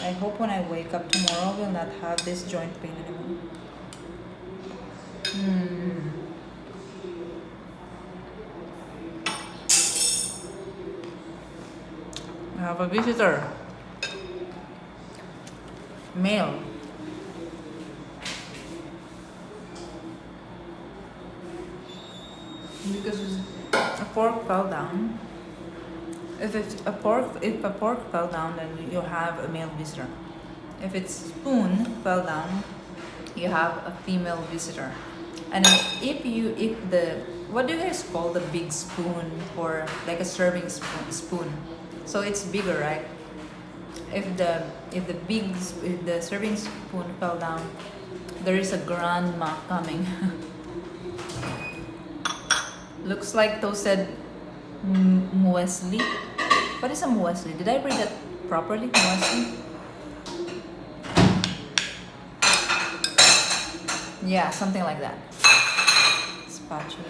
I hope when I wake up tomorrow I will not have this joint pain anymore. I have a visitor. Male. Because a pork fell down. If a pork fell down, then you have a male visitor. If its spoon fell down, you have a female visitor. And if the, what do you guys call the big spoon for like a serving spoon? So it's bigger, right? If the serving spoon fell down, there is a grandma coming. Looks like toasted muesli. What is a muesli? Did I read that properly? Muesli? Yeah, something like that. Spatula.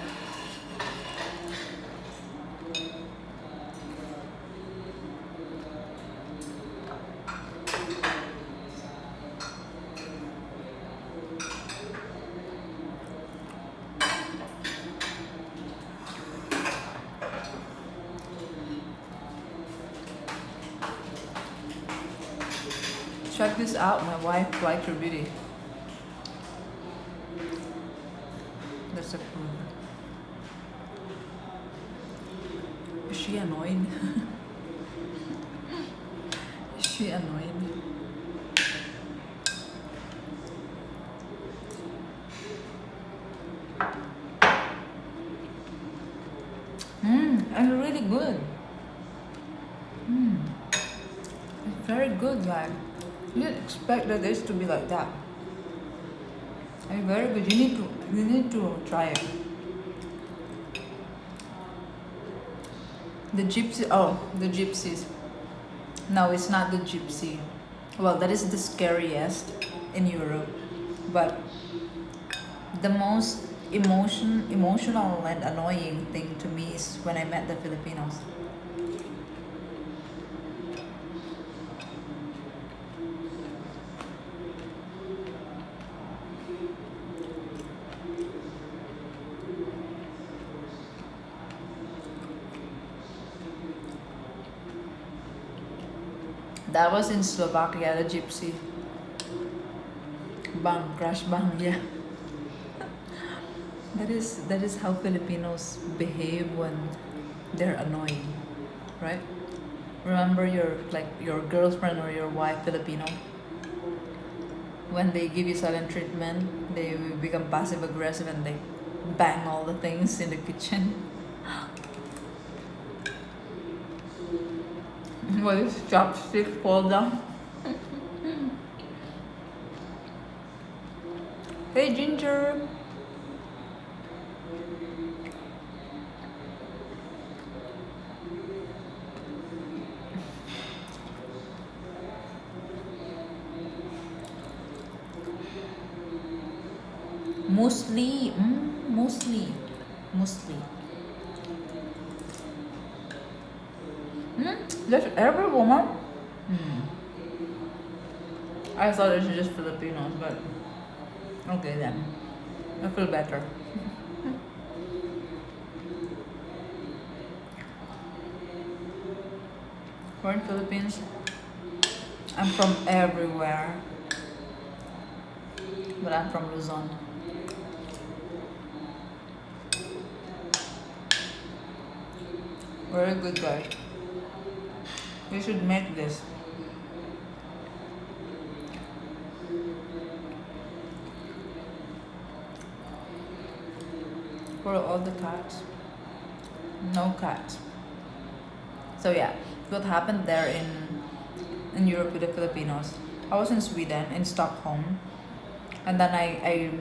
Check this out, my wife liked your beauty. That's a proof. Is she annoyed? Is she annoyed? It's really good. It's very good, like. You didn't expect that this to be like that. It's very good. You need to try it. The gypsies. No, it's not the gypsy. Well, that is the scariest in Europe. But the most emotional and annoying thing to me is when I met the Filipinos. That was in Slovakia, the gypsy. Bang, crash bang, yeah. That is how Filipinos behave when they're annoyed, right? Remember your girlfriend or your wife Filipino? When they give you silent treatment, they become passive aggressive and they bang all the things in the kitchen. What if chopsticks fall down? Hey Ginger. Mostly, mostly. That's every woman. I thought it was just Filipinos, but okay then. I feel better. We're in Philippines. I'm from everywhere, but I'm from Luzon. Very good guys. We should make this. For all the cats. No cats. So yeah, what happened there in Europe with the Filipinos. I was in Sweden, in Stockholm, and then I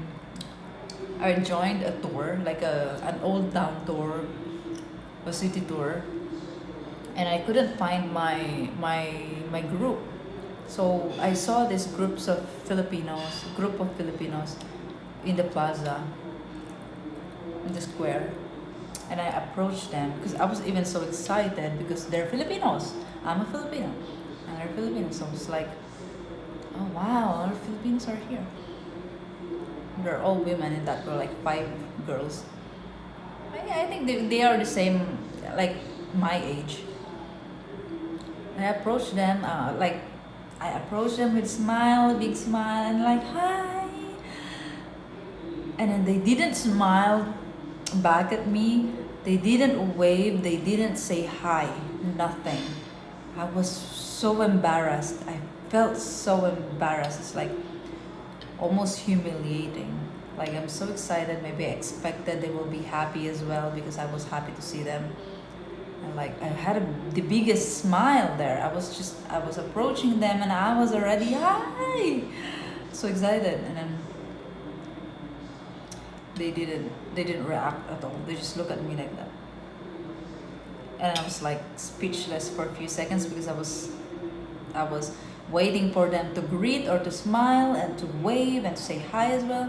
joined a tour, like an old town tour, a city tour, and I couldn't find my group. So I saw this group of Filipinos in the plaza, in the square, and I approached them because I was even so excited because they're Filipinos. I'm a Filipino, and they're Filipinos. So I was like, oh wow, our Filipinos are here. They're all women in that were like 5 girls. I think they are the same, like my age. I approached them, I approached them with smile, big smile, and like hi. And then they didn't smile back at me. They didn't wave. They didn't say hi. Nothing. I was so embarrassed. I felt so embarrassed. It's like almost humiliating. Like I'm so excited. Maybe I expected they will be happy as well because I was happy to see them. And like I had the biggest smile there. I was approaching them and I was already hi, so excited. And then they didn't react at all. They just look at me like that. And I was like speechless for a few seconds because I was waiting for them to greet or to smile and to wave and to say hi as well.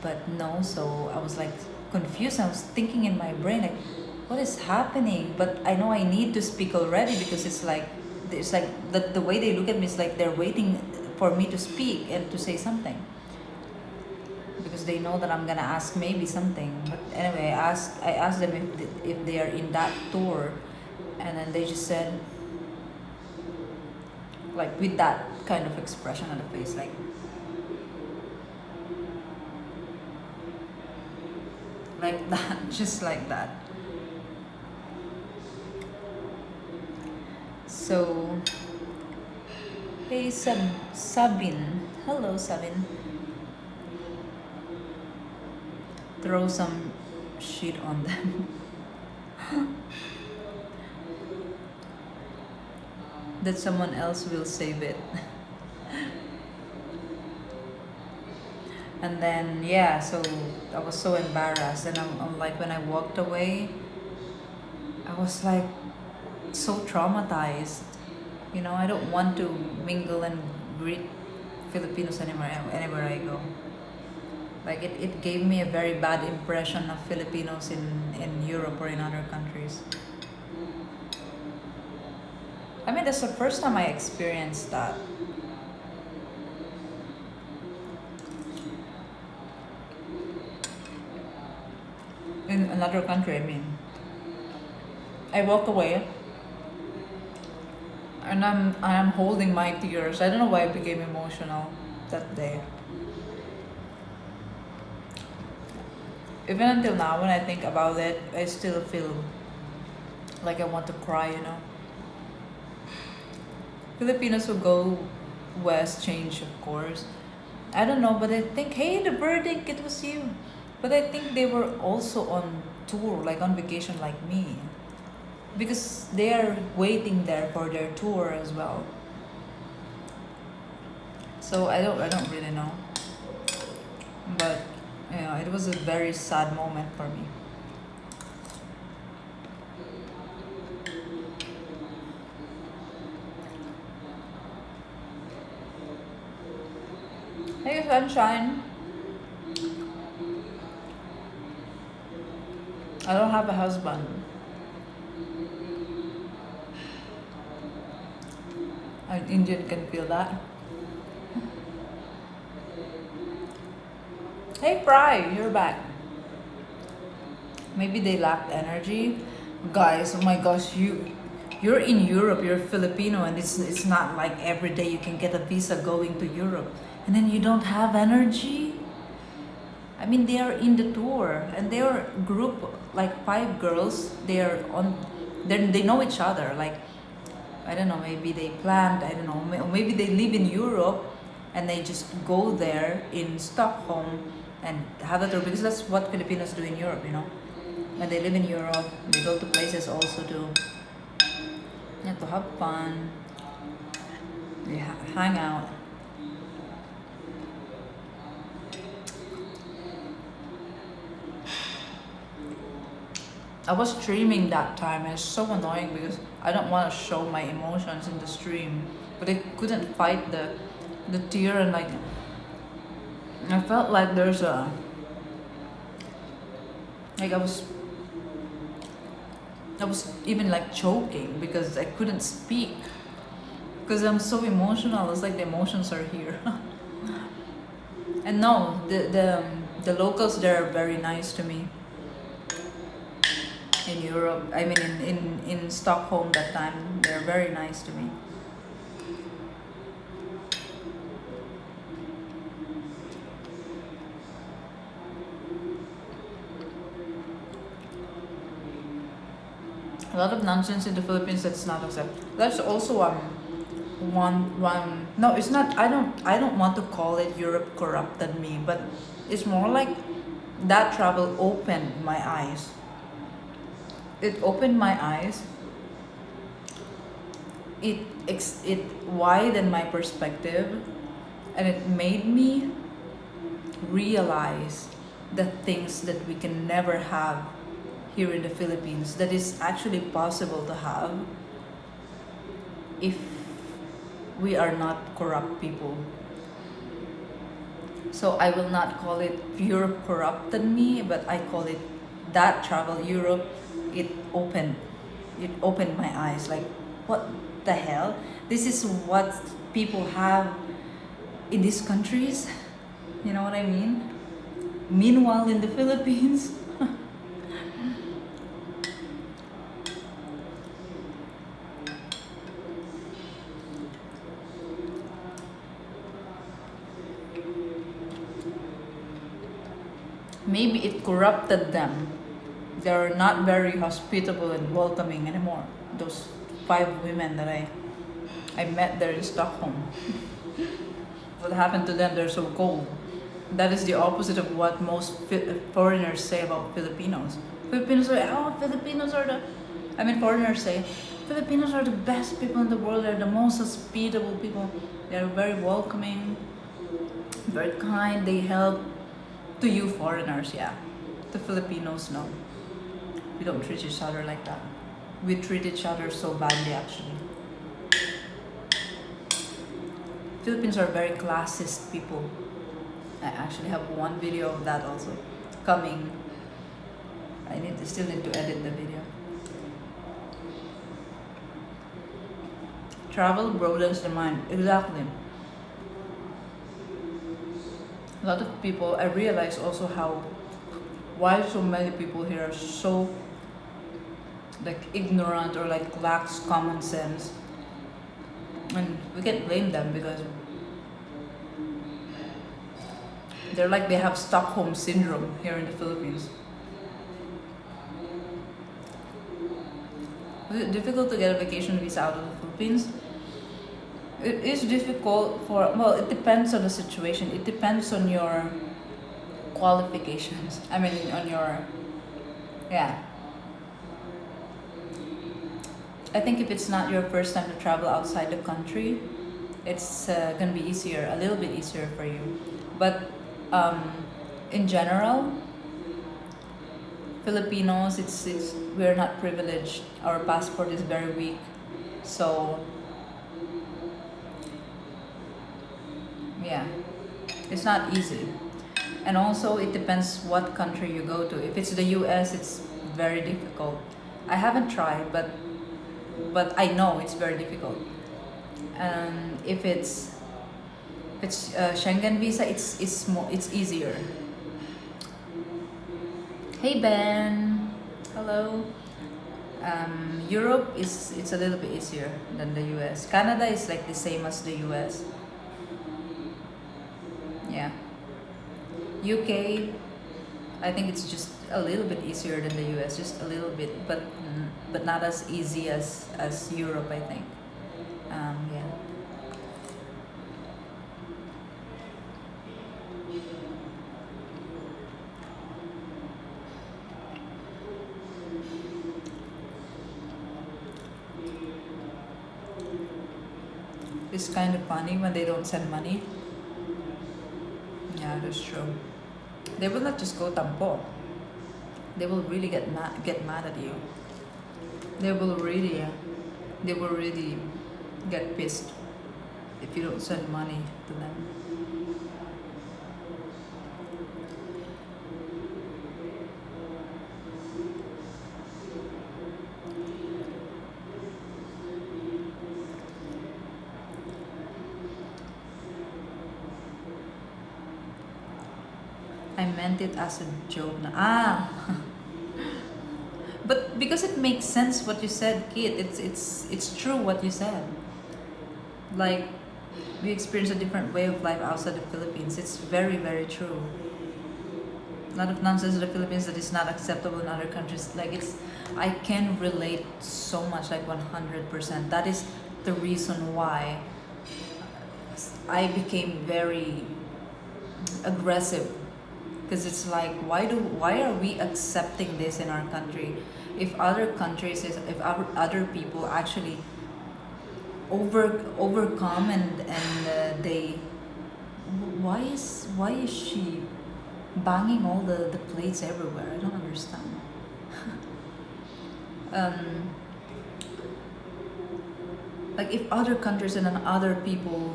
But no, so I was like confused. I was thinking in my brain like, what is happening? But I know I need to speak already because it's like the way they look at me is like they're waiting for me to speak and to say something. Because they know that I'm gonna ask maybe something. But anyway, I asked them if they are in that tour, and then they just said, like with that kind of expression on the face, like that, just like that. So, hey Sabine, hello Sabine. Throw some shit on them. That someone else will save it. And then yeah, so I was so embarrassed, and I'm like when I walked away, I was like so traumatized. You know, I don't want to mingle and greet Filipinos anywhere I go. Like it gave me a very bad impression of Filipinos in Europe or in other countries. I mean, that's the first time I experienced that. In another country, I mean. I walk away and I'm holding my tears. I don't know why I became emotional that day. Even until now, when I think about it, I still feel like I want to cry, you know. Filipinos who go west change, of course. I don't know, but I think, hey, the verdict, it was you. But I think they were also on tour, like on vacation like me. Because they are waiting there for their tour as well. So I don't really know. But yeah, it was a very sad moment for me. Hey, sunshine. I don't have a husband. An Indian can feel that. Hey, Fry, you're back. Maybe they lacked energy. Guys, oh my gosh, you're in Europe, you're Filipino, and it's not like every day you can get a visa going to Europe. And then you don't have energy? I mean, they are in the tour, and they are group like 5 girls. They are on, they know each other. Like, I don't know, maybe they planned. I don't know, maybe they live in Europe, and they just go there in Stockholm and have a tour because that's what Filipinos do in Europe. You know, when they live in Europe, they go to places also to have fun. They hang out. I was streaming that time and it's so annoying because I don't want to show my emotions in the stream, but I couldn't fight the tear, and like I felt like there's a like I was even like choking because I couldn't speak because I'm so emotional. It's like the emotions are here. And no, the locals there are very nice to me. In Europe, I mean in Stockholm that time, they're very nice to me. A lot of nonsense in the Philippines that's not accepted. That's also one no, it's not. I don't want to call it Europe corrupted me, but it's more like that travel opened my eyes. It opened my eyes. It widened my perspective, and it made me realize the things that we can never have here in the Philippines that is actually possible to have if we are not corrupt people. So I will not call it Europe corrupted me, but I call it that travel Europe. It opened, it opened my eyes. Like, what the hell? This is what people have in these countries. You know what I mean? Meanwhile, in the Philippines, maybe it corrupted them. They're not very hospitable and welcoming anymore. Those 5 women that I met there in Stockholm. What happened to them? They're so cold. That is the opposite of what most foreigners say about Filipinos. Filipinos are the, I mean, foreigners say, Filipinos are the best people in the world. They're the most hospitable people. They're very welcoming, very kind. They help. To you foreigners, yeah. The Filipinos, no. We don't treat each other like that. We treat each other so badly, actually. Philippines are very classist people. I actually have one video of that also coming. I still need to edit the video. Travel broadens the mind. Exactly. A lot of people, I realize also why so many people here are so like ignorant or like lacks common sense. And we can't blame them because they're like they have Stockholm syndrome here in the Philippines. Is it difficult to get a vacation visa out of the Philippines? It is difficult for, well, it depends on the situation. It depends on your qualifications. I mean, on your, yeah. I think if it's not your first time to travel outside the country, it's gonna be easier, a little bit easier for you. But in general, Filipinos, it's we're not privileged. Our passport is very weak, so yeah, it's not easy. And also, it depends what country you go to. If it's the U.S., it's very difficult. I haven't tried, but I know it's very difficult. And if it's Schengen visa, it's easier. Hey Ben, hello. Europe it's a little bit easier than the U.S. Canada is like the same as the U.S. Yeah. UK, I think it's just a little bit easier than the U.S. Just a little bit, but not as easy as Europe, I think. Yeah. It's kind of funny when they don't send money. Yeah, that's true. They will not just go tampo. They will really get mad at you. They will really get pissed if you don't send money to them. I meant it as a joke. But because it makes sense what you said, Kit. It's true what you said. Like, we experience a different way of life outside the Philippines. It's very, very true. A lot of nonsense in the Philippines that is not acceptable in other countries. I can relate so much, like 100%. That is the reason why I became very aggressive, because it's like, why are we accepting this in our country? If other countries, if other people actually overcome and they, why is she banging all the plates everywhere? I don't understand. Like, if other countries and then other people,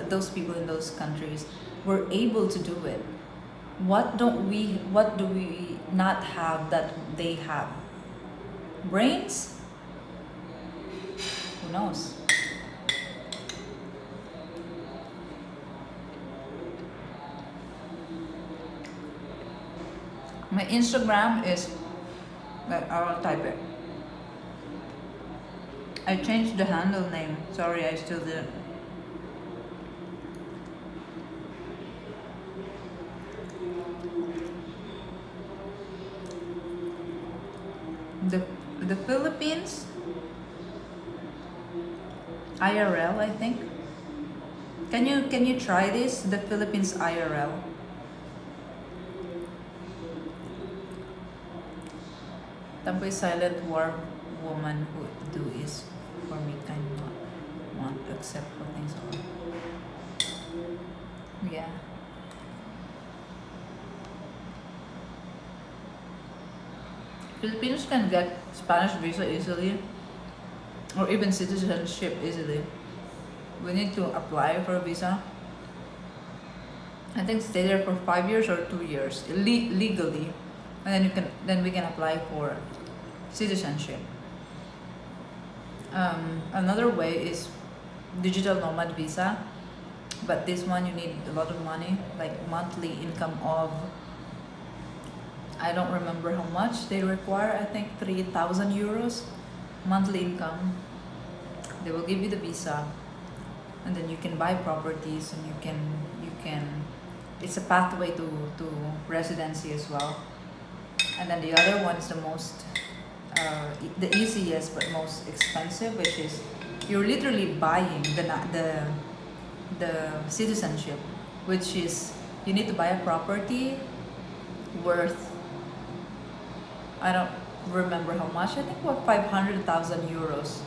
those people in those countries were able to do it, what do we not have that they have? Brains? Who knows? My Instagram is, I'll type it. I changed the handle name. Sorry, I still didn't. The Philippines IRL, I think. Can you try this? The Philippines IRL. Tampoy silent war woman who do is for me kind of not want to accept what things are. Yeah. Filipinos can get Spanish visa easily, or even citizenship easily. We need to apply for a visa. I think stay there for 5 years or 2 years legally, and then we can apply for citizenship. Another way is digital nomad visa, but this one you need a lot of money, like monthly income of, I don't remember how much they require. I think 3,000 euros monthly income. They will give you the visa, and then you can buy properties, and you can it's a pathway to residency as well. And then the other one is the easiest but most expensive, which is you're literally buying the citizenship, which is you need to buy a property worth, I don't remember how much. I think what 500,000 euros.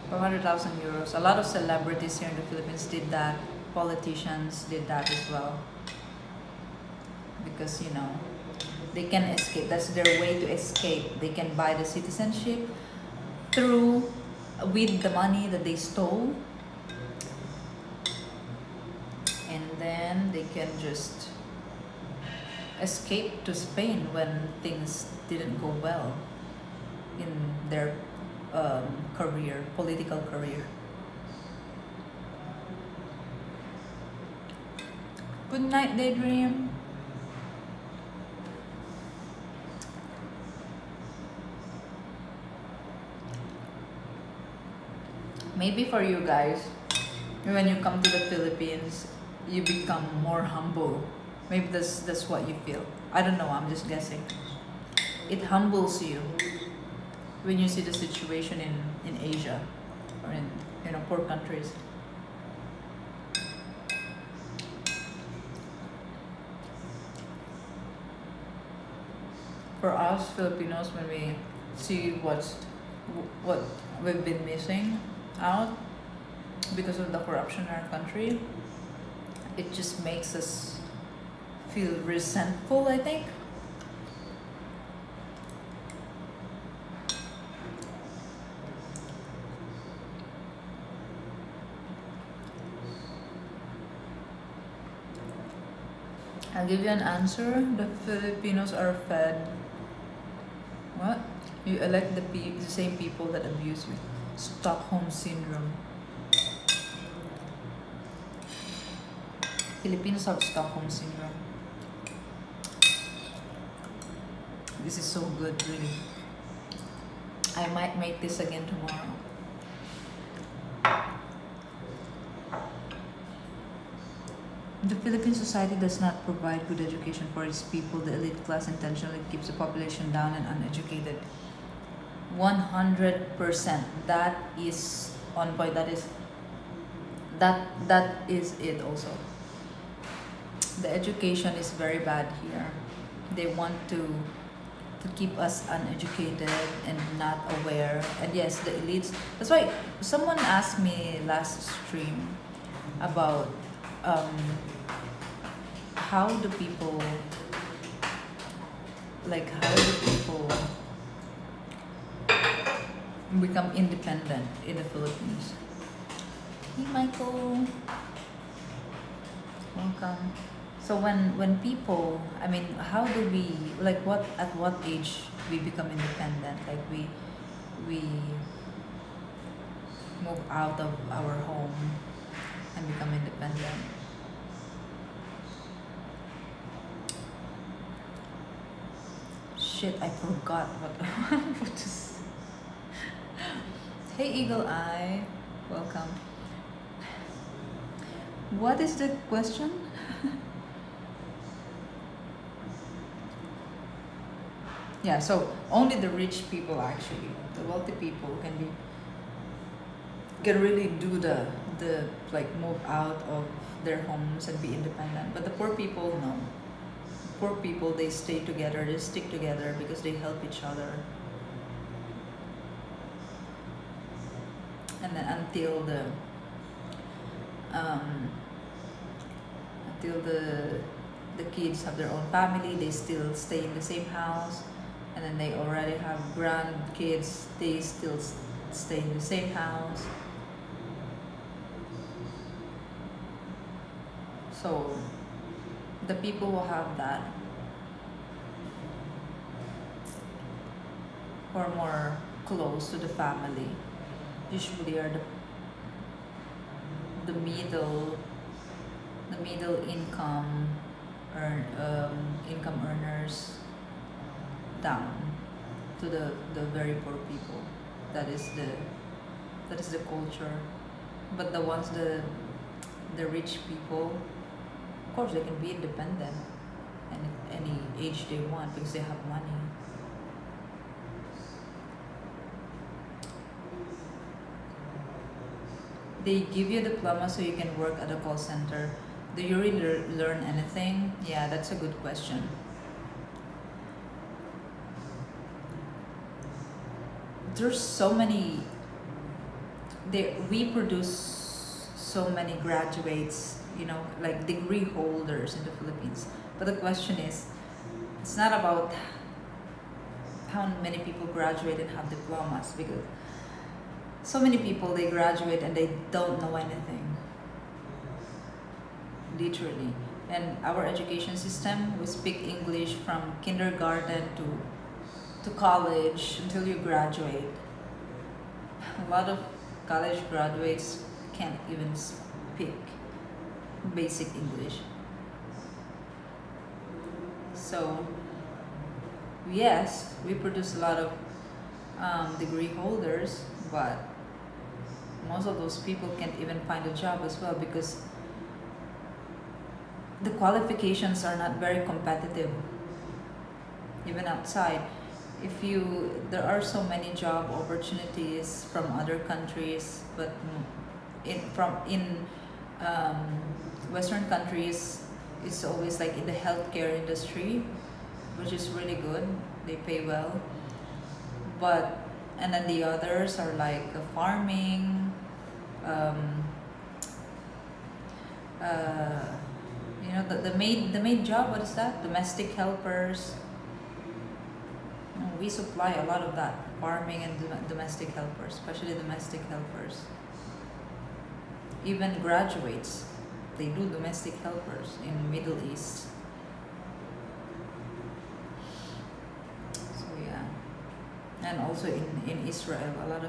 500,000 euros. A lot of celebrities here in the Philippines did that politicians did that as well, because you know they can escape. That's their way to escape. They can buy the citizenship through with the money that they stole, and then they can just escape to Spain when things didn't go well in their career, political career. Good night, Daydream. Maybe for you guys, when you come to the Philippines, you become more humble. Maybe that's what you feel. I don't know, I'm just guessing. It humbles you when you see the situation in Asia or in poor countries. For us Filipinos, when we see what we've been missing out because of the corruption in our country, it just makes us feel resentful, I think. I'll give you an answer. The Filipinos are fed. What? You elect the same people that abuse you. Stockholm Syndrome. Filipinos have Stockholm Syndrome. This is so good, really. I might make this again tomorrow. The Philippine society does not provide good education for its people. The elite class intentionally keeps the population down and uneducated. 100%. That is on point. That is it also. The education is very bad here. They want to keep us uneducated and not aware. And yes, the elites. That's why someone asked me last stream about how do people become independent in the Philippines. Hey Michael, welcome. So when people, I mean, how do we, at what age we become independent? Like we move out of our home and become independent. Shit, I forgot what to say. Hey Eagle Eye, welcome. What is the question? Yeah, so only the rich people, actually, the wealthy people can really do the move out of their homes and be independent. But the poor people, no. Poor people, they stay together, they stick together because they help each other. And then until the kids have their own family, they still stay in the same house. And then they already have grandkids, they still stay in the same house. So the people who have that, who are more close to the family, usually are the middle income earners down to the very poor people. That is the culture. But the ones the rich people, of course they can be independent and at any age they want because they have money. They give you a diploma so you can work at a call center. Do you really learn anything? Yeah, that's a good question. There's so many. We produce so many graduates, like degree holders in the Philippines. But the question is, it's not about how many people graduate and have diplomas, because so many people, they graduate and they don't know anything, literally. And our education system, we speak English from kindergarten to college until you graduate. A lot of college graduates can't even speak basic English. So yes, we produce a lot of degree holders, but most of those people can't even find a job as well, because the qualifications are not very competitive even outside. There are so many job opportunities from other countries, but in Western countries, it's always like in the healthcare industry, which is really good. They pay well, and then the others are like farming, the maid job. What is that? Domestic helpers. We supply a lot of that, farming and domestic helpers, especially domestic helpers. Even graduates, they do domestic helpers in Middle East. So yeah, and also in Israel, a lot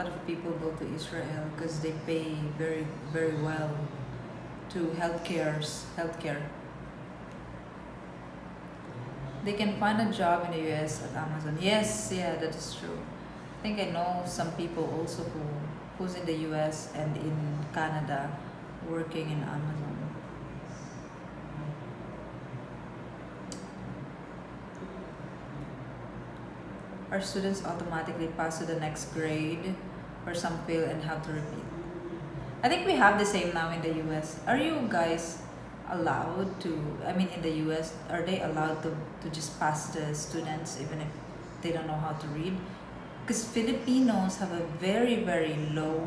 of people go to Israel because they pay very, very well to healthcare. They can find a job in the US at Amazon. Yes, yeah, that is true. I think I know some people also who's in the US and in Canada working in Amazon. Are students automatically pass to the next grade, or some fail and have to repeat? I think we have the same now in the US. Are you guys allowed to, in the US, are they allowed to just pass the students even if they don't know how to read? Because Filipinos have a very, very low,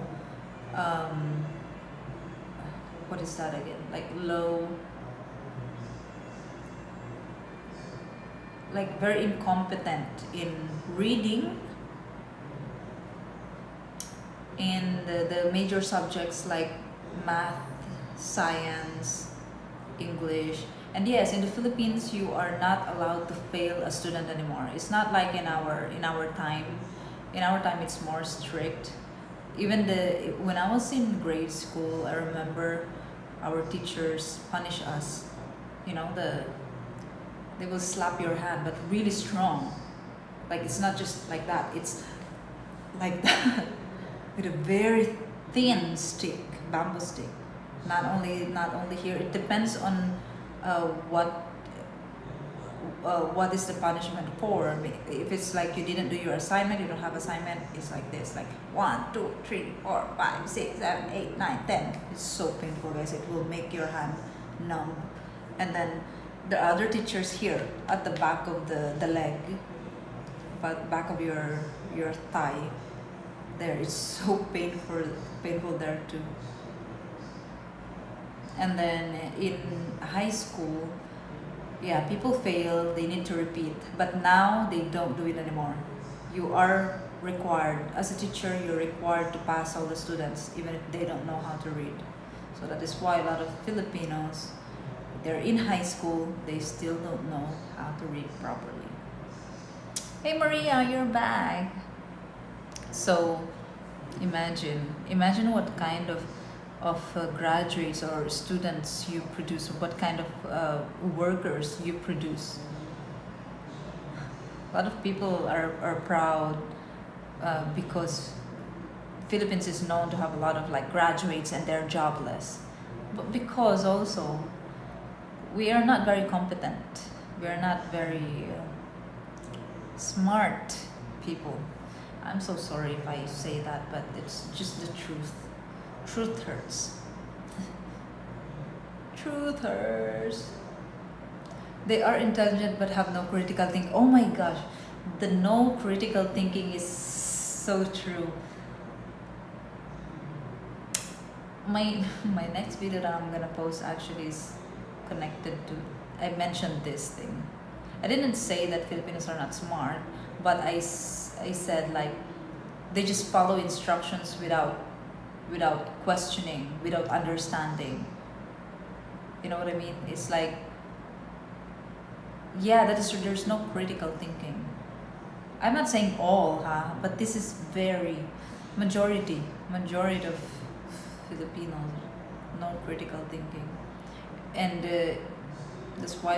what is that again? Very incompetent in reading, in the major subjects like math, science, English. And yes, in the Philippines, you are not allowed to fail a student anymore. It's not like in our time. In our time, it's more strict. Even when I was in grade school, I remember our teachers punish us. They will slap your hand, but really strong. Like, it's not just like that. It's like that with a very thin stick, bamboo stick. Not only here. It depends on what is the punishment for. If it's like you didn't do your assignment, you don't have assignment, it's like this, like 1, 2, 3, 4, 5, 6, 7, 8, 9, 10. It's so painful, guys. It will make your hand numb. And then the other teachers here at the back of the leg, but back of your thigh, there, it's so painful there too. And then in high school, yeah, people fail, they need to repeat. But now they don't do it anymore. You are required, as a teacher, you're required to pass all the students, even if they don't know how to read. So that is why a lot of Filipinos, they're in high school, they still don't know how to read properly. Hey Maria, you're back. So imagine what kind of graduates or students you produce, what kind of workers you produce. A lot of people are proud because Philippines is known to have a lot of graduates and they're jobless, but because also we are not very competent, we are not very smart people. I'm so sorry if I say that, but it's just the truth. Truth hurts. Truth hurts. They are intelligent but have no critical thinking. Oh my gosh, the no critical thinking is so true. my my next video that I'm gonna post actually is connected to, I mentioned this thing. I didn't say that Filipinos are not smart, but I said like they just follow instructions without questioning, without understanding. You know what I mean? It's like, yeah, that is true. There's no critical thinking. I'm not saying all, but this is very majority of Filipinos, no critical thinking, and that's why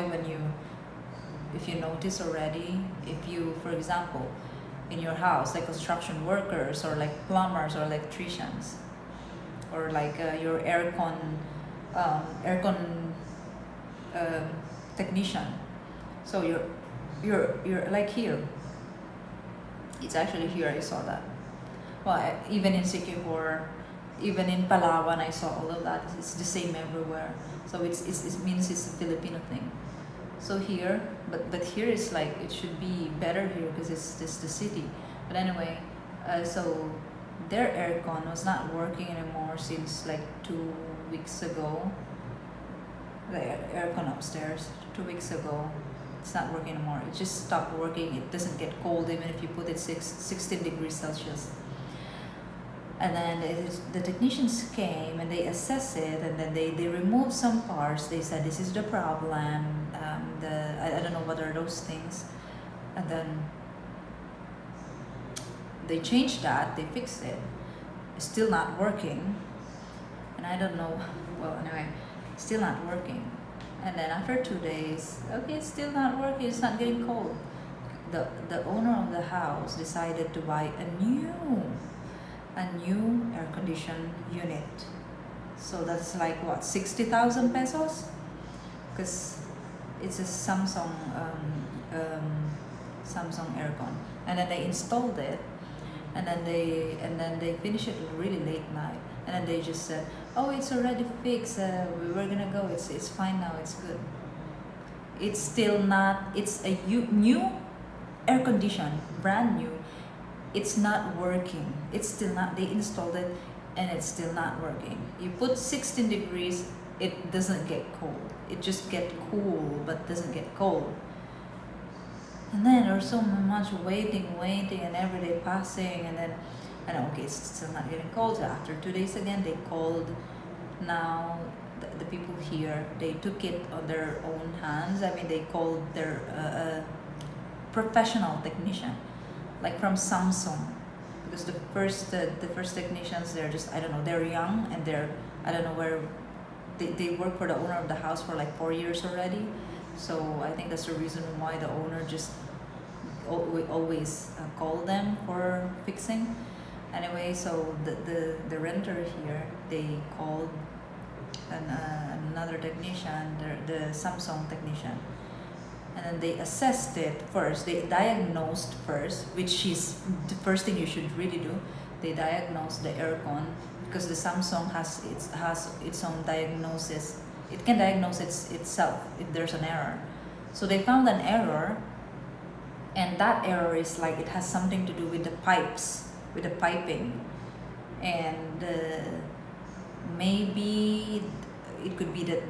if you notice already, if you, for example, in your house, like construction workers or like plumbers or electricians, or like your aircon technician. So you're like here. It's actually here. I saw that. Well, even in Sikihor, even in Palawan, I saw all of that. It's the same everywhere. So it means it's a Filipino thing. So here, but here is like it should be better here because it's just the city. But anyway, so their aircon was not working anymore since like 2 weeks ago. The aircon upstairs 2 weeks ago, it's not working anymore. It just stopped working. It doesn't get cold even if you put it 16 degrees Celsius. And then the technicians came and they assessed it, and then they removed some parts. They said this is the problem. I don't know what are those things, and then they changed that. They fixed it. It's still not working, and I don't know. Well, anyway, still not working. And then after 2 days, okay, it's still not working. It's not getting cold. The owner of the house decided to buy a new air conditioned unit. So that's like what, 60,000 pesos? Because it's a Samsung aircon, and then they installed it, and then they finished it really late night, and then they just said, oh, it's already fixed. We're gonna go. It's fine now. It's good. It's still not. It's a new air condition, brand new. It's not working. It's still not. They installed it, and it's still not working. You put 16 degrees, it doesn't get cold. It just get cool, but doesn't get cold. And then there's so much waiting, and every day passing, and then, and okay, it's still not getting cold. So after 2 days again, they called. Now the people here, they took it on their own hands. I mean, they called their professional technician, like from Samsung, because the first technicians, they're just, I don't know, they're young, and I don't know where they work for the owner of the house for like 4 years already. So I think that's the reason why the owner just we always call them for fixing. Anyway, so the renter here, they called another technician, the Samsung technician, and then they assessed it first. They diagnosed first, which is the first thing you should really do. They diagnosed the aircon, because the Samsung has its own diagnosis. It can diagnose itself if there's an error. So they found an error, and that error is like it has something to do with the pipes, with the piping, and maybe it could be that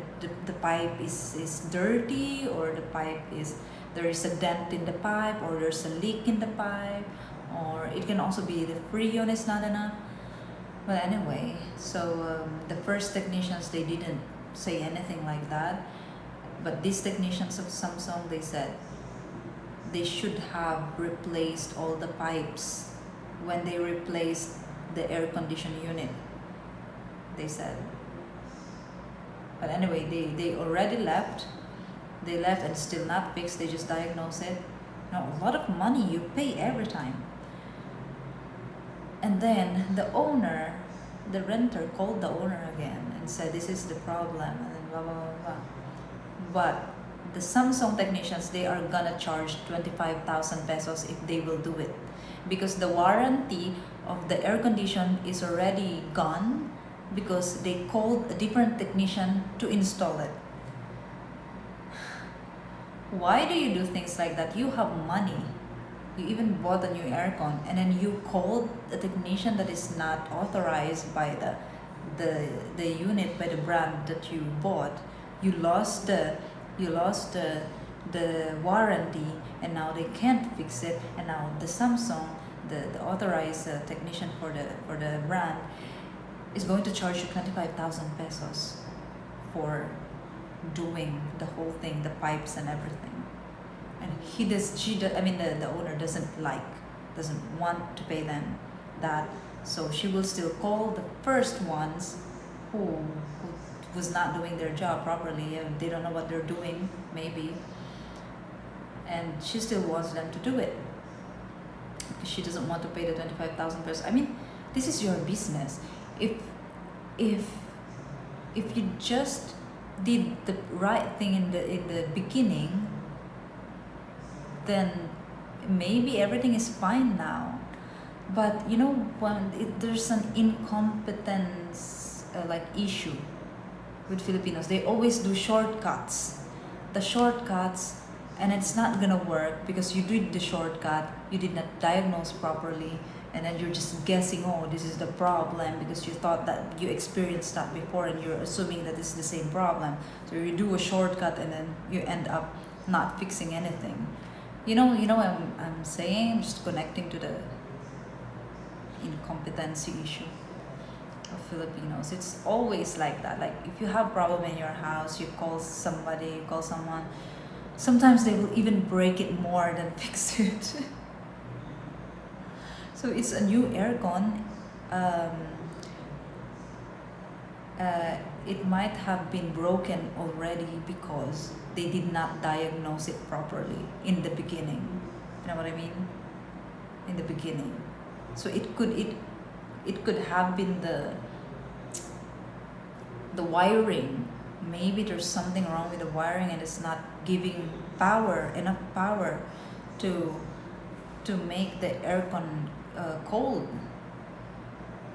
the pipe is dirty, or the pipe there is a dent in the pipe, or there's a leak in the pipe, or it can also be the freon is not enough. But anyway, so the first technicians, they didn't say anything like that, but these technicians of Samsung, they said they should have replaced all the pipes when they replaced the air conditioned unit, they said. But anyway, they already left. They left and still not fixed. They just diagnose it. Now, a lot of money you pay every time. And then the owner, the renter, called the owner again and said, this is the problem, and then blah, blah, blah, blah. But the Samsung technicians, they are gonna charge 25,000 pesos if they will do it, because the warranty of the air condition is already gone, because they called a different technician to install it. Why do you do things like that? You have money. You even bought a new aircon, and then you called a technician that is not authorized by the unit by the brand that you bought, you lost the warranty, and now they can't fix it, and now the Samsung, the authorized technician for the brand, is going to charge you 25,000 pesos for doing the whole thing, the pipes and everything. And I mean the owner doesn't want to pay them that, so she will still call the first ones who was not doing their job properly, and they don't know what they're doing maybe, and she still wants them to do it because she doesn't want to pay the 25,000 pesos. I mean, this is your business. If you just did the right thing in the beginning, then maybe everything is fine now. But you know, when there's an incompetence like issue with Filipinos, they always do shortcuts. The shortcuts, and it's not gonna work because you did the shortcut, you did not diagnose properly, and then you're just guessing, oh, this is the problem because you thought that you experienced that before, and you're assuming that it's the same problem. So you do a shortcut, and then you end up not fixing anything. You know what I'm saying? I'm just connecting to the incompetency issue of Filipinos. It's always like that. Like if you have problem in your house, you call somebody, you call someone. Sometimes they will even break it more than fix it. So it's a new aircon. It might have been broken already because they did not diagnose it properly in the beginning. You know what I mean? In the beginning. So it could have been the wiring. Maybe there's something wrong with the wiring and it's not giving enough power to make the aircon cold.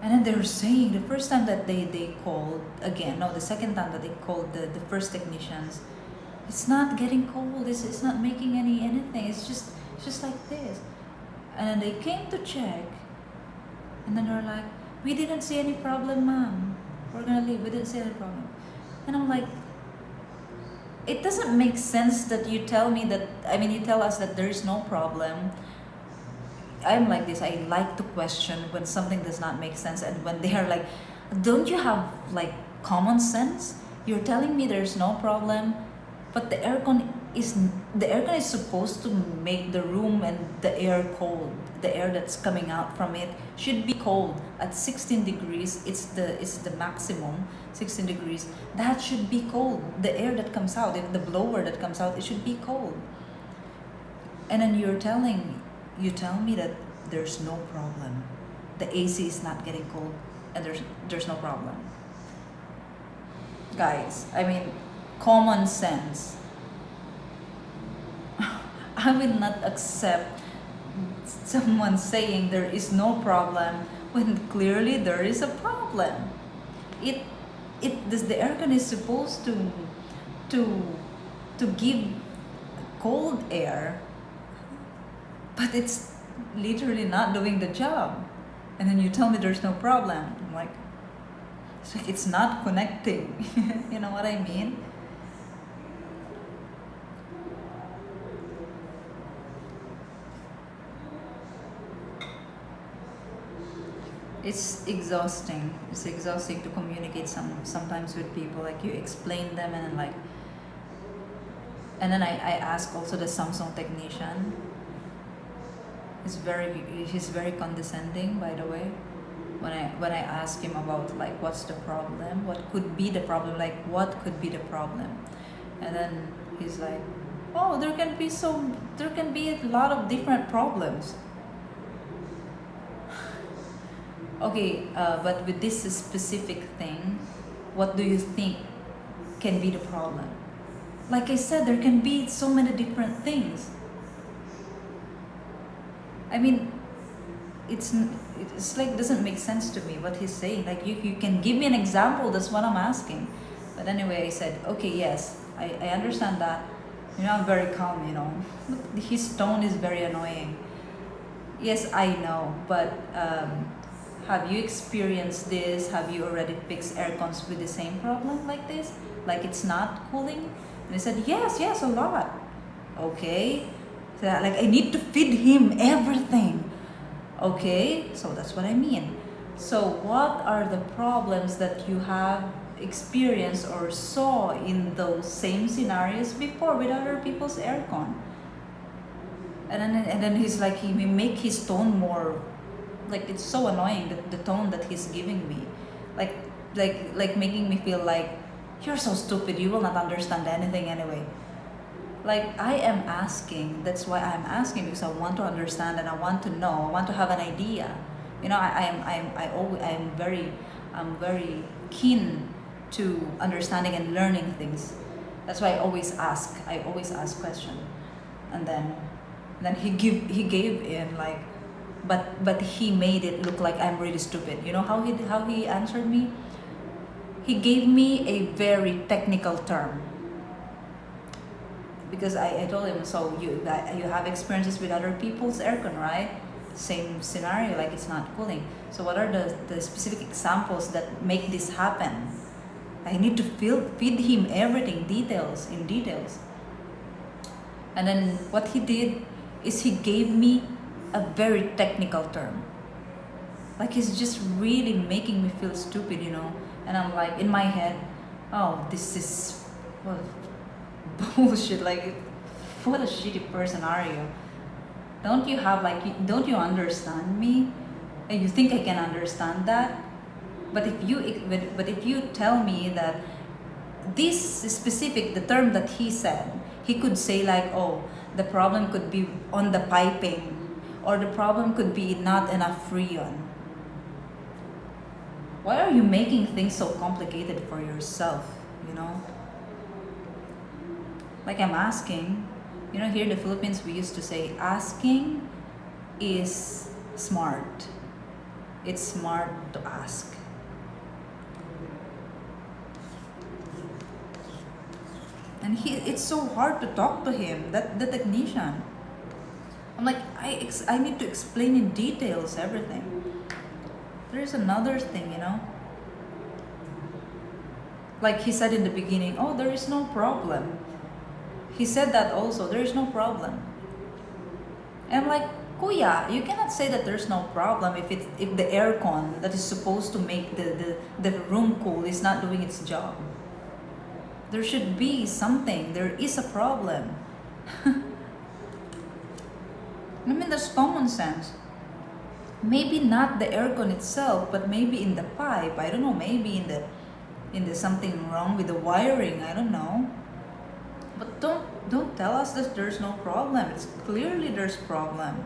And then they're saying the first time that they called again, no, the second time that they called the first technicians, it's not getting cold. It's not making anything. It's just like this. And then they came to check, and then they're like, we didn't see any problem, ma'am. We're gonna leave. We didn't see any problem. And I'm like, it doesn't make sense that you tell me that. I mean, you tell us that there is no problem. I'm like this. I like to question when something does not make sense, and when they are like, don't you have like common sense? You're telling me there's no problem, but the aircon is supposed to make the room and the air cold. The air that's coming out from it should be cold at 16 degrees. It's the maximum 16 degrees. That should be cold. The air that comes out, the blower that comes out, it should be cold. And then you tell me that there's no problem. The AC is not getting cold, and there's no problem. Guys, I mean, common sense. I will not accept someone saying there is no problem when clearly there is a problem. The aircon is supposed to give cold air, but it's literally not doing the job. And then you tell me there's no problem. I'm like, it's not connecting. You know what I mean? It's exhausting. It's exhausting to communicate sometimes with people. Like you explain them, and then I ask also the Samsung technician. He's very condescending, by the way. When I ask him about like what's the problem, what could be the problem, and then he's like, oh, there can be a lot of different problems. Okay, but with this specific thing, what do you think can be the problem? Like I said, there can be so many different things. I mean, it's like doesn't make sense to me what he's saying. Like you can give me an example. That's what I'm asking. But anyway, I said, okay, yes, I understand that. You know, I'm very calm. You know, his tone is very annoying. Yes, I know, but have you experienced this? Have you already fixed air cons with the same problem like this? Like it's not cooling? And he said, yes, a lot. Okay. So like I need to feed him everything. Okay, so that's what I mean. So what are the problems that you have experienced or saw in those same scenarios before with other people's aircon? And then he's like, he may make his tone more, like it's so annoying, the tone that he's giving me, like making me feel like you're so stupid, you will not understand anything anyway. Like I am asking, that's why I'm asking, because I want to understand and I want to know, I want to have an idea. You know, I'm very keen to understanding and learning things. That's why I always ask question. And then he gave in like, but he made it look like I'm really stupid. You know how he answered me? He gave me a very technical term. Because I told him, so you have experiences with other people's aircon, right? Same scenario, like it's not cooling. So what are the specific examples that make this happen? I need to feed him everything, details. And then what he did is he gave me a very technical term. Like he's just really making me feel stupid, you know? And I'm like, in my head, oh, this is, well, bullshit, like what a shitty person are you? Don't you understand me? And you think I can understand that? But if you tell me that this specific, the term that he said, he could say like, oh, the problem could be on the piping, or the problem could be not enough freon. Why are you making things so complicated for yourself, you know? Like I'm asking, you know, here in the Philippines we used to say asking is smart. It's smart to ask. And it's so hard to talk to him, the technician. I'm like, I need to explain in details everything. There's another thing, you know. Like he said in the beginning, oh, there is no problem. He said that also, there is no problem. And I'm like, Kuya, you cannot say that there's no problem if the aircon that is supposed to make the room cool is not doing its job. There should be something. There is a problem. I mean, there's common sense. Maybe not the aircon itself, but maybe in the pipe. I don't know. Maybe in the something wrong with the wiring. I don't know. But don't tell us that there's no problem. It's clearly there's problem.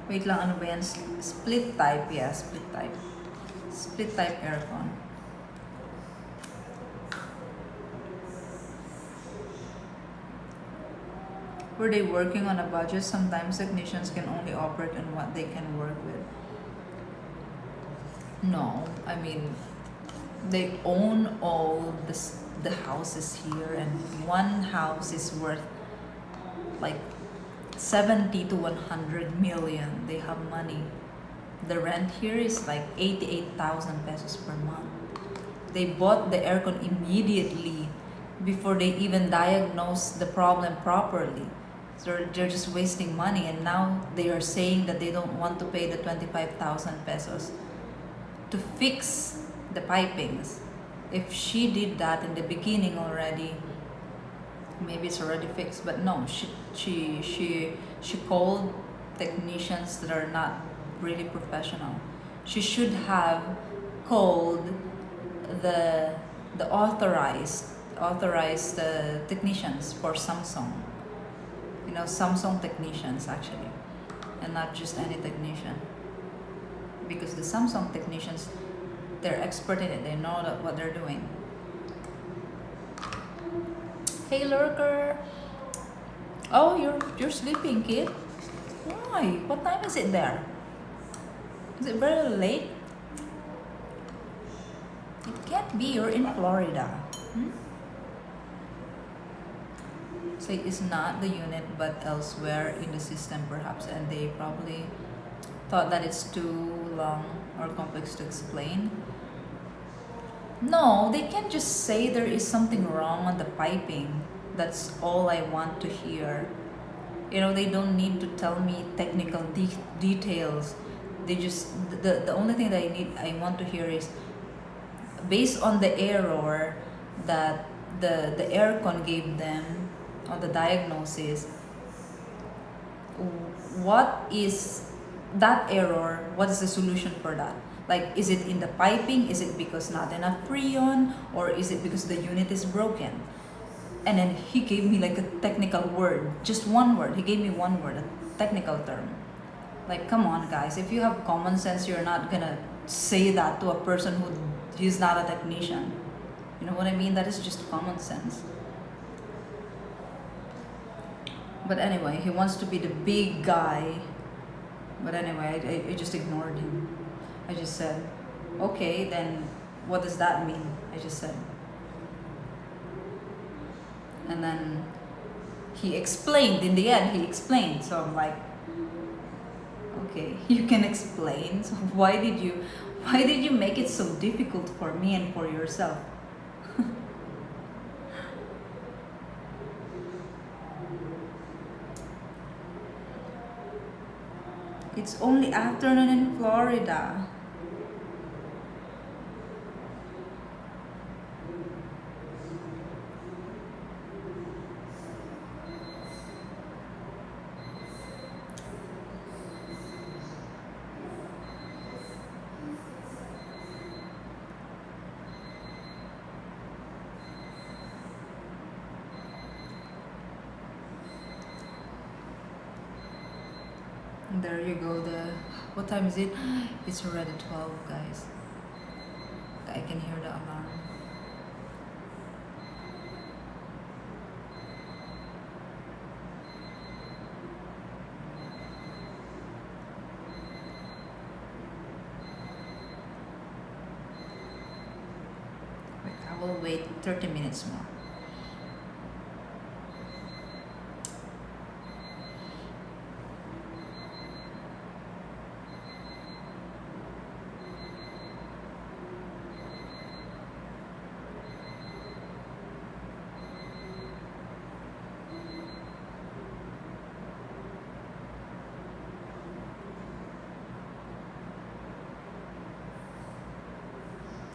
Wait lang, ano ba yan? Split type, yeah, split type. Split type aircon. Were they working on a budget? Sometimes technicians can only operate on what they can work with. No, I mean, they own all the houses here, and one house is worth like 70 to 100 million. They have money. The rent here is like 88,000 pesos per month. They bought the aircon immediately before they even diagnosed the problem properly. So they're just wasting money, and now they are saying that they don't want to pay the 25,000 pesos to fix the pipings. If she did that in the beginning already, maybe it's already fixed. But no, she called technicians that are not really professional. She should have called the authorized technicians for Samsung. You know, Samsung technicians actually, and not just any technician. Because the Samsung technicians, they're expert in it. They know what they're doing. Hey, lurker. Oh, you're sleeping, kid. Why? What time is it there? Is it very late? It can't be. You're in Florida. So it's not the unit but elsewhere in the system perhaps, and they probably thought that it's too long or complex to explain. No, they can just say there is something wrong on the piping. That's all I want to hear. You know, they don't need to tell me technical details. They just the only thing that I want to hear is, based on the error that the aircon gave them on the diagnosis, what is that error? What is the solution for that? Like, is it in the piping? Is it because not enough freon? Or is it because the unit is broken? And then he gave me like a technical word, just one word. He gave me one word, a technical term. Like, come on, guys. If you have common sense, you're not gonna say that to a person who is not a technician. You know what I mean? That is just common sense. But anyway, he wants to be the big guy. But anyway, I just ignored him. I just said, okay, then what does that mean? I just said. And then he explained. In the end, he explained. So I'm like, okay, you can explain. So why did you make it so difficult for me and for yourself? It's only afternoon in Florida. There you go. What time is it? It's already 12, guys. I can hear the alarm. Wait, I will wait 30 minutes more.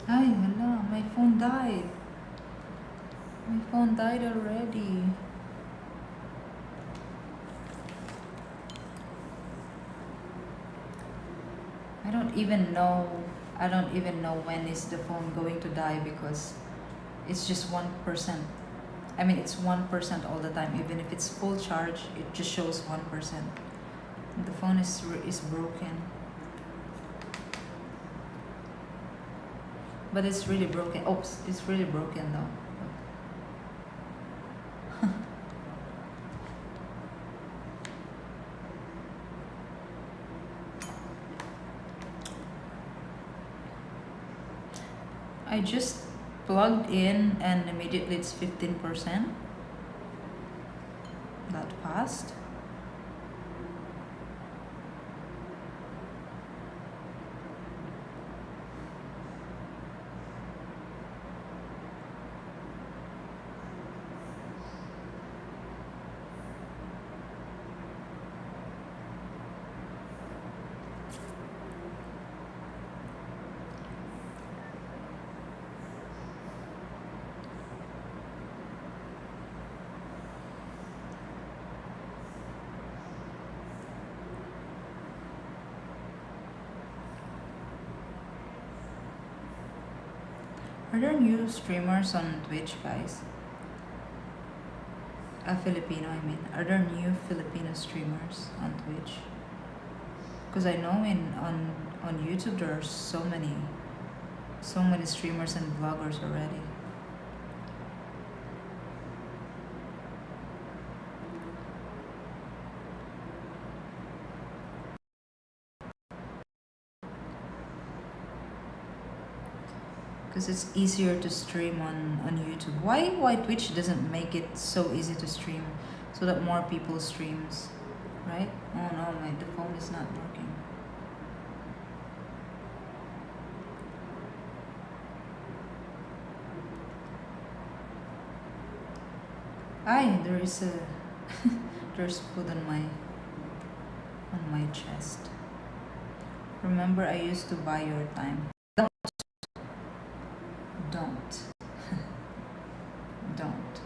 Ay, wala. My phone died. My phone died already. I don't even know. I don't even know when is the phone going to die, because it's just 1%. I mean, it's 1% all the time. Even if it's full charge, it just shows 1%. The phone is broken. But it's really broken. Oops, it's really broken though. I just plugged in and immediately it's 15%. That fast. Are there new streamers on Twitch, guys? Filipino, I mean. Are there new Filipino streamers on Twitch? Because I know on YouTube there are so many streamers and vloggers already. because it's easier to stream on YouTube. Why Twitch doesn't make it so easy to stream so that more people streams, right? Oh no, the phone is not working. There is a there's food on my chest. Remember, I used to buy your time. Don't. Don't.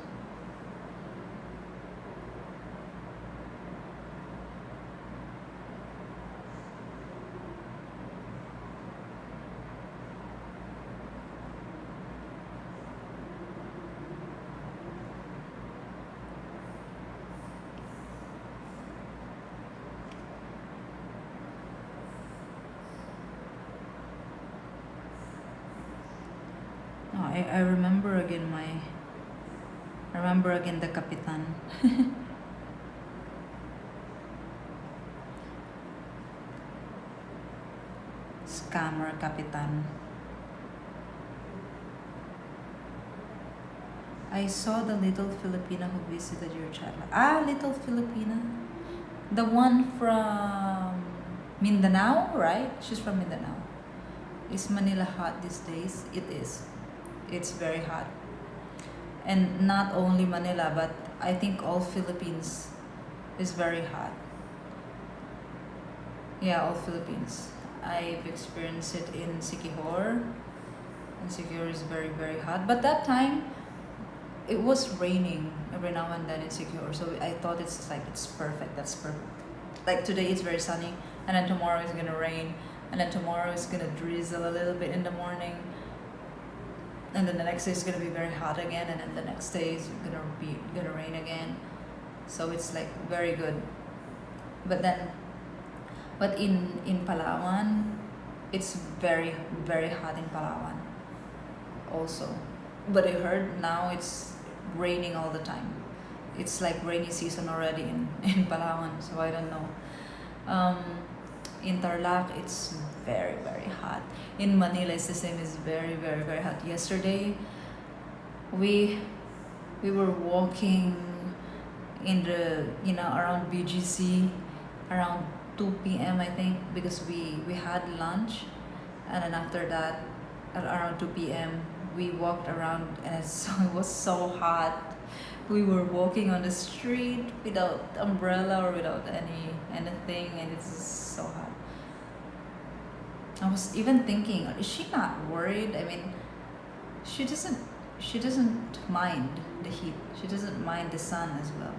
No, I remember again the Kapitan. Scammer Kapitan. I saw the little Filipina who visited your channel. Little Filipina. The one from Mindanao, right? She's from Mindanao. Is Manila hot these days? It is. It's very hot. And not only Manila, but I think all Philippines is very hot. Yeah, all Philippines. I've experienced it in Siquijor. And Siquijor is very, very hot. But that time, it was raining every now and then in Siquijor. So I thought it's perfect. That's perfect. Like today it's very sunny. And then tomorrow it's going to rain. And then tomorrow it's going to drizzle a little bit in the morning. And then the next day it's gonna be very hot again, and then the next day it's gonna rain again. So it's like very good. But in Palawan, it's very, very hot in Palawan also. But I heard now it's raining all the time. It's like rainy season already in Palawan, so I don't know. In Tarlac, it's very, very hot. In Manila, it's the same. It's very, very, very hot. Yesterday, we were walking in the around BGC around 2 p.m. I think, because we had lunch, and then after that, at around 2 p.m. we walked around, and it was so hot. We were walking on the street without umbrella or without anything, and it's so hot. I was even thinking, is she not worried? I mean, she doesn't mind the heat. She doesn't mind the sun as well.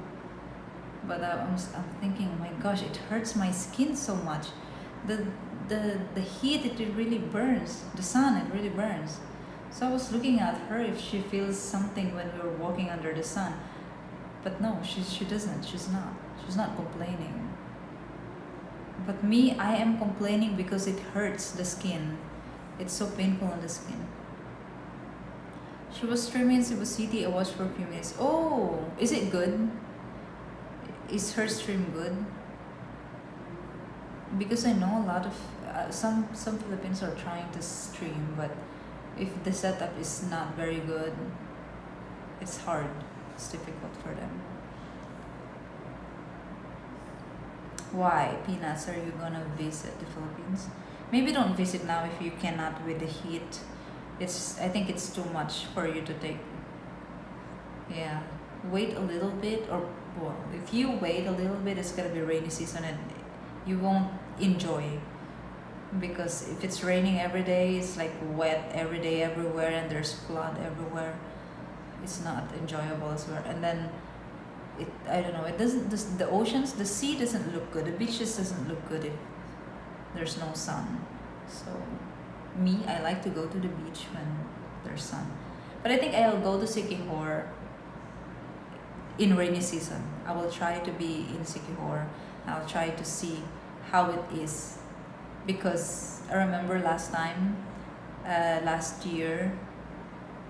But I'm thinking, oh my gosh, it hurts my skin so much. The heat, it really burns. The sun, it really burns. So I was looking at her if she feels something when we were walking under the sun. But no, she doesn't. She's not complaining. But me, I am complaining because it hurts the skin. It's so painful on the skin. She was streaming in Cebu City. I watched for a few minutes. Oh, is it good? Is her stream good? Because I know a lot of some Filipinos are trying to stream, but if the setup is not very good, it's hard. It's difficult for them. Why, Peanuts, are you gonna visit the Philippines? Maybe don't visit now if you cannot with the heat. I think it's too much for you to take. Yeah, wait a little bit, or well, if you wait a little bit, it's gonna be rainy season and you won't enjoy. Because if it's raining every day, it's like wet every day everywhere, and there's flood everywhere. It's not enjoyable as well. And then I don't know, it doesn't, the oceans, the sea doesn't look good, the beaches doesn't look good if there's no sun. So me, I like to go to the beach when there's sun. But I think I'll go to Siquijor in rainy season. I will try to be in Siquijor. I'll try to see how it is. Because I remember last year,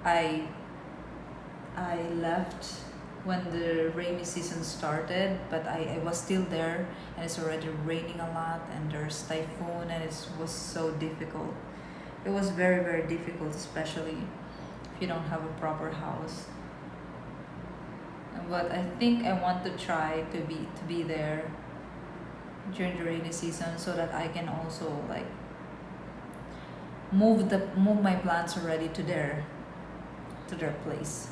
I left when the rainy season started, but I was still there, and it's already raining a lot, and there's typhoon, and it was so difficult. It was very, very difficult, especially if you don't have a proper house. But I think I want to try to be there during the rainy season so that I can also like move my plants already to their place.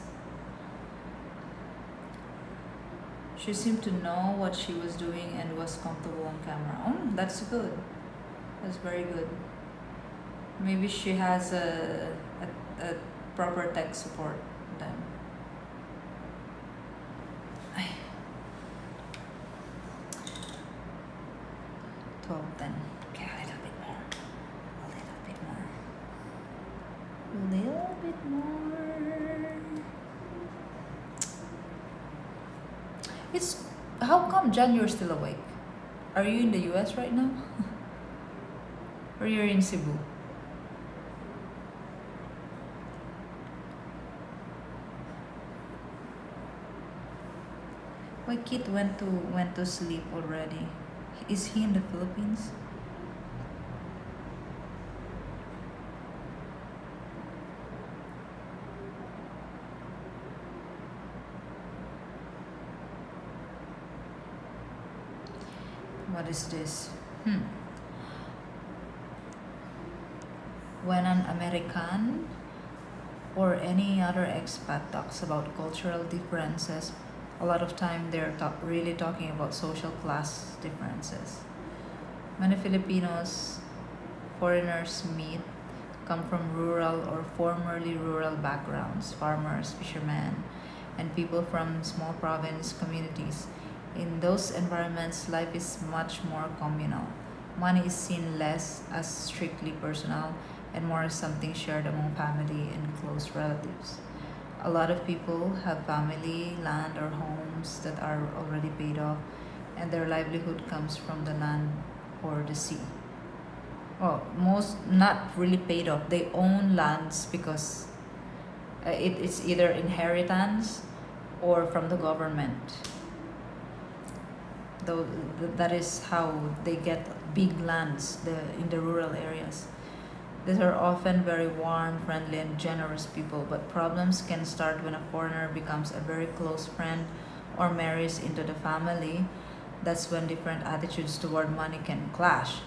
She seemed to know what she was doing and was comfortable on camera. Oh, that's good. That's very good. Maybe she has a proper tech support then. Ay. 12 then. Okay, a little bit more. A little bit more. A little bit more. It's how come John you're still awake? Are you in the US right now? Or you're in Cebu? My kid went to sleep already. Is he in the Philippines? What is this? When an American or any other expat talks about cultural differences, a lot of time they're really talking about social class differences. Many Filipinos foreigners meet come from rural or formerly rural backgrounds, farmers, fishermen, and people from small province communities. In those environments, life is much more communal. Money is seen less as strictly personal and more as something shared among family and close relatives. A lot of people have family, land, or homes that are already paid off, and their livelihood comes from the land or the sea. Well, most not really paid off. They own lands because it's either inheritance or from the government. Though that is how they get big lands in the rural areas. These are often very warm, friendly, and generous people, but problems can start when a foreigner becomes a very close friend or marries into the family. That's when different attitudes toward money can clash.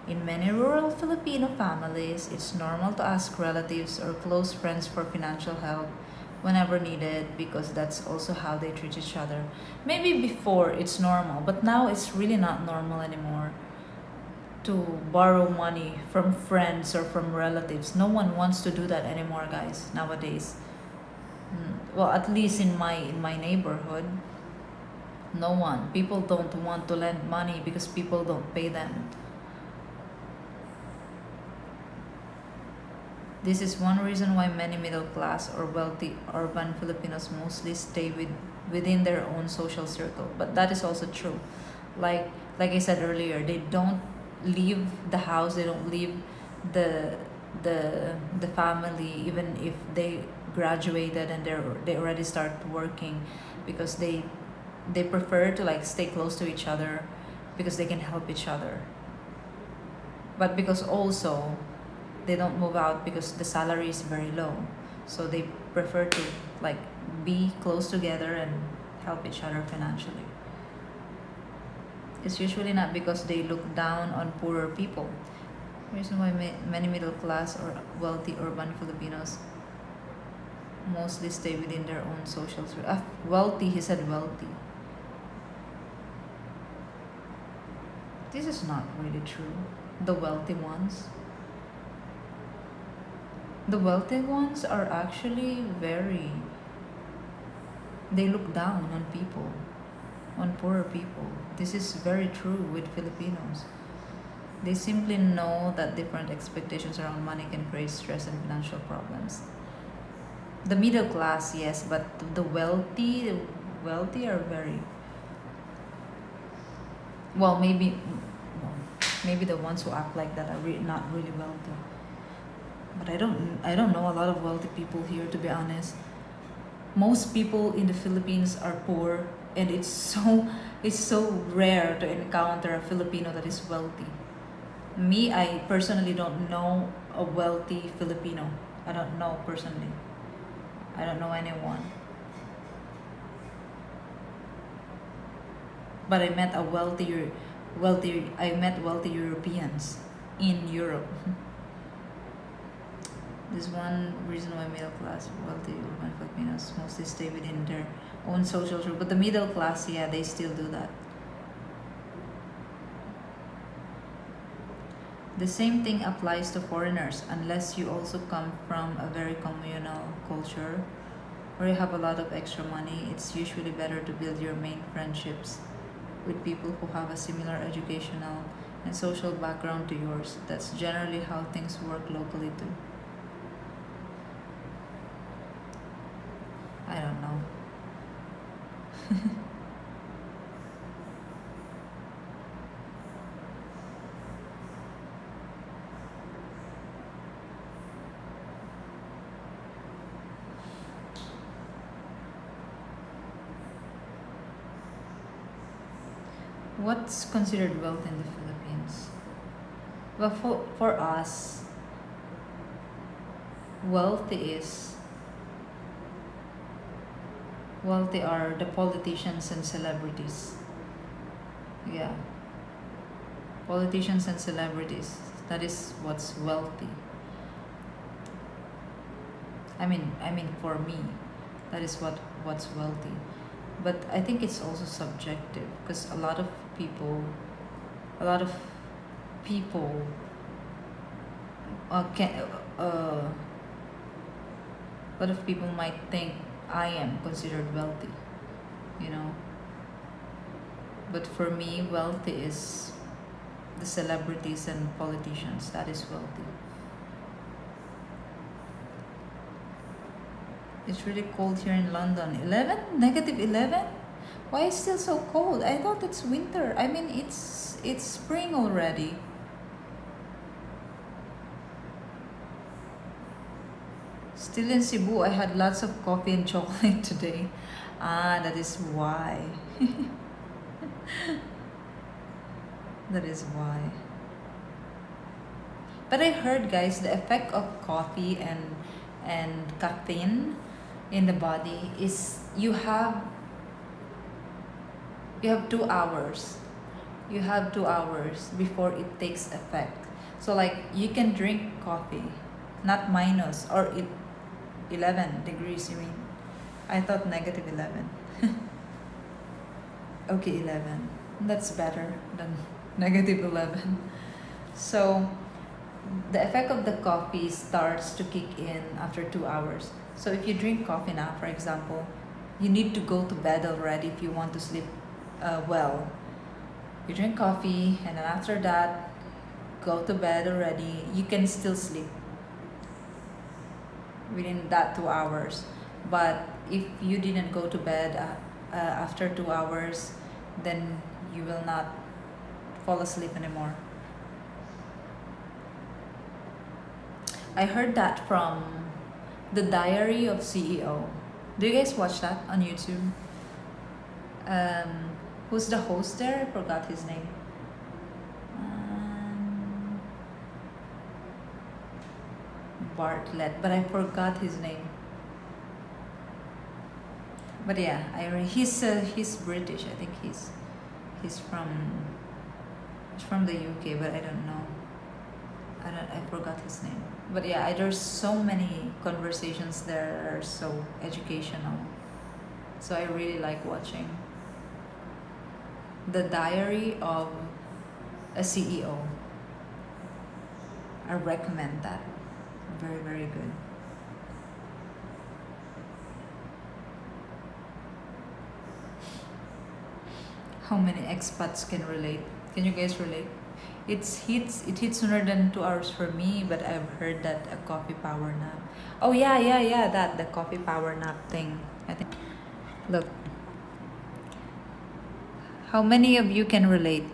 In many rural Filipino families, it's normal to ask relatives or close friends for financial help whenever needed because that's also how they treat each other. Maybe before it's normal, but now it's really not normal anymore to borrow money from friends or from relatives. No one wants to do that anymore, guys, nowadays. Well, at least in my neighborhood, no one. People don't want to lend money because people don't pay them. This is one reason why many middle class or wealthy urban Filipinos mostly stay within their own social circle. But that is also true. Like I said earlier, they don't leave the house, they don't leave the the family even if they graduated and they already start working because they prefer to like stay close to each other because they can help each other. But because also they don't move out because the salary is very low, so they prefer to like be close together and help each other financially. It's usually not because they look down on poorer people. Reason why many middle class or wealthy urban Filipinos mostly stay within their own social circle. Wealthy, he said wealthy. This is not really true. The wealthy ones. The wealthy ones are actually very. They look down on people, on poorer people. This is very true with Filipinos. They simply know that different expectations around money can create stress and financial problems. The middle class, yes, but the wealthy are very well. Maybe the ones who act like that are not really wealthy. But I don't know a lot of wealthy people here, to be honest. Most people in the Philippines are poor, and it's so rare to encounter a Filipino that is wealthy. Me, I personally don't know a wealthy Filipino. I don't know personally. I don't know anyone. But I met I met wealthy Europeans in Europe. This one reason why middle class wealthy urban Filipinos mostly stay within their own social group. But the middle class, yeah, they still do that. The same thing applies to foreigners unless you also come from a very communal culture or you have a lot of extra money. It's usually better to build your main friendships with people who have a similar educational and social background to yours. That's generally how things work locally too. I don't know. What's considered wealth in the Philippines? Well, for us, wealthy are the politicians and celebrities. Yeah, politicians and celebrities. That is what's wealthy. I mean, for me, that is what's wealthy. But I think it's also subjective because a lot of people can a lot of people might think I am considered wealthy, you know. But for me, wealthy is the celebrities and politicians. That is wealthy. It's really cold here in London. 11? Negative 11? Why is it still so cold? I thought it's winter. I mean, it's spring already. Still in Cebu, I had lots of coffee and chocolate today. Ah, that is why. That is why. But I heard, guys, the effect of coffee and caffeine in the body is you have 2 hours. You have 2 hours before it takes effect. So like you can drink coffee, not minus or 11 degrees, you mean? I thought negative 11. Okay, 11. That's better than negative 11. So the effect of the coffee starts to kick in after 2 hours. So if you drink coffee now, for example, you need to go to bed already if you want to sleep well. You drink coffee and then after that, go to bed already. You can still sleep within that 2 hours. But if you didn't go to bed after 2 hours, then you will not fall asleep anymore. I heard that from The Diary of CEO. Do you guys watch that on YouTube? Who's the host there? I forgot his name. Bartlett, but I forgot his name. But yeah, he's British. I think he's from the UK, but I don't know. I forgot his name. But yeah, there's so many conversations there that are so educational. So I really like watching The Diary of a CEO. I recommend that. Very, very good. How many expats can relate? Can you guys relate? It hits sooner than 2 hours for me, but I've heard that a coffee power nap. Oh yeah, that the coffee power nap thing. I think. Look. How many of you can relate?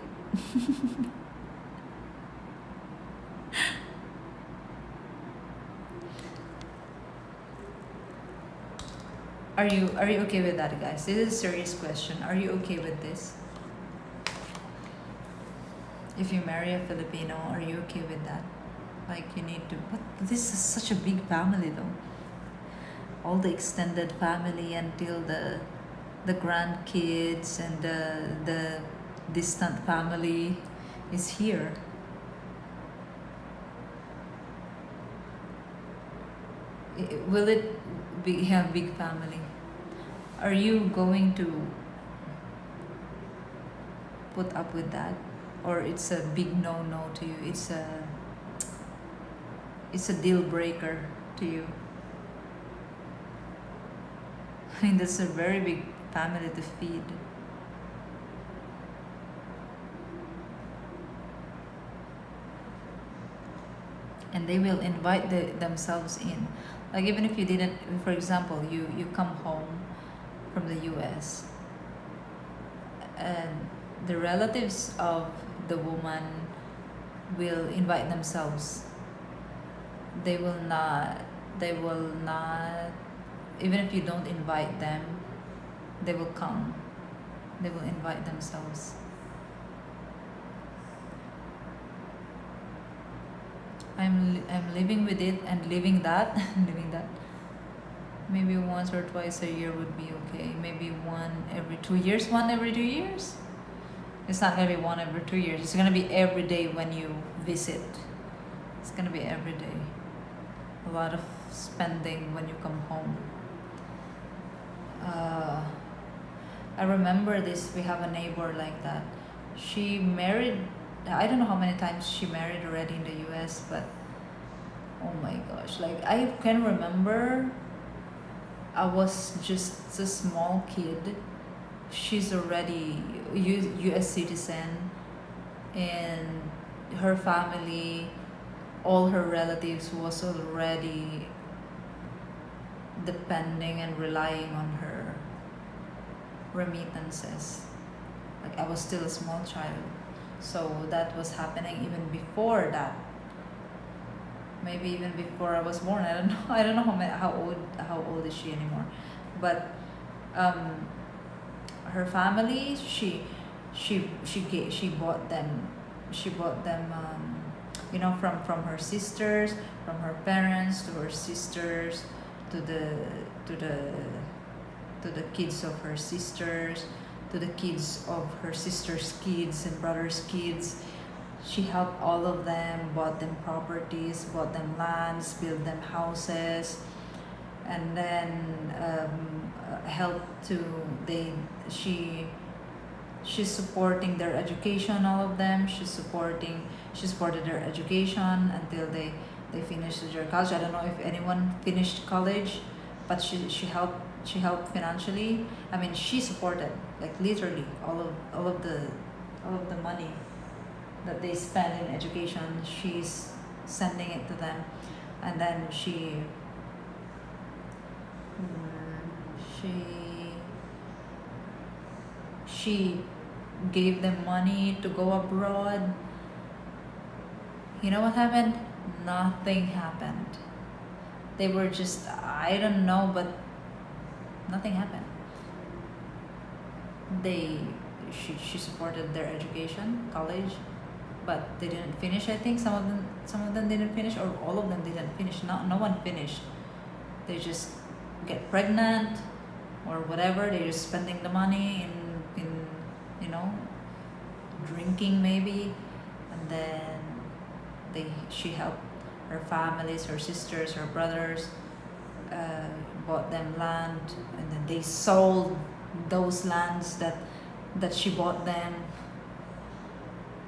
Are you okay with that, guys? This is a serious question. Are you okay with this? If you marry a Filipino, are you okay with that? Like you need to, but this is such a big family though. All the extended family until the grandkids and the distant family is here. Will it be have big family? Are you going to put up with that, or it's a big no to you? It's a deal breaker to you. I mean, that's a very big family to feed. And they will invite themselves in. Like even if you didn't, for example, you come home from the US and the relatives of the woman will invite themselves. They will not, even if you don't invite them, they will come. They will invite themselves. I'm living with it and living that living that. Maybe once or twice a year would be okay. Maybe one every 2 years. It's not gonna be one every 2 years. It's gonna be every day when you visit. It's gonna be every day. A lot of spending when you come home. I remember this. We have a neighbor like that. She married. I don't know how many times she married already in the US, but oh my gosh, like I can remember I was just a small kid. She's already US citizen, and her family, all her relatives was already depending and relying on her remittances. Like I was still a small child. So that was happening even before that. Maybe even before I was born. I don't know. I don't know how old is she anymore. But her family, she bought them. She bought them, from her sisters, from her parents to her sisters, to the kids of her sisters, to the kids of her sister's kids and brother's kids. She helped all of them, bought them properties, bought them lands, built them houses, and then helped to she's supporting their education, all of them. She supported their education until they finished their college. I don't know if anyone finished college, but she helped financially. I mean, she supported, like literally all of the money that they spend in education. She's sending it to them, and then she gave them money to go abroad. You know what happened? Nothing happened. They were just, I don't know, but nothing happened. She supported their education, college, but they didn't finish. I think some of them didn't finish, or all of them didn't finish. No one finished. They just get pregnant or whatever. They're just spending the money in drinking maybe, and then she helped her families, her sisters, her brothers, bought them land, and then they sold those lands that she bought them,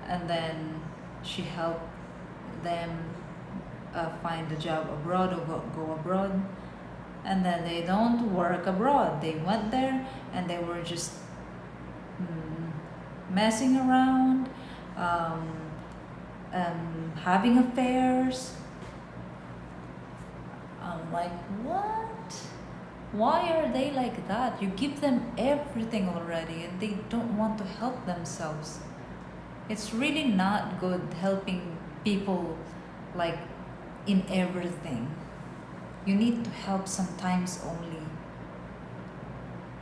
and then she helped them find a job abroad or go abroad. And then they don't work abroad. They went there and they were just messing around, having affairs. I'm like, what? Why are they like that? You give them everything already and they don't want to help themselves. It's really not good helping people like in everything. You need to help sometimes only,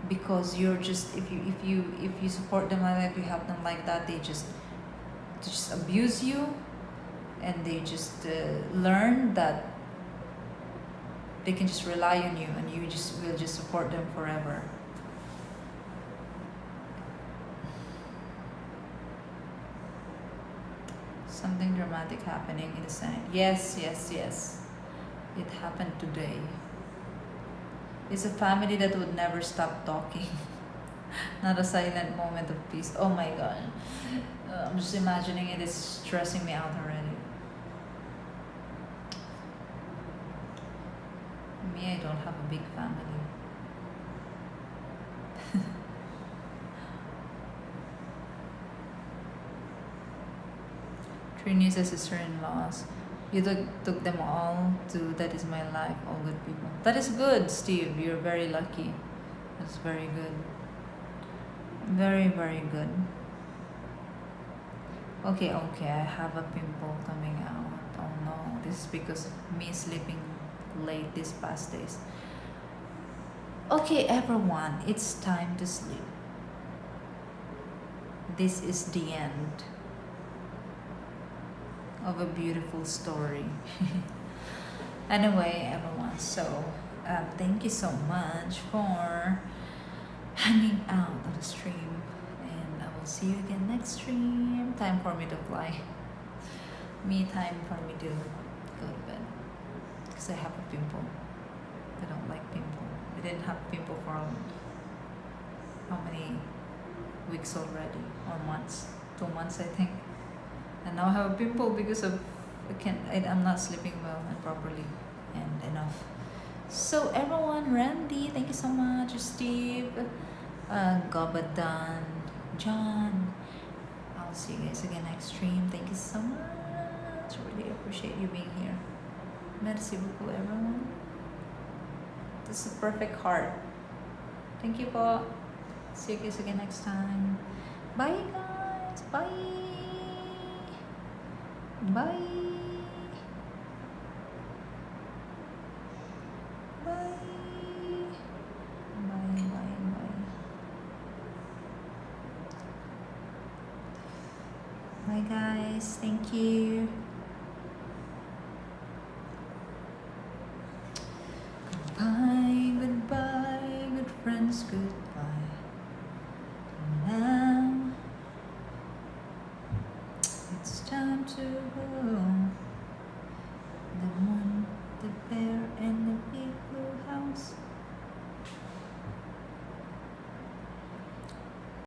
because you're just, if you support them like that, if you help them like that, they just to just abuse you, and they just learn that they can just rely on you, and you just will just support them forever. Something dramatic happening in the Senate. Yes, yes, yes. It happened today. It's a family that would never stop talking. Not a silent moment of peace. Oh my god. I'm just imagining it is stressing me out already. Me, I don't have a big family. Three nieces, sister-in-laws. You took them all to That Is My Life, all good people. That is good, Steve. You're very lucky. That's very good. Very, very good. Okay, I have a pimple coming out. Oh no, this is because of me sleeping late these past days. Okay, everyone, it's time to sleep. This is the end of a beautiful story. Anyway, everyone, so thank you so much for hanging out on the stream, and I will see you again next stream. Time for me to fly. Time for me to go to bed, because I have a pimple. I don't like pimple. I didn't have pimple for how many weeks already, or months? 2 months, I think. And now I have a pimple because of I'm not sleeping well and properly and enough. So everyone, Randy, thank you so much. Steve, Gabadan, John. I'll see you guys again next stream. Thank you so much. Really appreciate you being here. Merci beaucoup, everyone. This is a perfect heart. Thank you po. See you guys again next time. Bye guys. Bye. Bye. Bye. Bye. Bye guys. Thank you. Goodbye, good friends, goodbye. Now it's time to go.